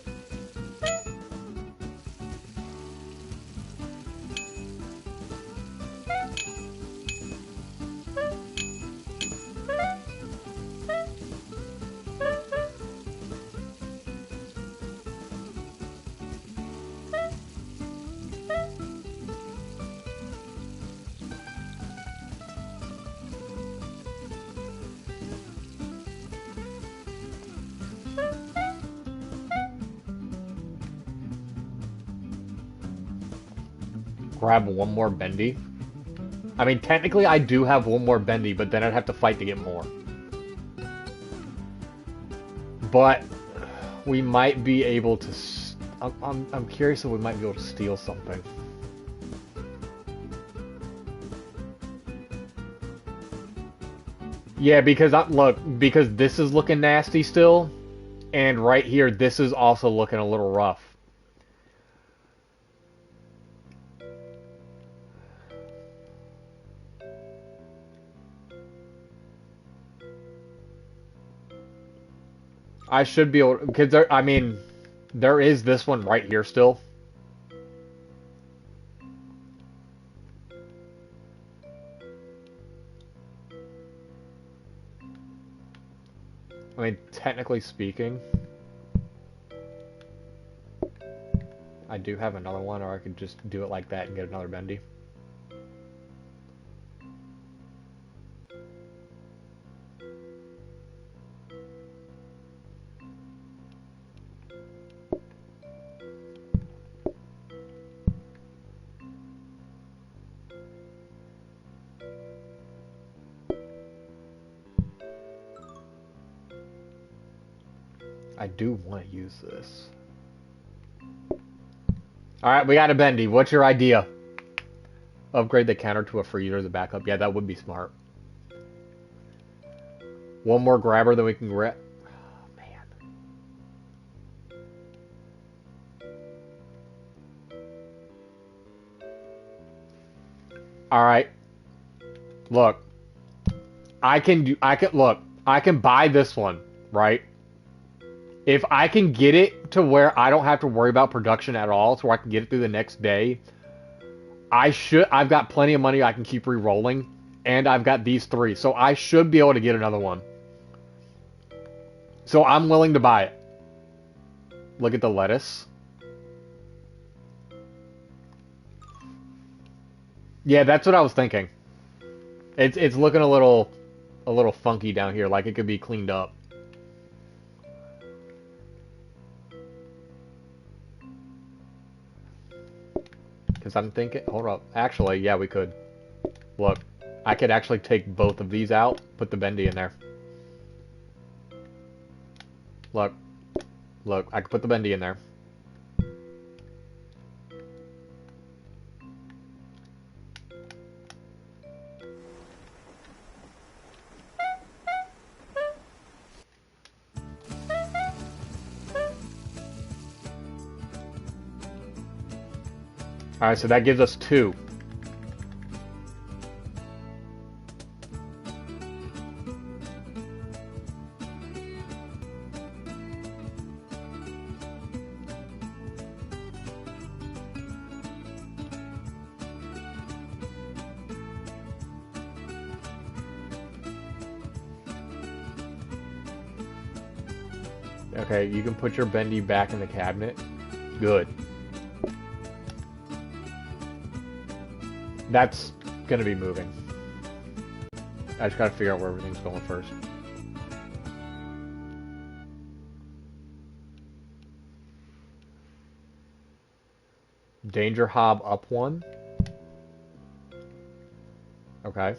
grab one more bendy. I mean, technically I do have one more bendy, but then I'd have to fight to get more. But we might be able to... I'm curious if we might be able to steal something. Yeah, because look, because this is looking nasty still, and right here, this is also looking a little rough. I should be able, because there, I mean, there is this one right here still. I mean, technically speaking, I do have another one, or I could just do it like that and get another bendy. I do want to use this. Alright, we got a bendy. What's your idea? Upgrade the counter to a freezer as a backup. Yeah, that would be smart. One more grabber than we can grab. Oh, man. Alright. Look. I can buy this one, right? If I can get it to where I don't have to worry about production at all, so I can get it through the next day, I've got plenty of money I can keep re-rolling, and I've got these three, so I should be able to get another one. So I'm willing to buy it. Look at the lettuce. Yeah, that's what I was thinking. It's looking a little funky down here, like it could be cleaned up. Because I'm thinking, hold up. Actually, yeah, we could. Look, I could actually take both of these out, put the bendy in there. Look, I could put the bendy in there. Alright, so that gives us two. Okay, you can put your bendy back in the cabinet. Good. That's gonna be moving. I just gotta figure out where everything's going first. Danger hob up one. Okay.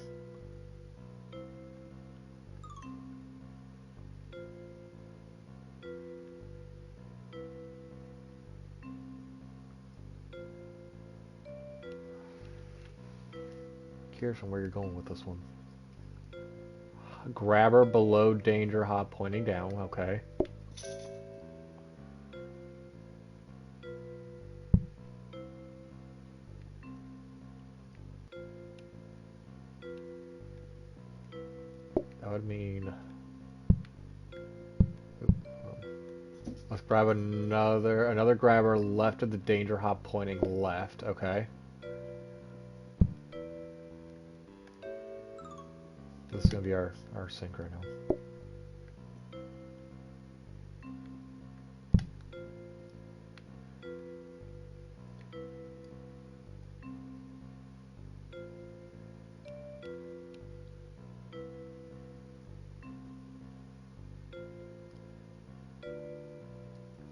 Curious on where you're going with this one. Grabber below danger hob pointing down. Okay. That would mean... Let's grab another grabber left of the danger hob pointing left. Okay. This is gonna be our sink right now.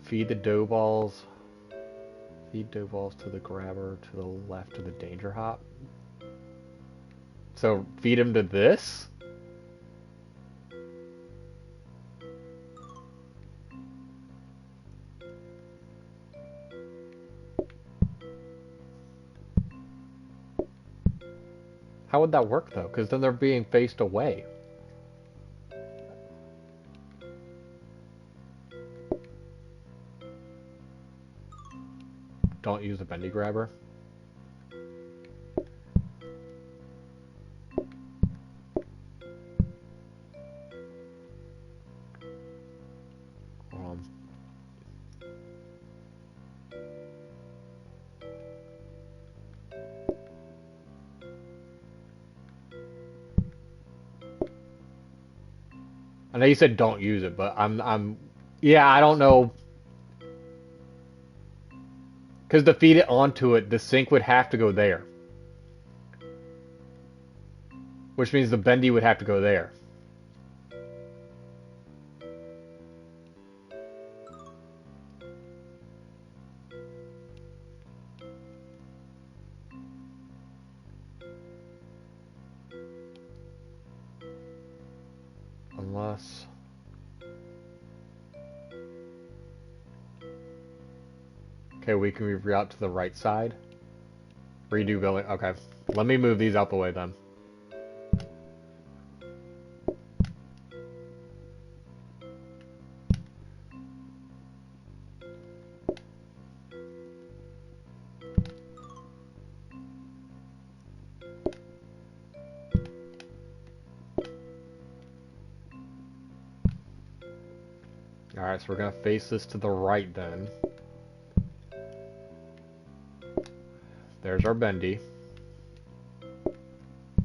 Feed the dough balls. Feed dough balls to the grabber to the left of the danger hop. So feed him to this? How would that work though? Because then they're being faced away. Don't use a bendy grabber. I know you said don't use it, but yeah, I don't know. Because to feed it onto it, the sink would have to go there. Which means the bendy would have to go there. Unless... Okay, we can reroute to the right side. Redo building. Okay. Let me move these out the way then. Alright, so we're going to face this to the right then. There's our bendy.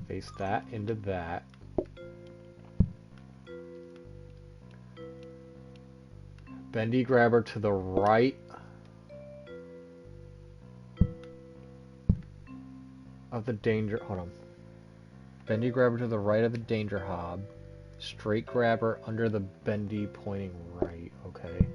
Face that into that. Bendy grabber to the right of the danger... Hold on. Bendy grabber to the right of the danger hob. Straight grabber under the bendy pointing right. Okay.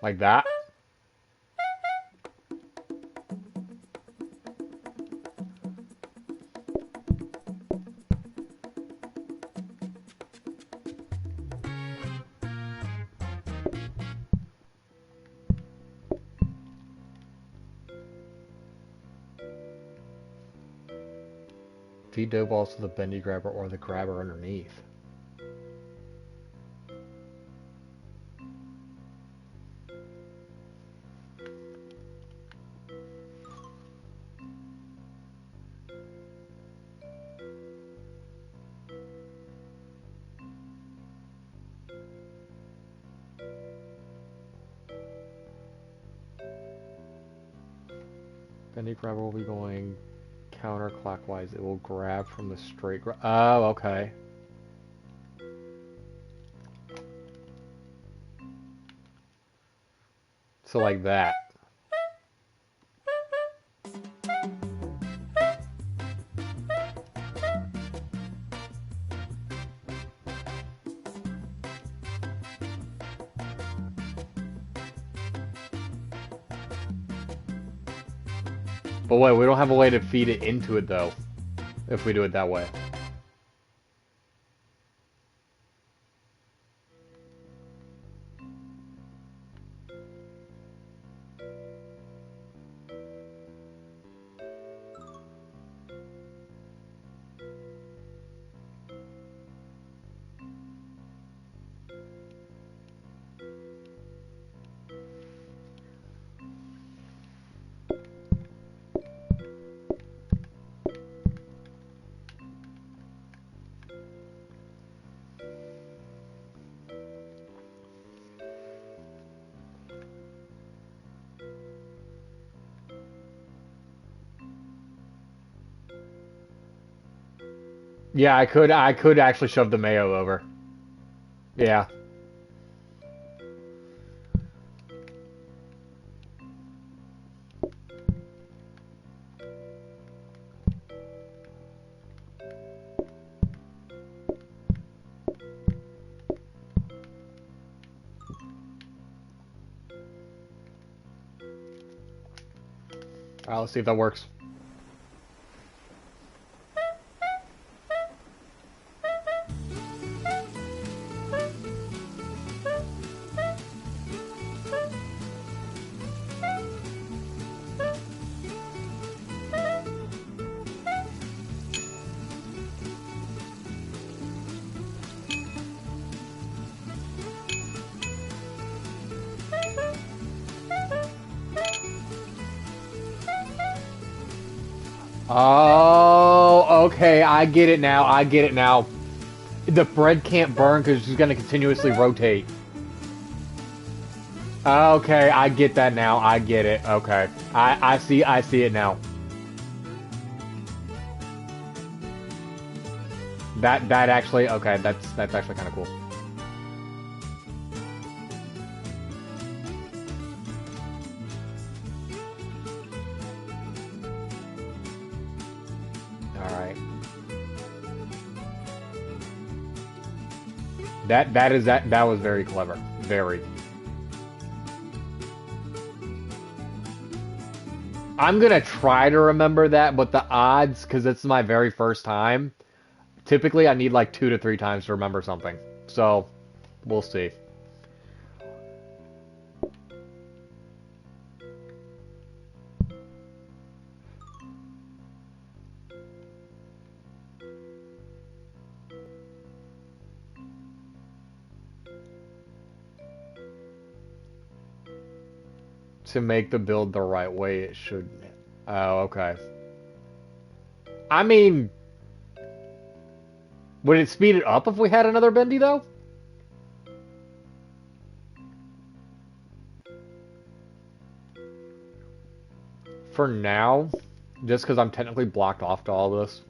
Like that. Feed dough balls to the bendy grabber or the grabber underneath. Bendy grabber will be going counterclockwise. It will grab from the straight grab. Oh, okay. So like that. But wait, we don't have a way to feed it into it though, if we do it that way. Yeah, I could actually shove the mayo over. Yeah. Alright, let's see if that works. Oh, okay, I get it now. I get it now. The bread can't burn because it's just going to continuously rotate. Okay, I get that now. I get it. Okay. I see it now. That actually, okay, that's actually kind of cool. All right. That was very clever. Very. I'm gonna try to remember that, but the odds, because it's my very first time, typically I need like 2 to 3 times to remember something. So, we'll see. To make the build the right way, it should. Oh, okay. I mean, would it speed it up if we had another bendy, though? For now, just because I'm technically blocked off to all this.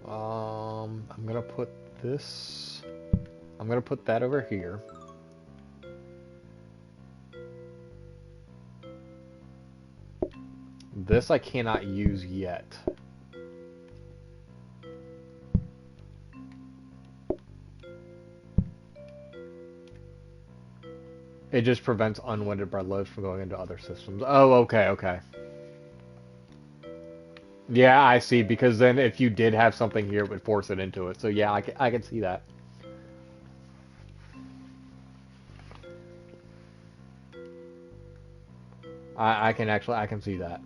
I'm gonna put this. I'm gonna put that over here. This I cannot use yet. It just prevents unwanted bread loads from going into other systems. Oh, okay, okay. Yeah, I see, because then if you did have something here, it would force it into it. So yeah, I can see that. I can see that.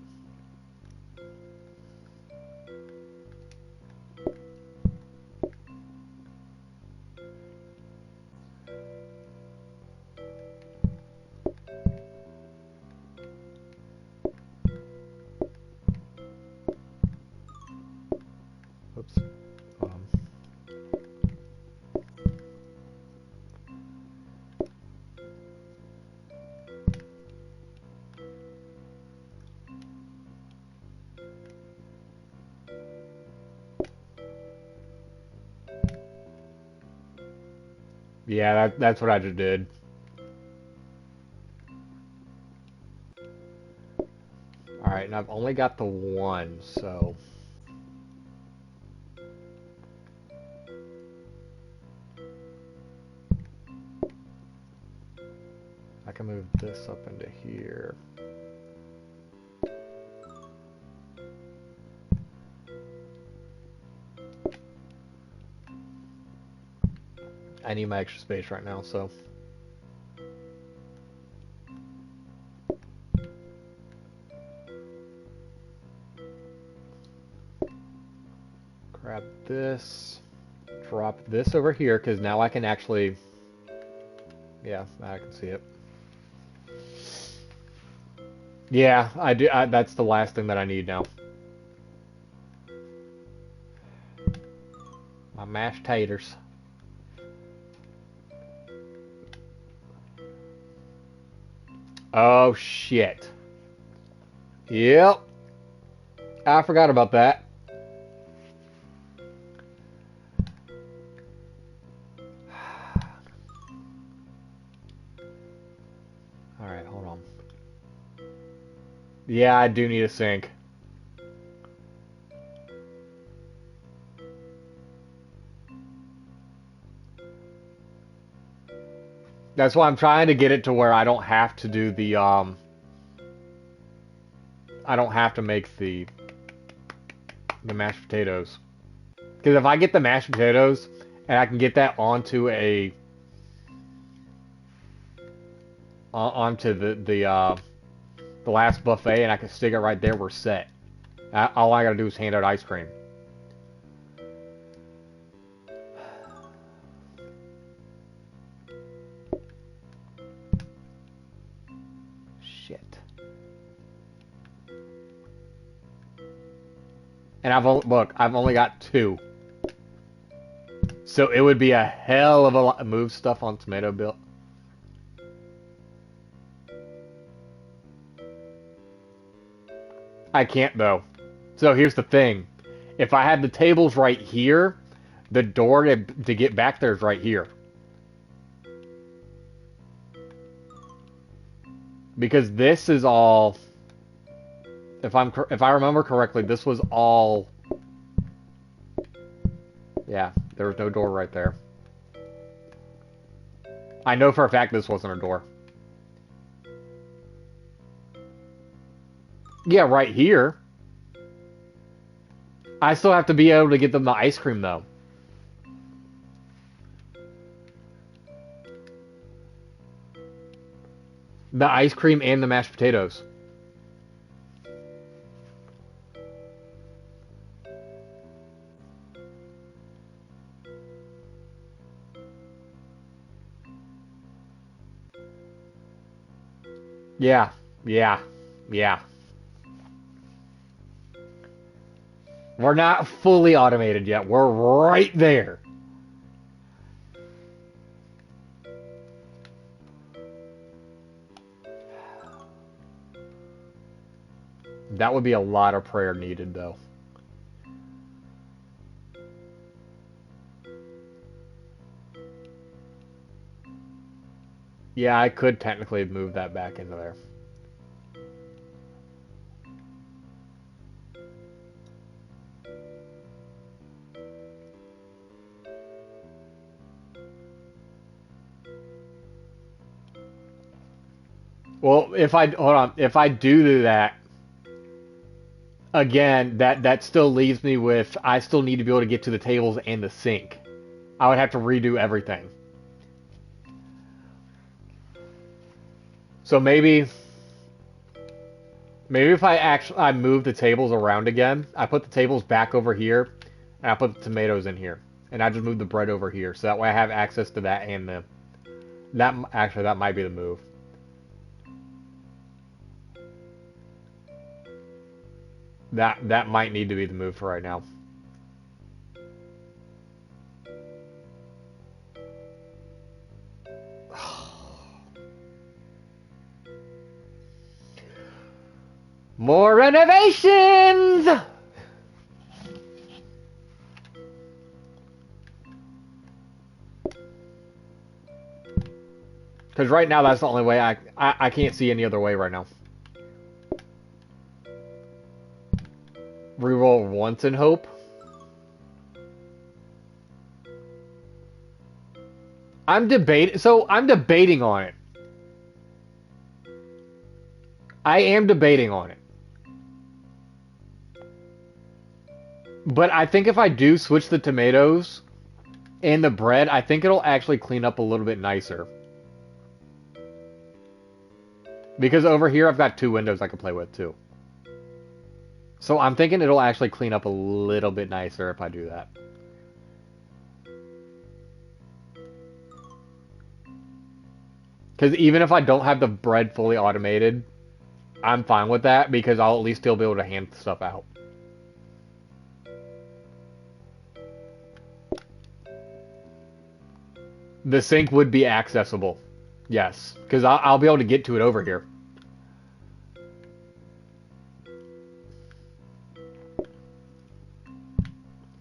Oops. Yeah, that's what I just did. Alright, and I've only got the one, so... I can move this up into here. I need my extra space right now, so... Grab this. Drop this over here, because now I can actually... Yeah, I can see it. Yeah, I do. That's the last thing that I need now. My mashed taters. Oh, shit. Yep. I forgot about that. Yeah, I do need a sink. That's why I'm trying to get it to where I don't have to do the I don't have to make the mashed potatoes. Because if I get the mashed potatoes and I can get that onto onto the last buffet and I can stick it right there, we're set. All I gotta do is hand out ice cream. Shit. And I've only got 2. So it would be a hell of a lot move stuff on tomato bill. I can't though. So here's the thing. If I had the tables right here, the door to get back there is right here. Because this is all, if I remember correctly, this was all. Yeah, there was no door right there. I know for a fact this wasn't a door. Yeah, right here. I still have to be able to get them the ice cream though. The ice cream and the mashed potatoes. Yeah, yeah, yeah. We're not fully automated yet. We're right there. That would be a lot of prayer needed, though. Yeah, I could technically move that back into there. Well, if I hold on, if I do that again, that still leaves me with I still need to be able to get to the tables and the sink. I would have to redo everything. So maybe if I move the tables around again, I put the tables back over here, and I put the tomatoes in here, and I just move the bread over here, so that way I have access to that and the that actually that might be the move. That might need to be the move for right now. More renovations! Because right now that's the only way I can't see any other way right now. Reroll once and hope. I'm debating on it. I am debating on it. But I think if I do switch the tomatoes and the bread, I think it'll actually clean up a little bit nicer. Because over here I've got 2 windows I can play with too. So I'm thinking it'll actually clean up a little bit nicer if I do that. Because even if I don't have the bread fully automated, I'm fine with that because I'll at least still be able to hand stuff out. The sink would be accessible. Yes, because I'll be able to get to it over here.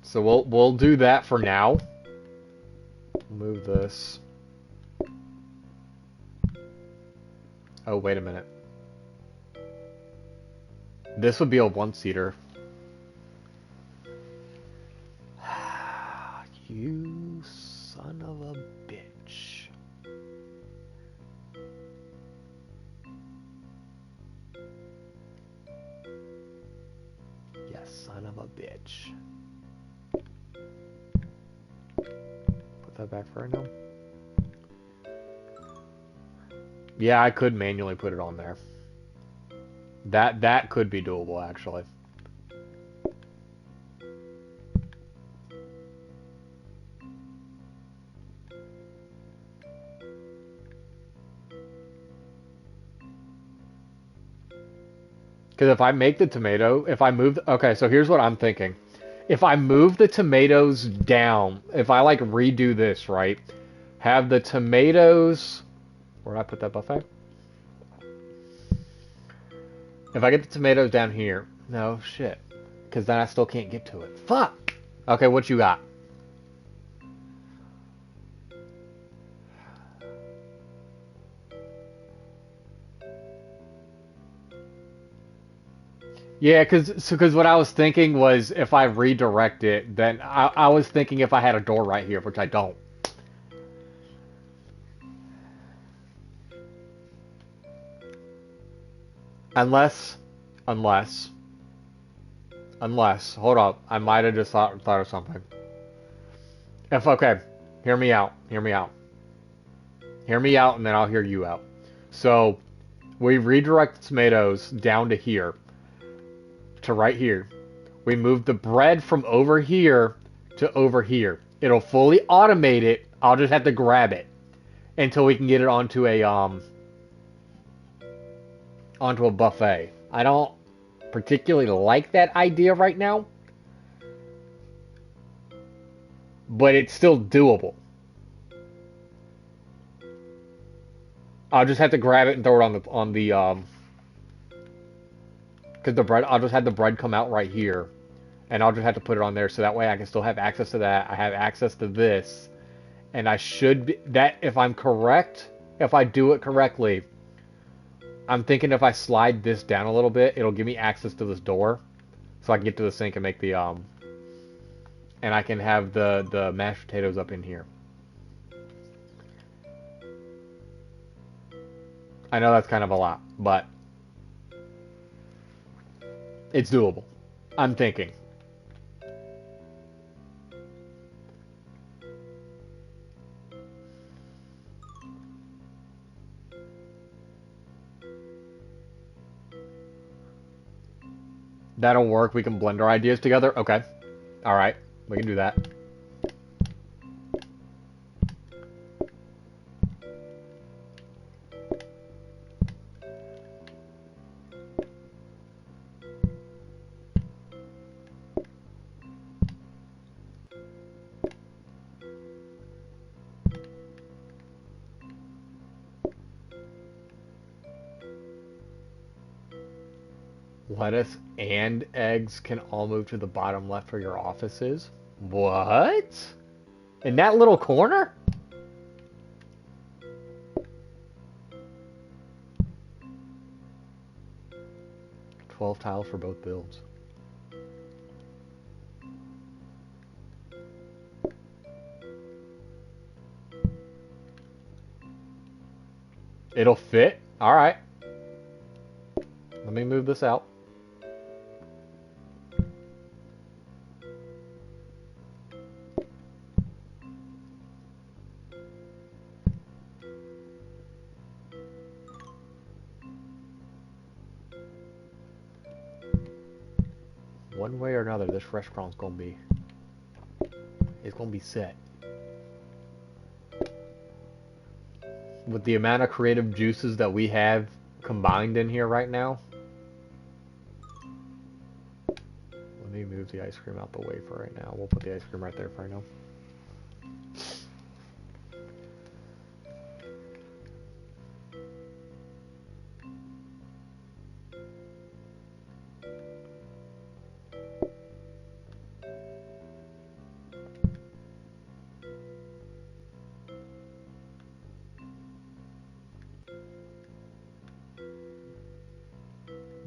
So we'll do that for now. Move this. Oh, wait a minute. This would be a one-seater. You son of a bitch. Yes, son of a bitch. Put that back for right now. Yeah, I could manually put it on there. That could be doable, actually. Because if I make the tomato, if I move... Okay, so here's what I'm thinking. If I move the tomatoes down, if I, like, redo this, right? Have the tomatoes... Where did I put that buffet? If I get the tomatoes down here... No, shit. Because then I still can't get to it. Fuck! Okay, what you got? Yeah, because what I was thinking was if I redirect it, then I was thinking if I had a door right here, which I don't. Unless, unless, hold up, I might have just thought of something. Okay, hear me out, hear me out. Hear me out, and then I'll hear you out. So, we redirect the tomatoes down to here, to right here. We move the bread from over here to over here. It'll fully automate it. I'll just have to grab it until we can get it onto a buffet. I don't particularly like that idea right now, but it's still doable. I'll just have to grab it and throw it on the because the bread, I'll just have the bread come out right here, and I'll just have to put it on there so that way I can still have access to that. I have access to this, and I should be that if I'm correct, if I do it correctly. I'm thinking if I slide this down a little bit, it'll give me access to this door, so I can get to the sink and make the and I can have the mashed potatoes up in here. I know that's kind of a lot, but it's doable. I'm thinking. That'll work. We can blend our ideas together. Okay. All right. We can do that. Lettuce and eggs can all move to the bottom left where your office is. What? In that little corner? $12 tiles for both builds. It'll fit? Alright. Let me move this out. One way or another, this restaurant's gonna be... It's gonna be set. With the amount of creative juices that we have combined in here right now. Let me move the ice cream out the way for right now. We'll put the ice cream right there for right now.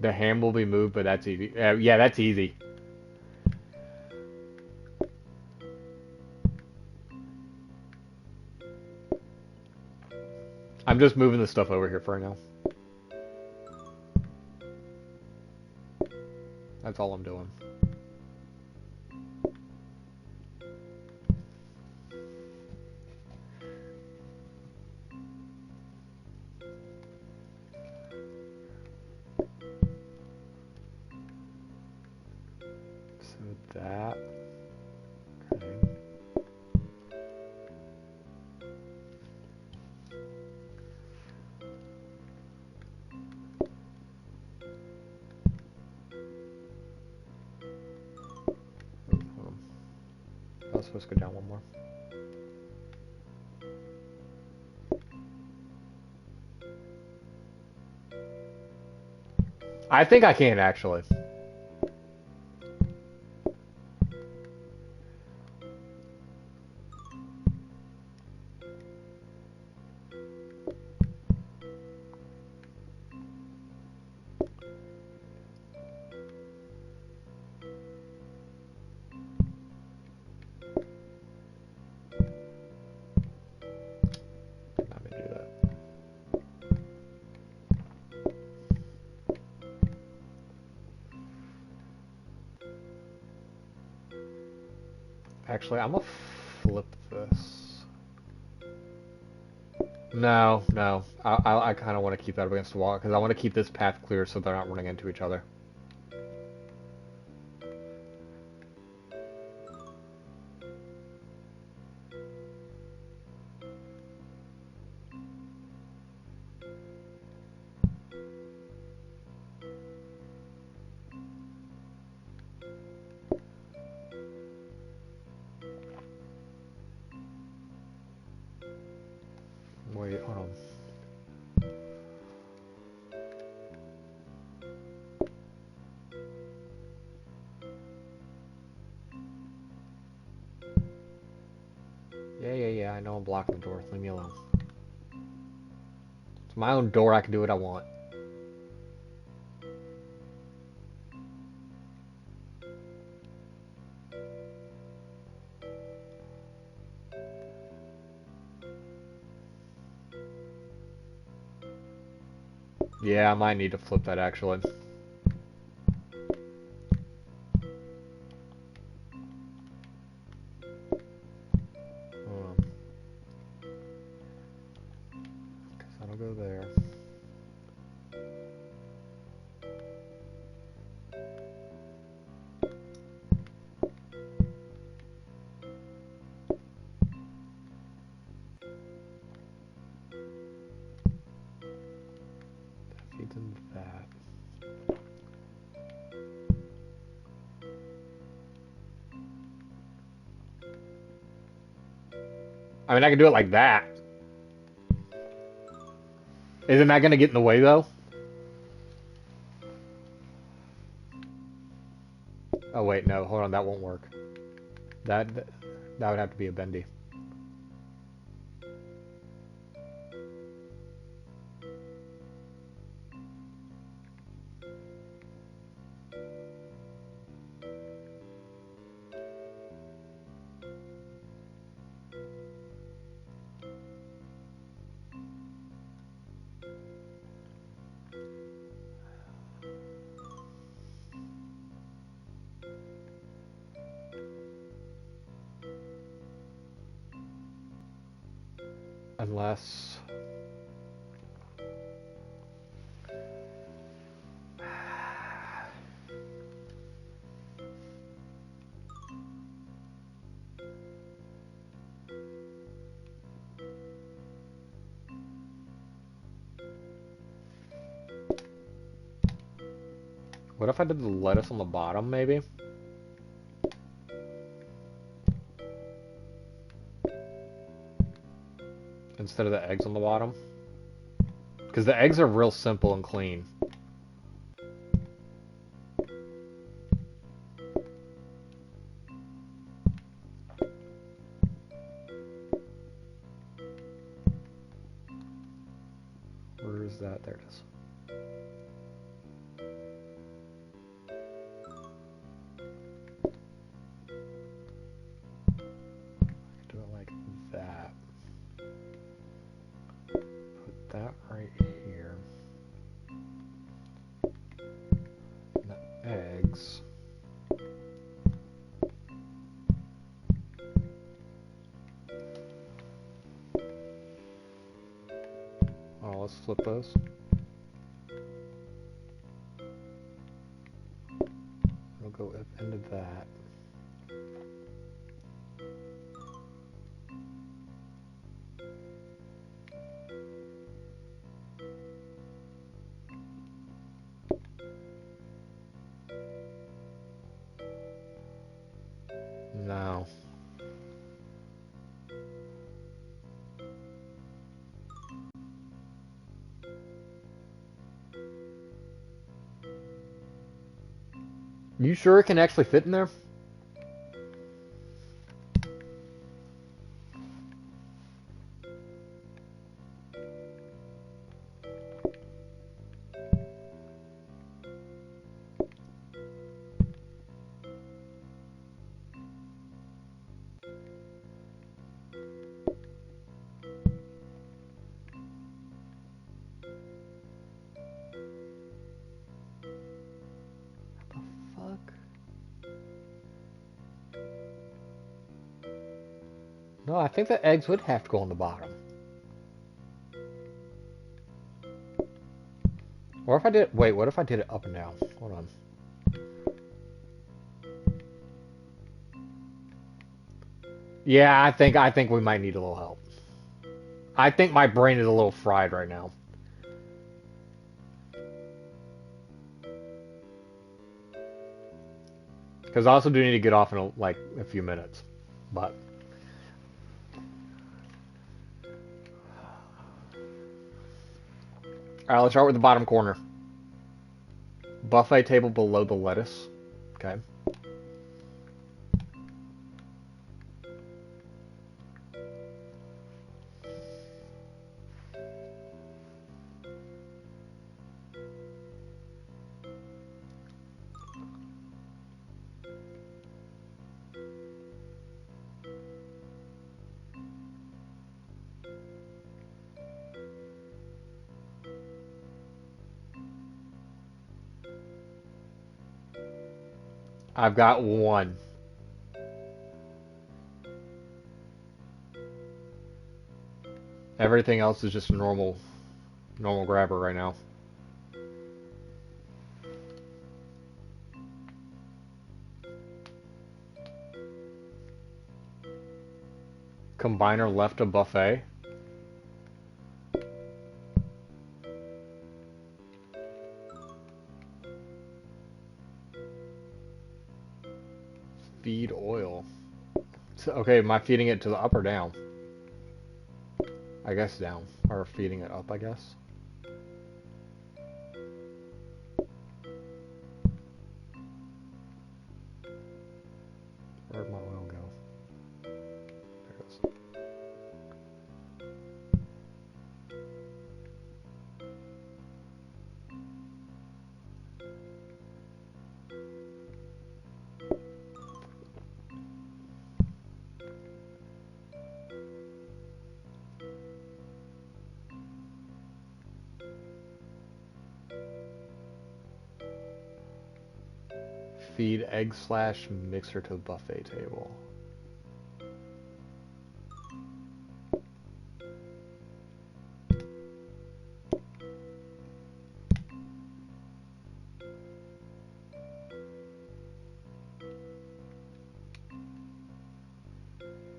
The ham will be moved, but that's easy. Yeah, that's easy. I'm just moving the stuff over here for now. That's all I'm doing. So that. Okay. I was supposed to go down one more. I think I can actually. Let me do that. Actually, I'm gonna flip this. No, no. I kind of want to keep that up against the wall because I want to keep this path clear so they're not running into each other. Wait, hold on. Yeah, I know I'm blocking the door. Leave me alone. It's my own door, I can do what I want. Yeah, I might need to flip that actually. Because that'll go there. That feeds into that. I mean, I can do it like that. Isn't that going to get in the way, though? Oh, wait, no. Hold on, that won't work. That would have to be a bendy. Unless... What if I did the lettuce on the bottom, maybe? Instead of the eggs on the bottom? Because the eggs are real simple and clean. Where is that? There it is. flip those. We'll go into that. No. You sure it can actually fit in there? No, I think the eggs would have to go on the bottom. Or if I did, wait, what if I did it up and down? Hold on. Yeah, I think we might need a little help. I think my brain is a little fried right now. Because I also do need to get off in like a few minutes. But alright, let's start with the bottom corner. Buffet table below the lettuce. Okay. I've got one. Everything else is just a normal grabber right now. Combiner left a buffet. Feed oil. So, okay, am I feeding it to the up or down? I guess down. Or feeding it up, I guess. Where'd my oil go? There it goes. Feed egg slash mixer to the buffet table.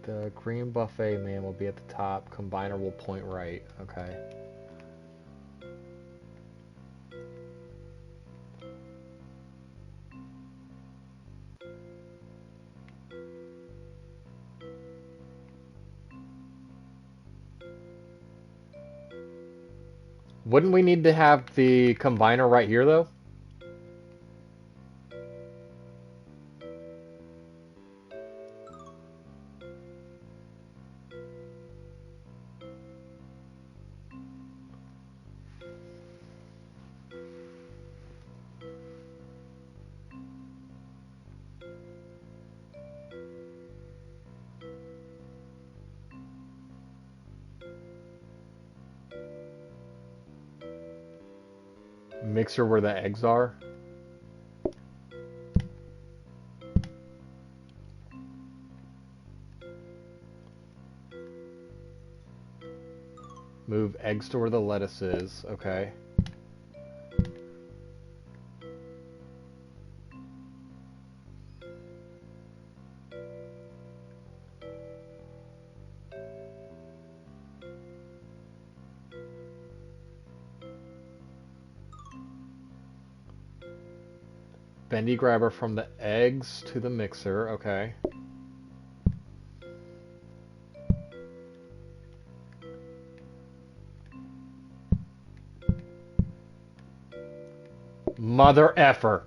The green buffet man will be at the top. Combiner will point right. Okay. Wouldn't we need to have the combiner right here, though? Mixer where the eggs are? Move eggs to where the lettuce is. Okay. Bendy grabber from the eggs to the mixer. Okay. Mother effer.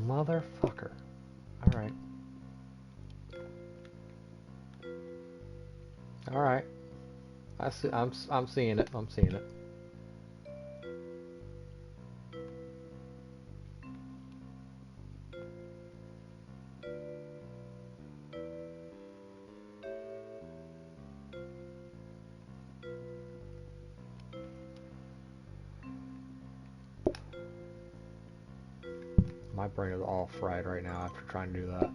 Motherfucker. Alright. Alright. I see, I'm seeing it. I'm seeing it. My brain is all fried right now after trying to do that.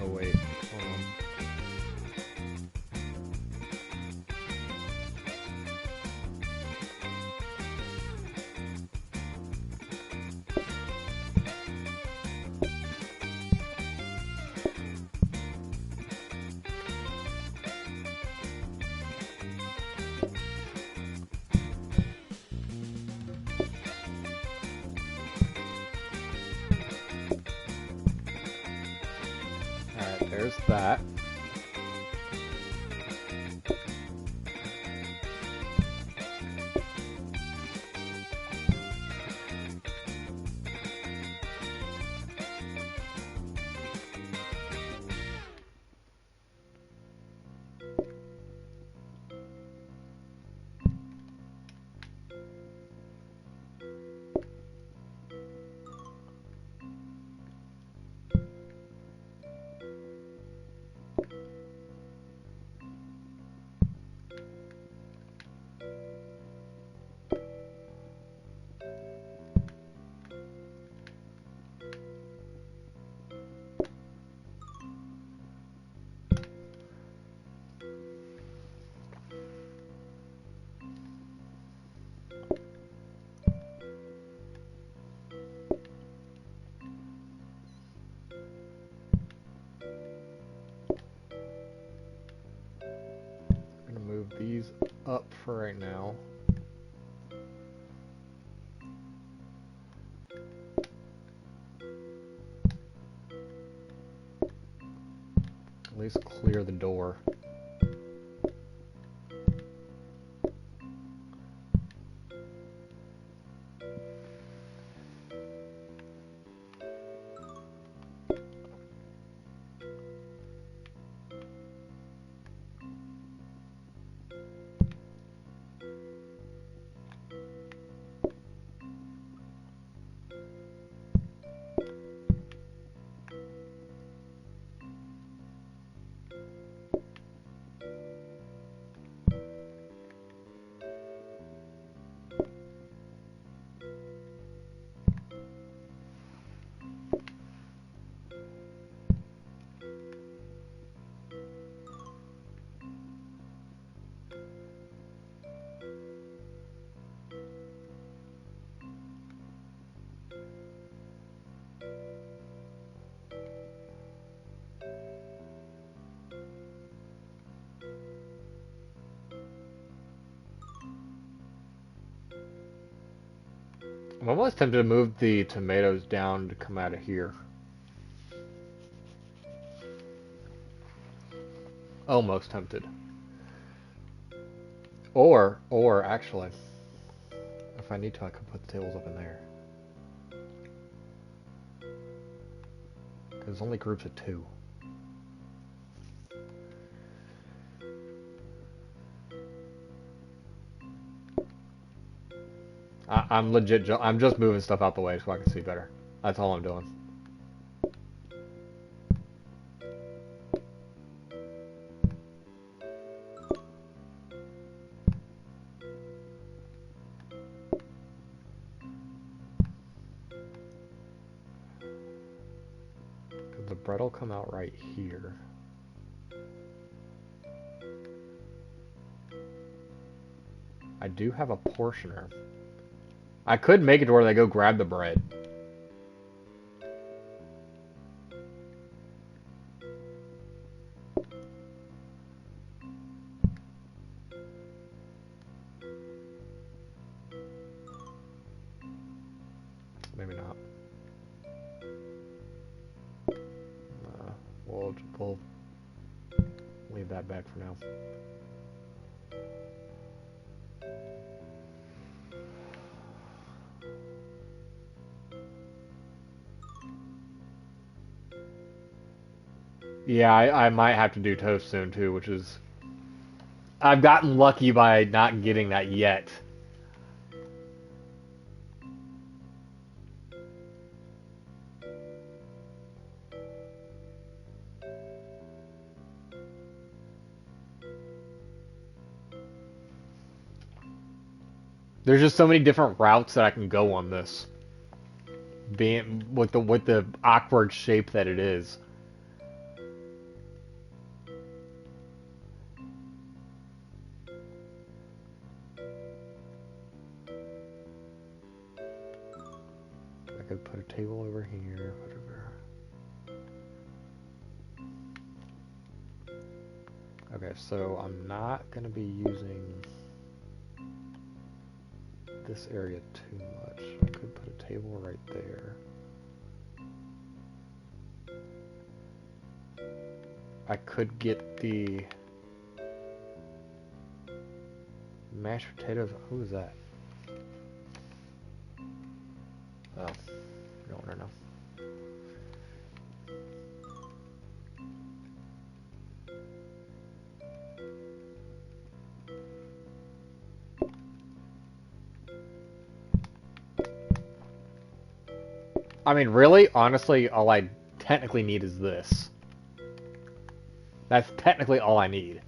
Oh wait. Alright, there's that. I'm gonna move these up for right now. At least clear the door. I'm almost tempted to move the tomatoes down to come out of here. Almost tempted. Or actually, if I need to, I could put the tables up in there. Because only groups of 2. I'm legit. I'm just moving stuff out the way so I can see better. That's all I'm doing. Because the bread will come out right here. I do have a portioner. I could make it to where they go grab the bread. Maybe not. We'll leave that back for now. Yeah, I might have to do toast soon too, which is... I've gotten lucky by not getting that yet. There's just so many different routes that I can go on this. Being with the awkward shape that it is. I could put a table over here, whatever. Okay, so I'm not gonna be using this area too much. I could put a table right there. I could get the mashed potatoes. Who is that? Oh, you don't want to know. I mean, really, honestly, all I technically need is this. That's technically all I need.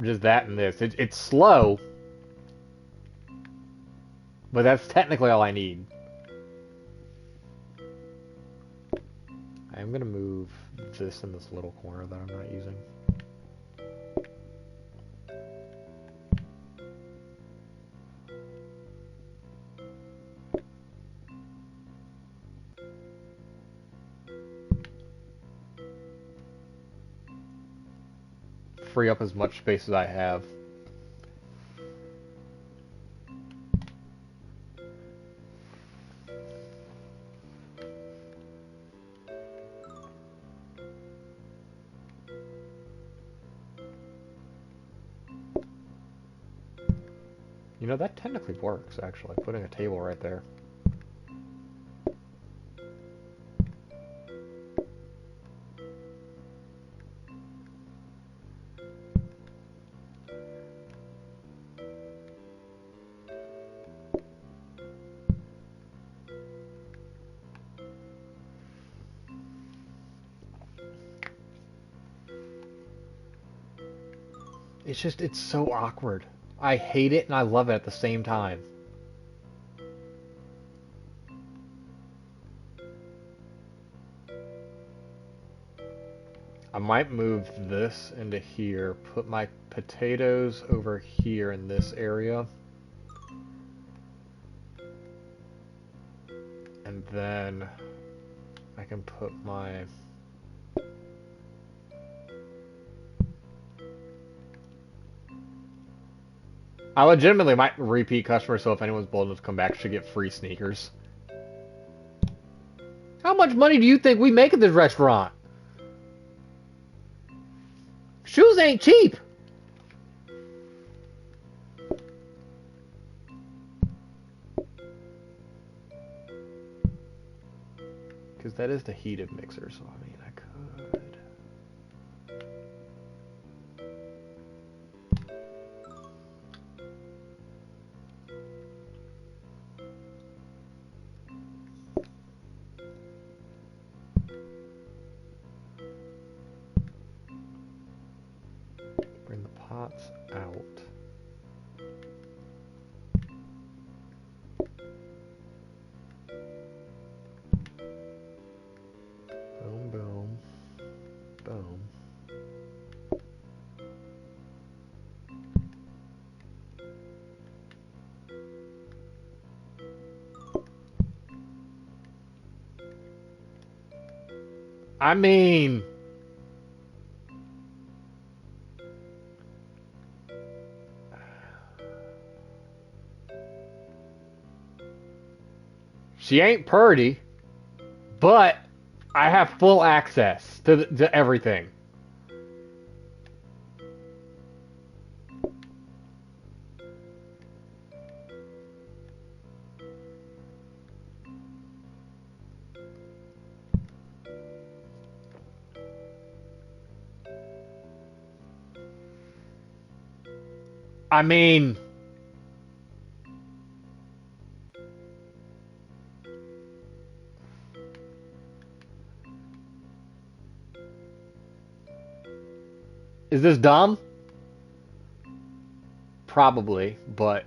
Just that and this. It's slow, but that's technically all I need. I'm gonna move this in this little corner that I'm not using. Free up as much space as I have. You know, that technically works, actually, putting a table right there. It's just, it's so awkward. I hate it and I love it at the same time. I might move this into here, put my potatoes over here in this area. And then I can put my... I legitimately might repeat customer, so if anyone's bold enough to come back, should get free sneakers. How much money do you think we make at this restaurant? Shoes ain't cheap. Because that is the heated mixer, so I mean, I could. Bring the pots out. Boom, boom, boom. I mean, she ain't purty, but I have full access to everything. I mean, is this dumb? Probably, but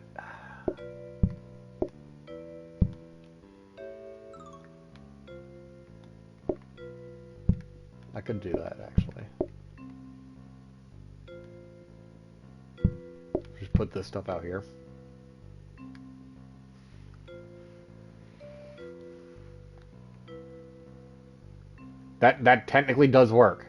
I could do that actually. Just put this stuff out here. That technically does work.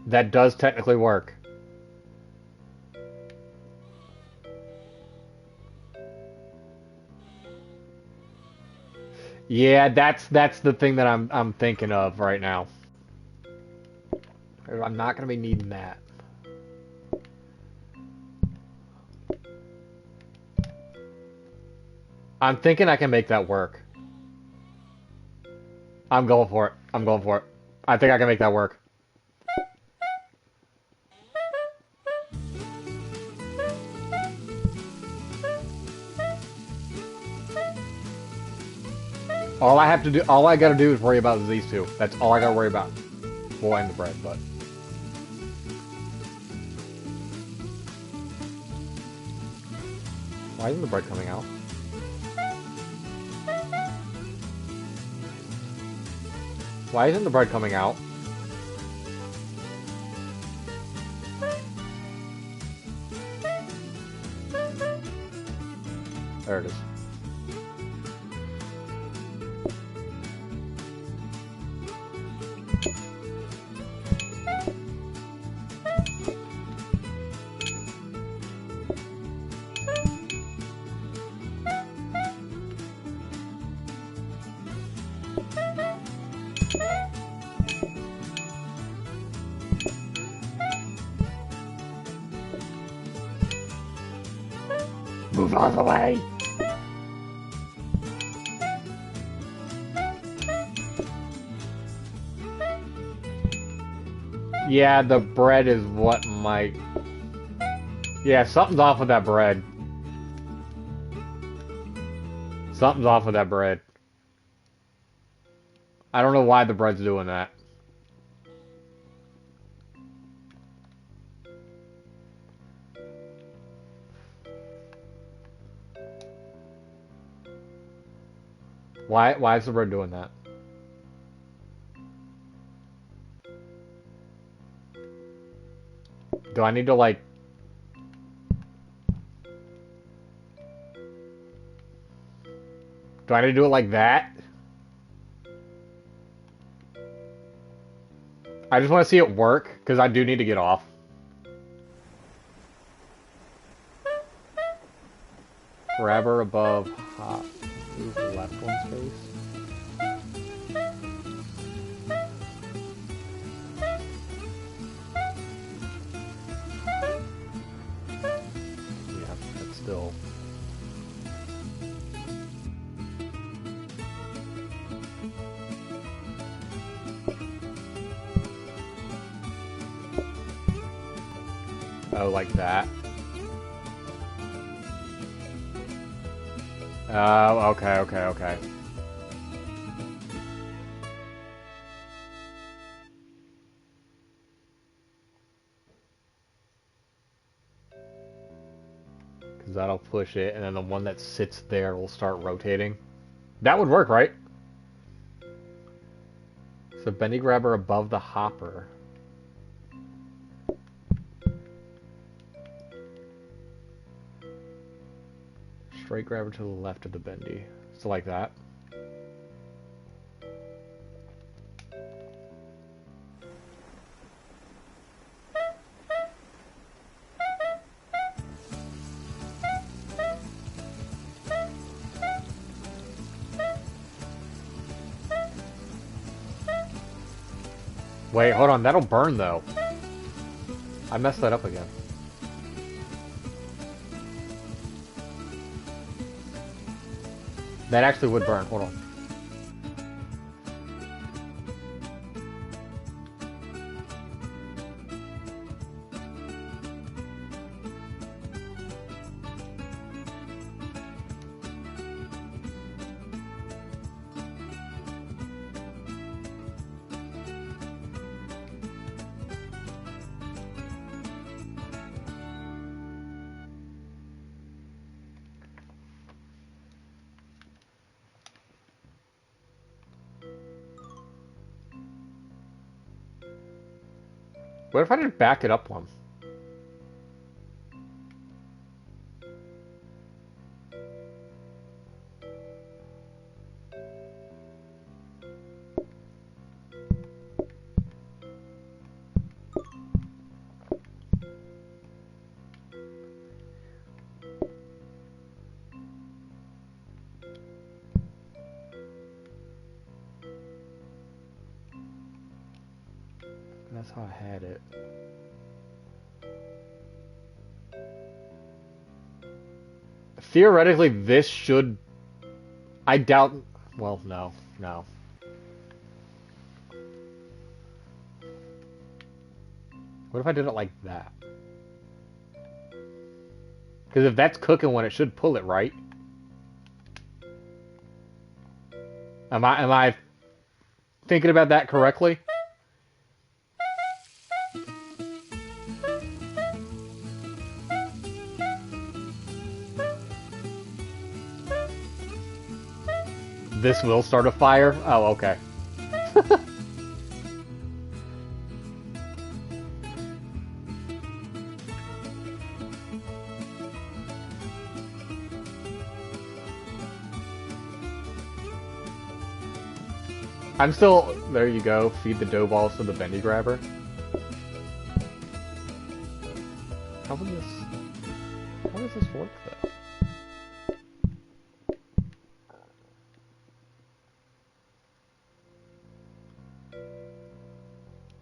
That does technically work. Yeah, that's the thing that I'm thinking of right now. I'm not gonna be needing that. I'm thinking I can make that work. I'm going for it. I'm going for it. I think I can make that work. All I have to do, all I gotta do is worry about these two. That's all I gotta worry about. Well, and the bread, but. Why isn't the bread coming out? Why isn't the bread coming out? There it is. Move out of the way! Yeah, the bread is what might... Yeah, something's off with that bread. Something's off with that bread. I don't know why the bread's doing that. Why is the bread doing that? Do I need to, like... Do I need to do it like that? I just want to see it work, because I do need to get off. Grabber above hop. Move left one space. Yeah, that's still... Oh, like that. Oh, okay. Because that'll push it, and then the one that sits there will start rotating. That would work, right? So bendy grabber above the hopper. Straight grabber to the left of the bendy. So like that. Wait, hold on. That'll burn, though. I messed that up again. That actually would burn. Hold on. What if I just back it up one? That's how I had it. Theoretically, this should... I doubt... Well, no. What if I did it like that? Because if that's cooking one, it should pull it, right? Am I thinking about that correctly? This will start a fire? Oh, okay. I'm still... There you go. Feed the dough balls to the bendy grabber. How does this work, though?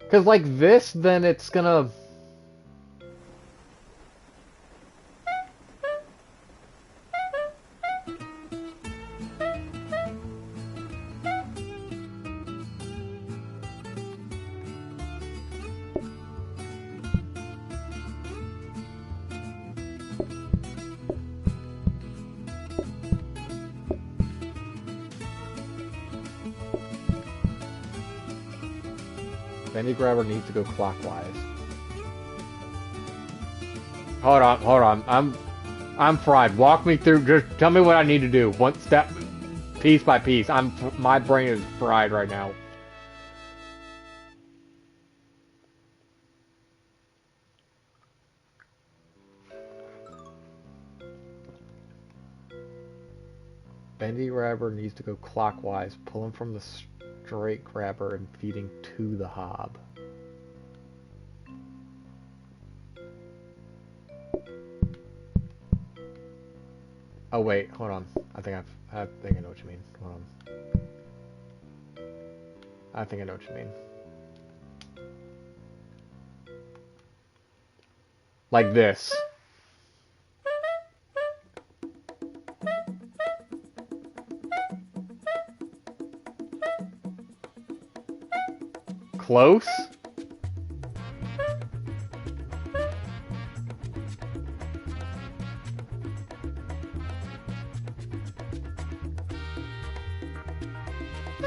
Because like this, then it's gonna... Bendy grabber needs to go clockwise. Hold on. I'm fried. Walk me through. Just tell me what I need to do. One step, piece by piece. My brain is fried right now. bendy grabber needs to go clockwise, pulling from the straight grabber and feeding to the hob. Oh wait, hold on. I think I know what you mean. Hold on. I think I know what you mean. Like this. Close?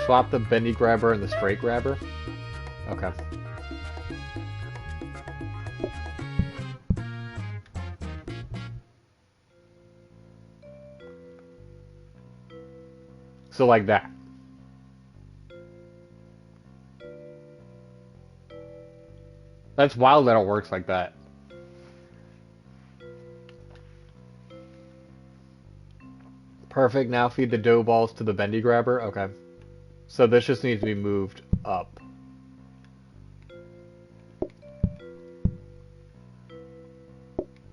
Swap the bendy grabber and the straight grabber? Okay. So like that. That's wild that it works like that. Perfect, now feed the dough balls to the bendy grabber? Okay. So this just needs to be moved up.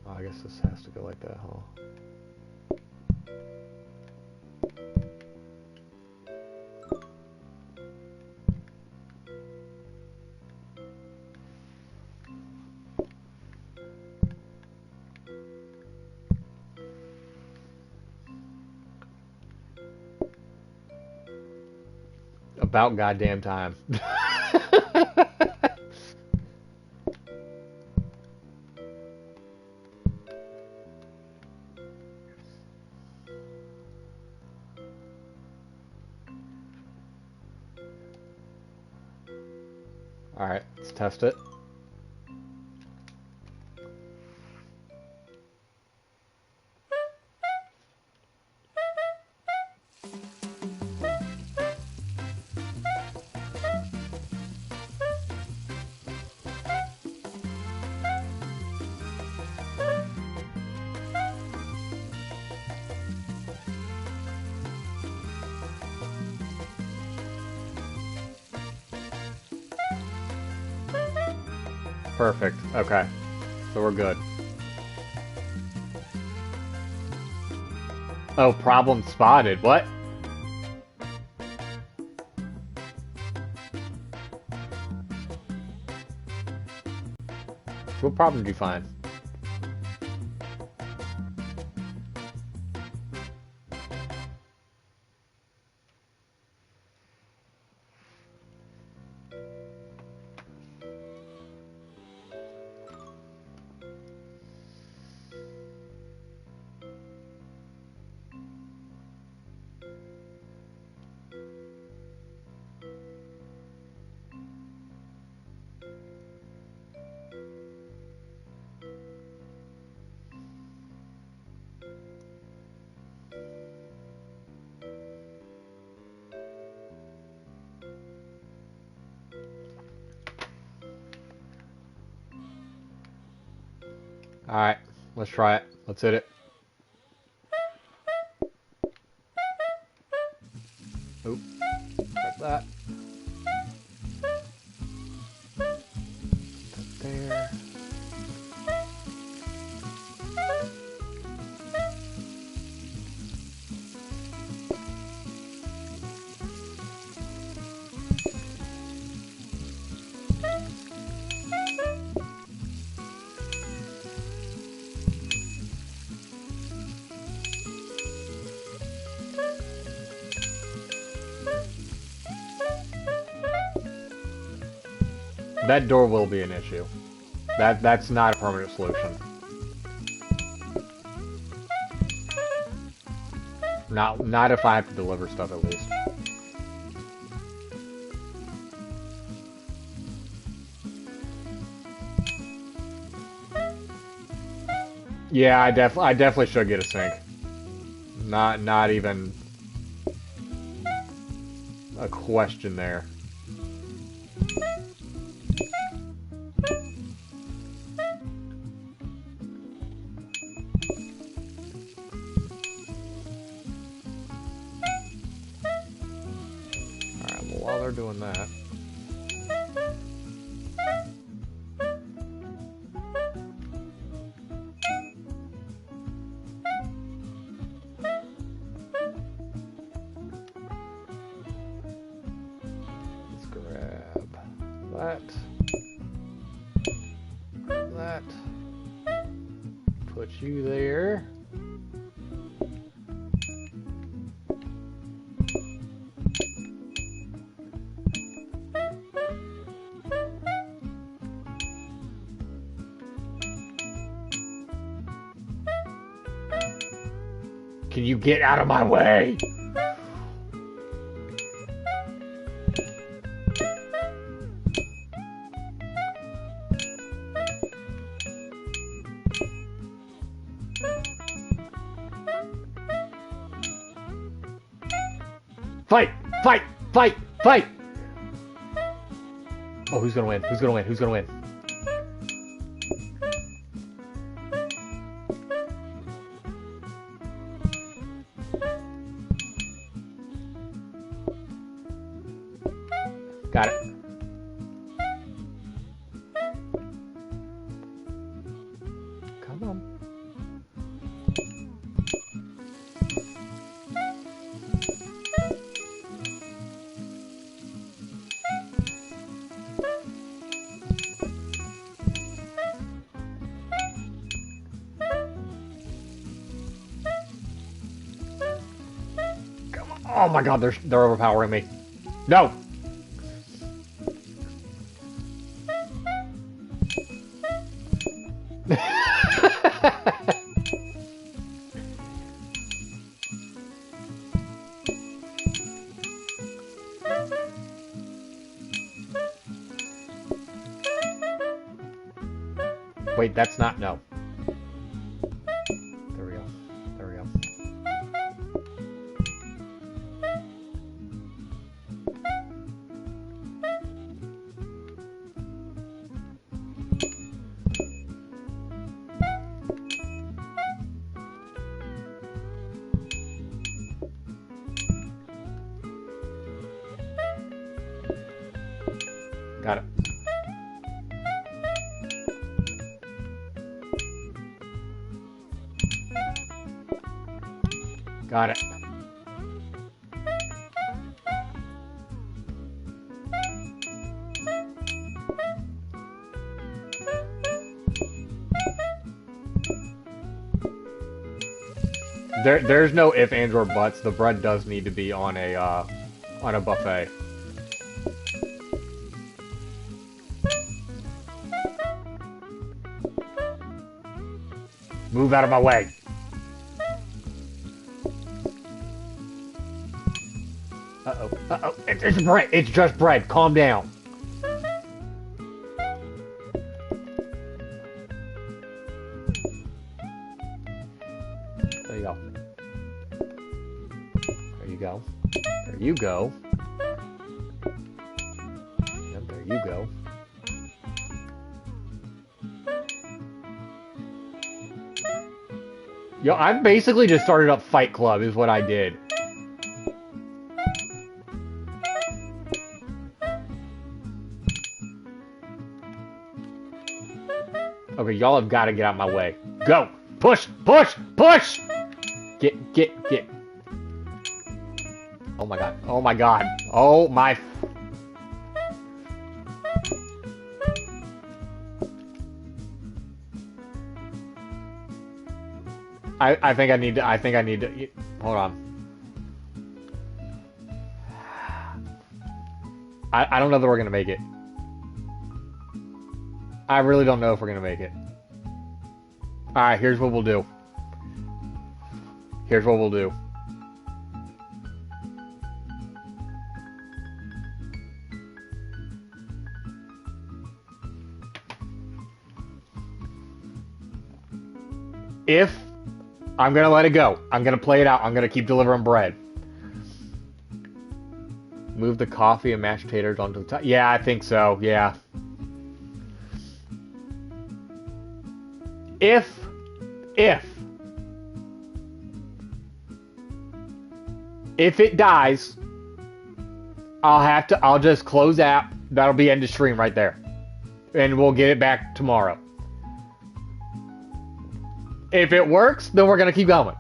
Oh, I guess this has to go like that, huh? About goddamn time. Alright, let's test it. Perfect. Okay. So we're good. Oh, problem spotted. What? What problem did you find? Alright, let's try it. Let's hit it. Oop. Like that. There. That door will be an issue. That's not a permanent solution. Not if I have to deliver stuff at least. Yeah, I definitely should get a sink. Not even a question there. doing that. Let's grab that. That. Put you there. Can you get out of my way? Fight! Fight! Fight! Fight! Oh, who's gonna win? Who's gonna win? Who's gonna win? Got it. Come on. Come on. Oh my god, they're overpowering me. No! Wait, that's not, no. There we go. There we go. Got it. Got it. There's no if, ands, or buts. The bread does need to be on a buffet. Move out of my way. Uh-oh. Uh-oh. It's bread. It's just bread. Calm down. There you go. There you go. There you go. Yep, there you go. Yo, I basically just started up Fight Club is what I did. Okay, y'all have got to get out of my way. Go! Push! Push! Push! Get. Oh my god. Oh my god. Oh my... I think I need to... Hold on. I don't know that we're gonna make it. I really don't know if we're gonna make it. Alright, here's what we'll do. Here's what we'll do. If I'm gonna let it go, I'm gonna play it out, I'm gonna keep delivering bread. Move the coffee and mashed potatoes onto the top. Yeah, I think so, yeah. If it dies, I'll just close app. That'll be end of stream right there. And we'll get it back tomorrow. If it works, then we're gonna keep going.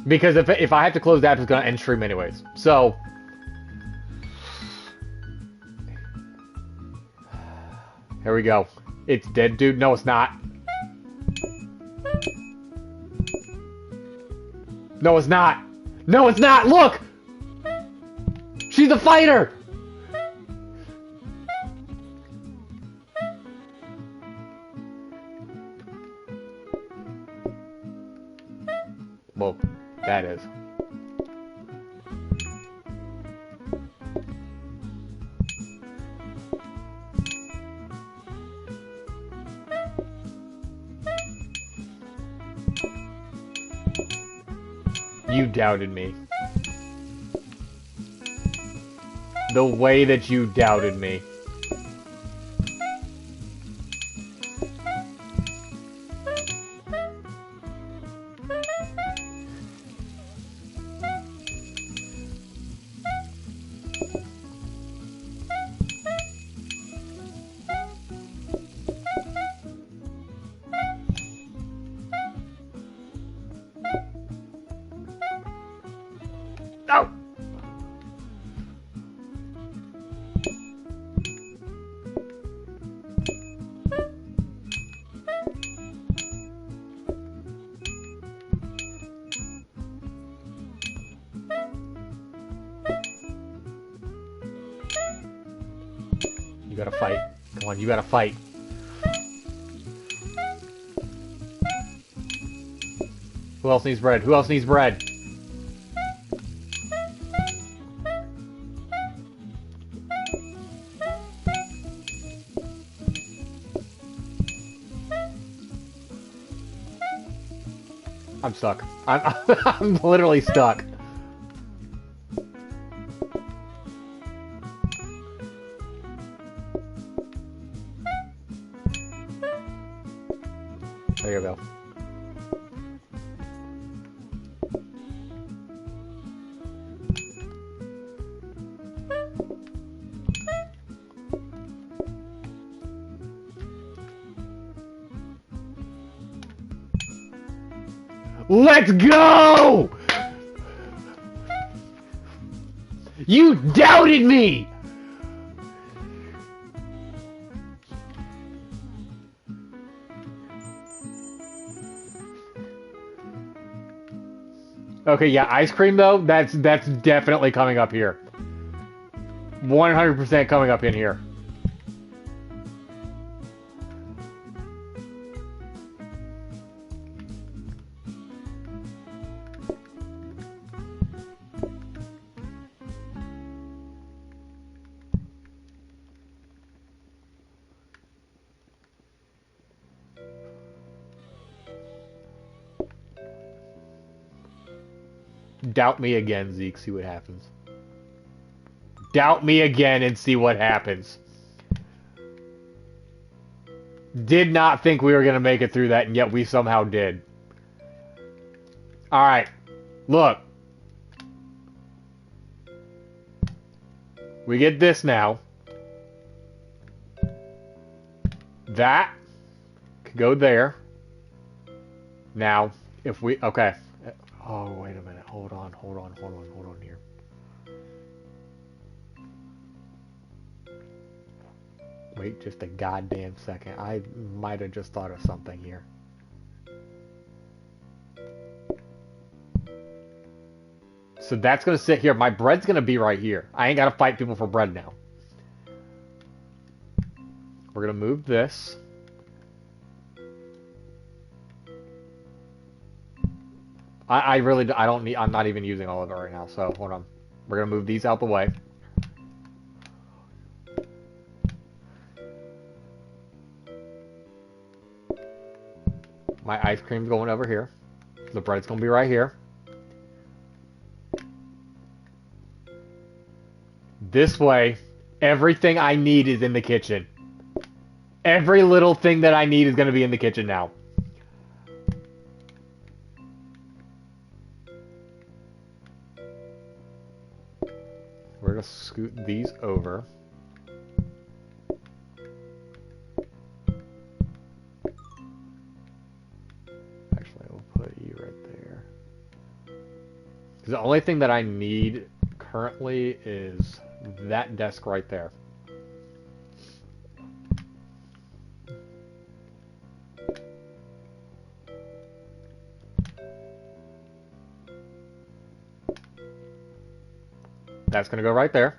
Because if I have to close the app, it's gonna end stream anyways. So here we go. It's dead, dude. No, it's not. No, it's not. No, it's not. Look! She's a fighter! Well, that is. You doubted me. The way that you doubted me. No! You gotta fight. Come on, you gotta fight. Who else needs bread? Who else needs bread? I'm stuck. I'm literally stuck. There you go. Let's go! You doubted me! Okay, yeah, ice cream though, that's definitely coming up here. 100% coming up in here. Doubt me again, Zeke, see what happens. Doubt me again and see what happens. Did not think we were going to make it through that, and yet we somehow did. Alright. Look. We get this now. That could go there. Now, if we... Okay. Oh, wait a minute. Hold on here. Wait just a goddamn second. I might have just thought of something here. So that's going to sit here. My bread's going to be right here. I ain't got to fight people for bread now. We're going to move this. I really don't need, I'm not even using all of it right now, so hold on. We're going to move these out the way. My ice cream's going over here. The bread's going to be right here. This way, everything I need is in the kitchen. Every little thing that I need is going to be in the kitchen now. we're gonna scoot these over. Actually, we'll put you right there. The only thing that I need currently is that desk right there. That's gonna go right there.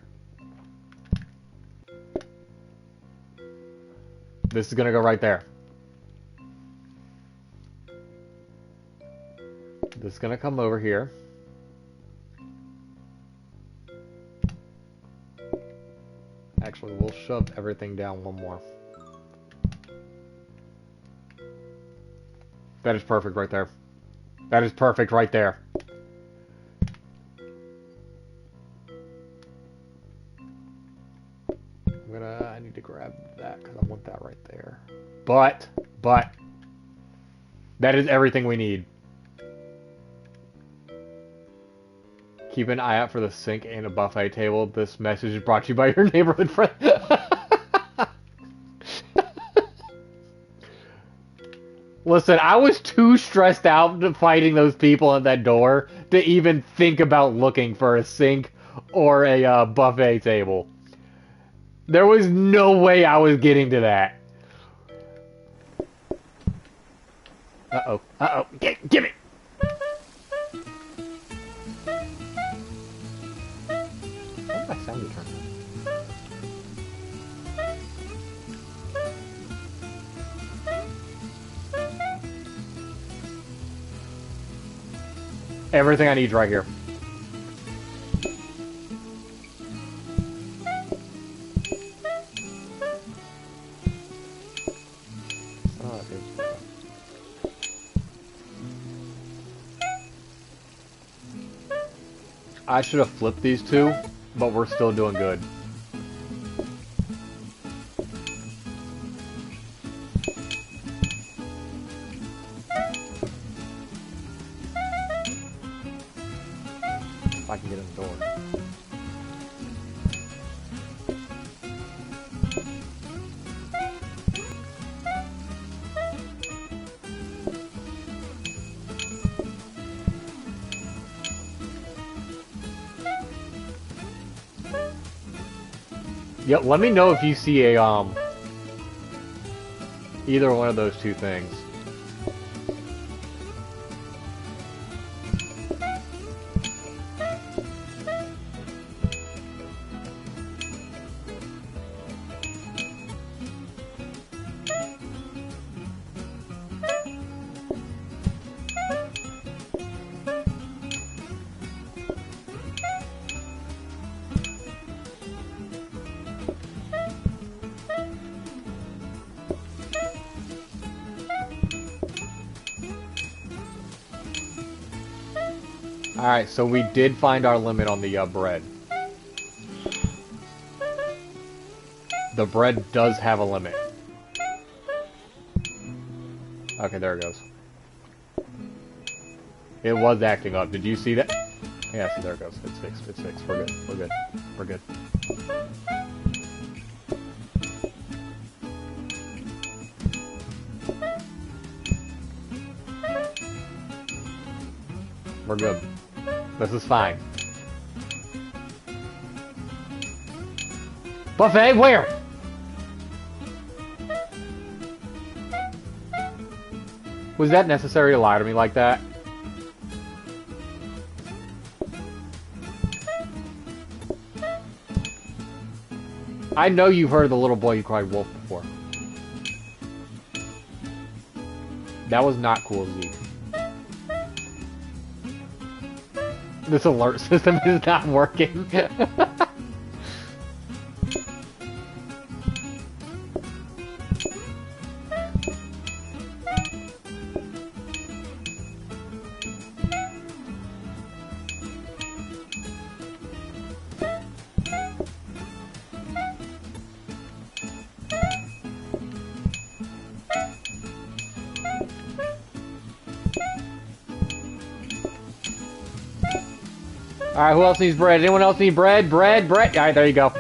This is gonna go right there. This is gonna come over here. Actually, we'll shove everything down one more. That is perfect right there. That is perfect right there. I need to grab that because I want that right there. But, that is everything we need. Keep an eye out for the sink and a buffet table. This message is brought to you by your neighborhood friend. Listen, I was too stressed out fighting those people at that door to even think about looking for a sink or a buffet table. There was no way I was getting to that. Uh-oh. Uh-oh. Give it! Why did my sound get turned on? Everything I need is right here. I should have flipped these two, but we're still doing good. If I can get in the door. Yep, let me know if you see a, either one of those two things. Alright, so we did find our limit on the bread. The bread does have a limit. Okay, there it goes. It was acting up. Did you see that? Yeah, so there it goes. It's fixed. It's fixed. We're good. We're good. We're good. We're good. This is fine. Buffet, where? Was that necessary to lie to me like that? I know you've heard of the little boy who cried wolf before. That was not cool, Zeke. This alert system is not working. Alright, who else needs bread? Anyone else need bread? Bread? Alright, there you go.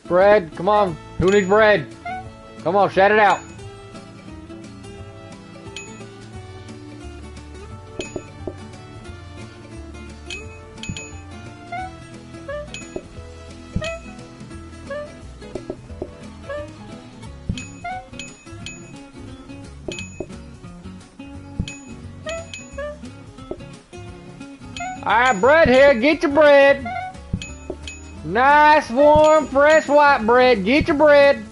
Bread, come on. Who needs bread? Come on, shout it out. Alright, bread here, get your bread. Nice, warm, fresh white bread. Get your bread.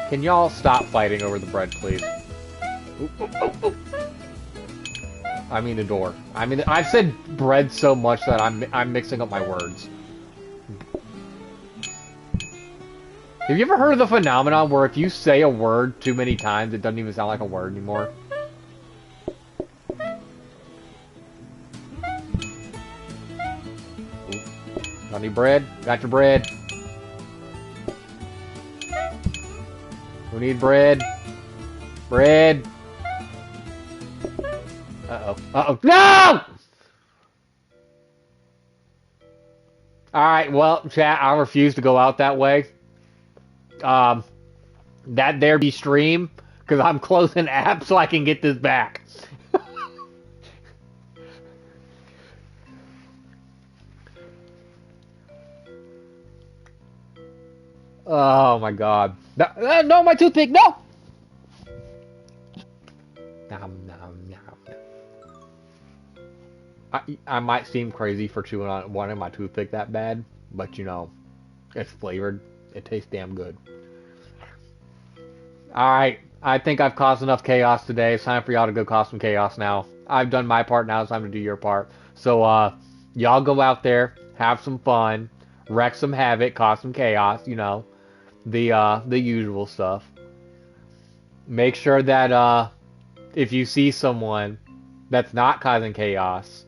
Can y'all stop fighting over the bread, please? Ooh, ooh, ooh, ooh. I mean the door. I mean, I've said bread so much that I'm mixing up my words. Have you ever heard of the phenomenon where if you say a word too many times, it doesn't even sound like a word anymore? Ooh. Got any bread? Got your bread. Who needs bread? Bread. Uh-oh. Uh-oh. No! Alright, well, chat, I refuse to go out that way. That there be stream, because I'm closing app so I can get this back. Oh my god. No, no, my toothpick, no! Nom, nom, nom. I might seem crazy for chewing on one of my toothpick that bad, but you know, it's flavored. It tastes damn good. Alright, I think I've caused enough chaos today. It's time for y'all to go cause some chaos now. I've done my part, now it's time to do your part. So, y'all go out there, have some fun, wreak some havoc, cause some chaos, you know, the usual stuff. Make sure that, if you see someone that's not causing chaos,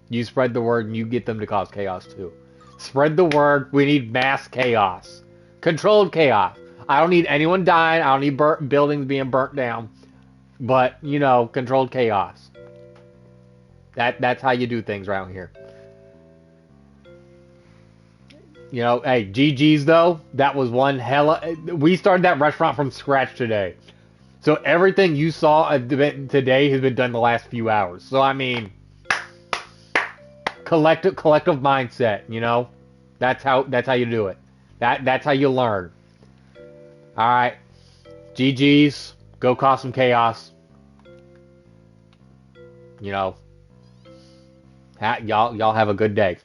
you spread the word and you get them to cause chaos too. Spread the word. We need mass chaos. Controlled chaos. I don't need anyone dying. I don't need buildings being burnt down. But, you know, controlled chaos. That's how you do things around here. You know, hey, GG's though. That was one hella... We started that restaurant from scratch today. So everything you saw today has been done the last few hours. So, I mean... Collective mindset, you know? That's how you do it. That's how you learn. Alright. GG's. Go cause some chaos. You know. Y'all have a good day.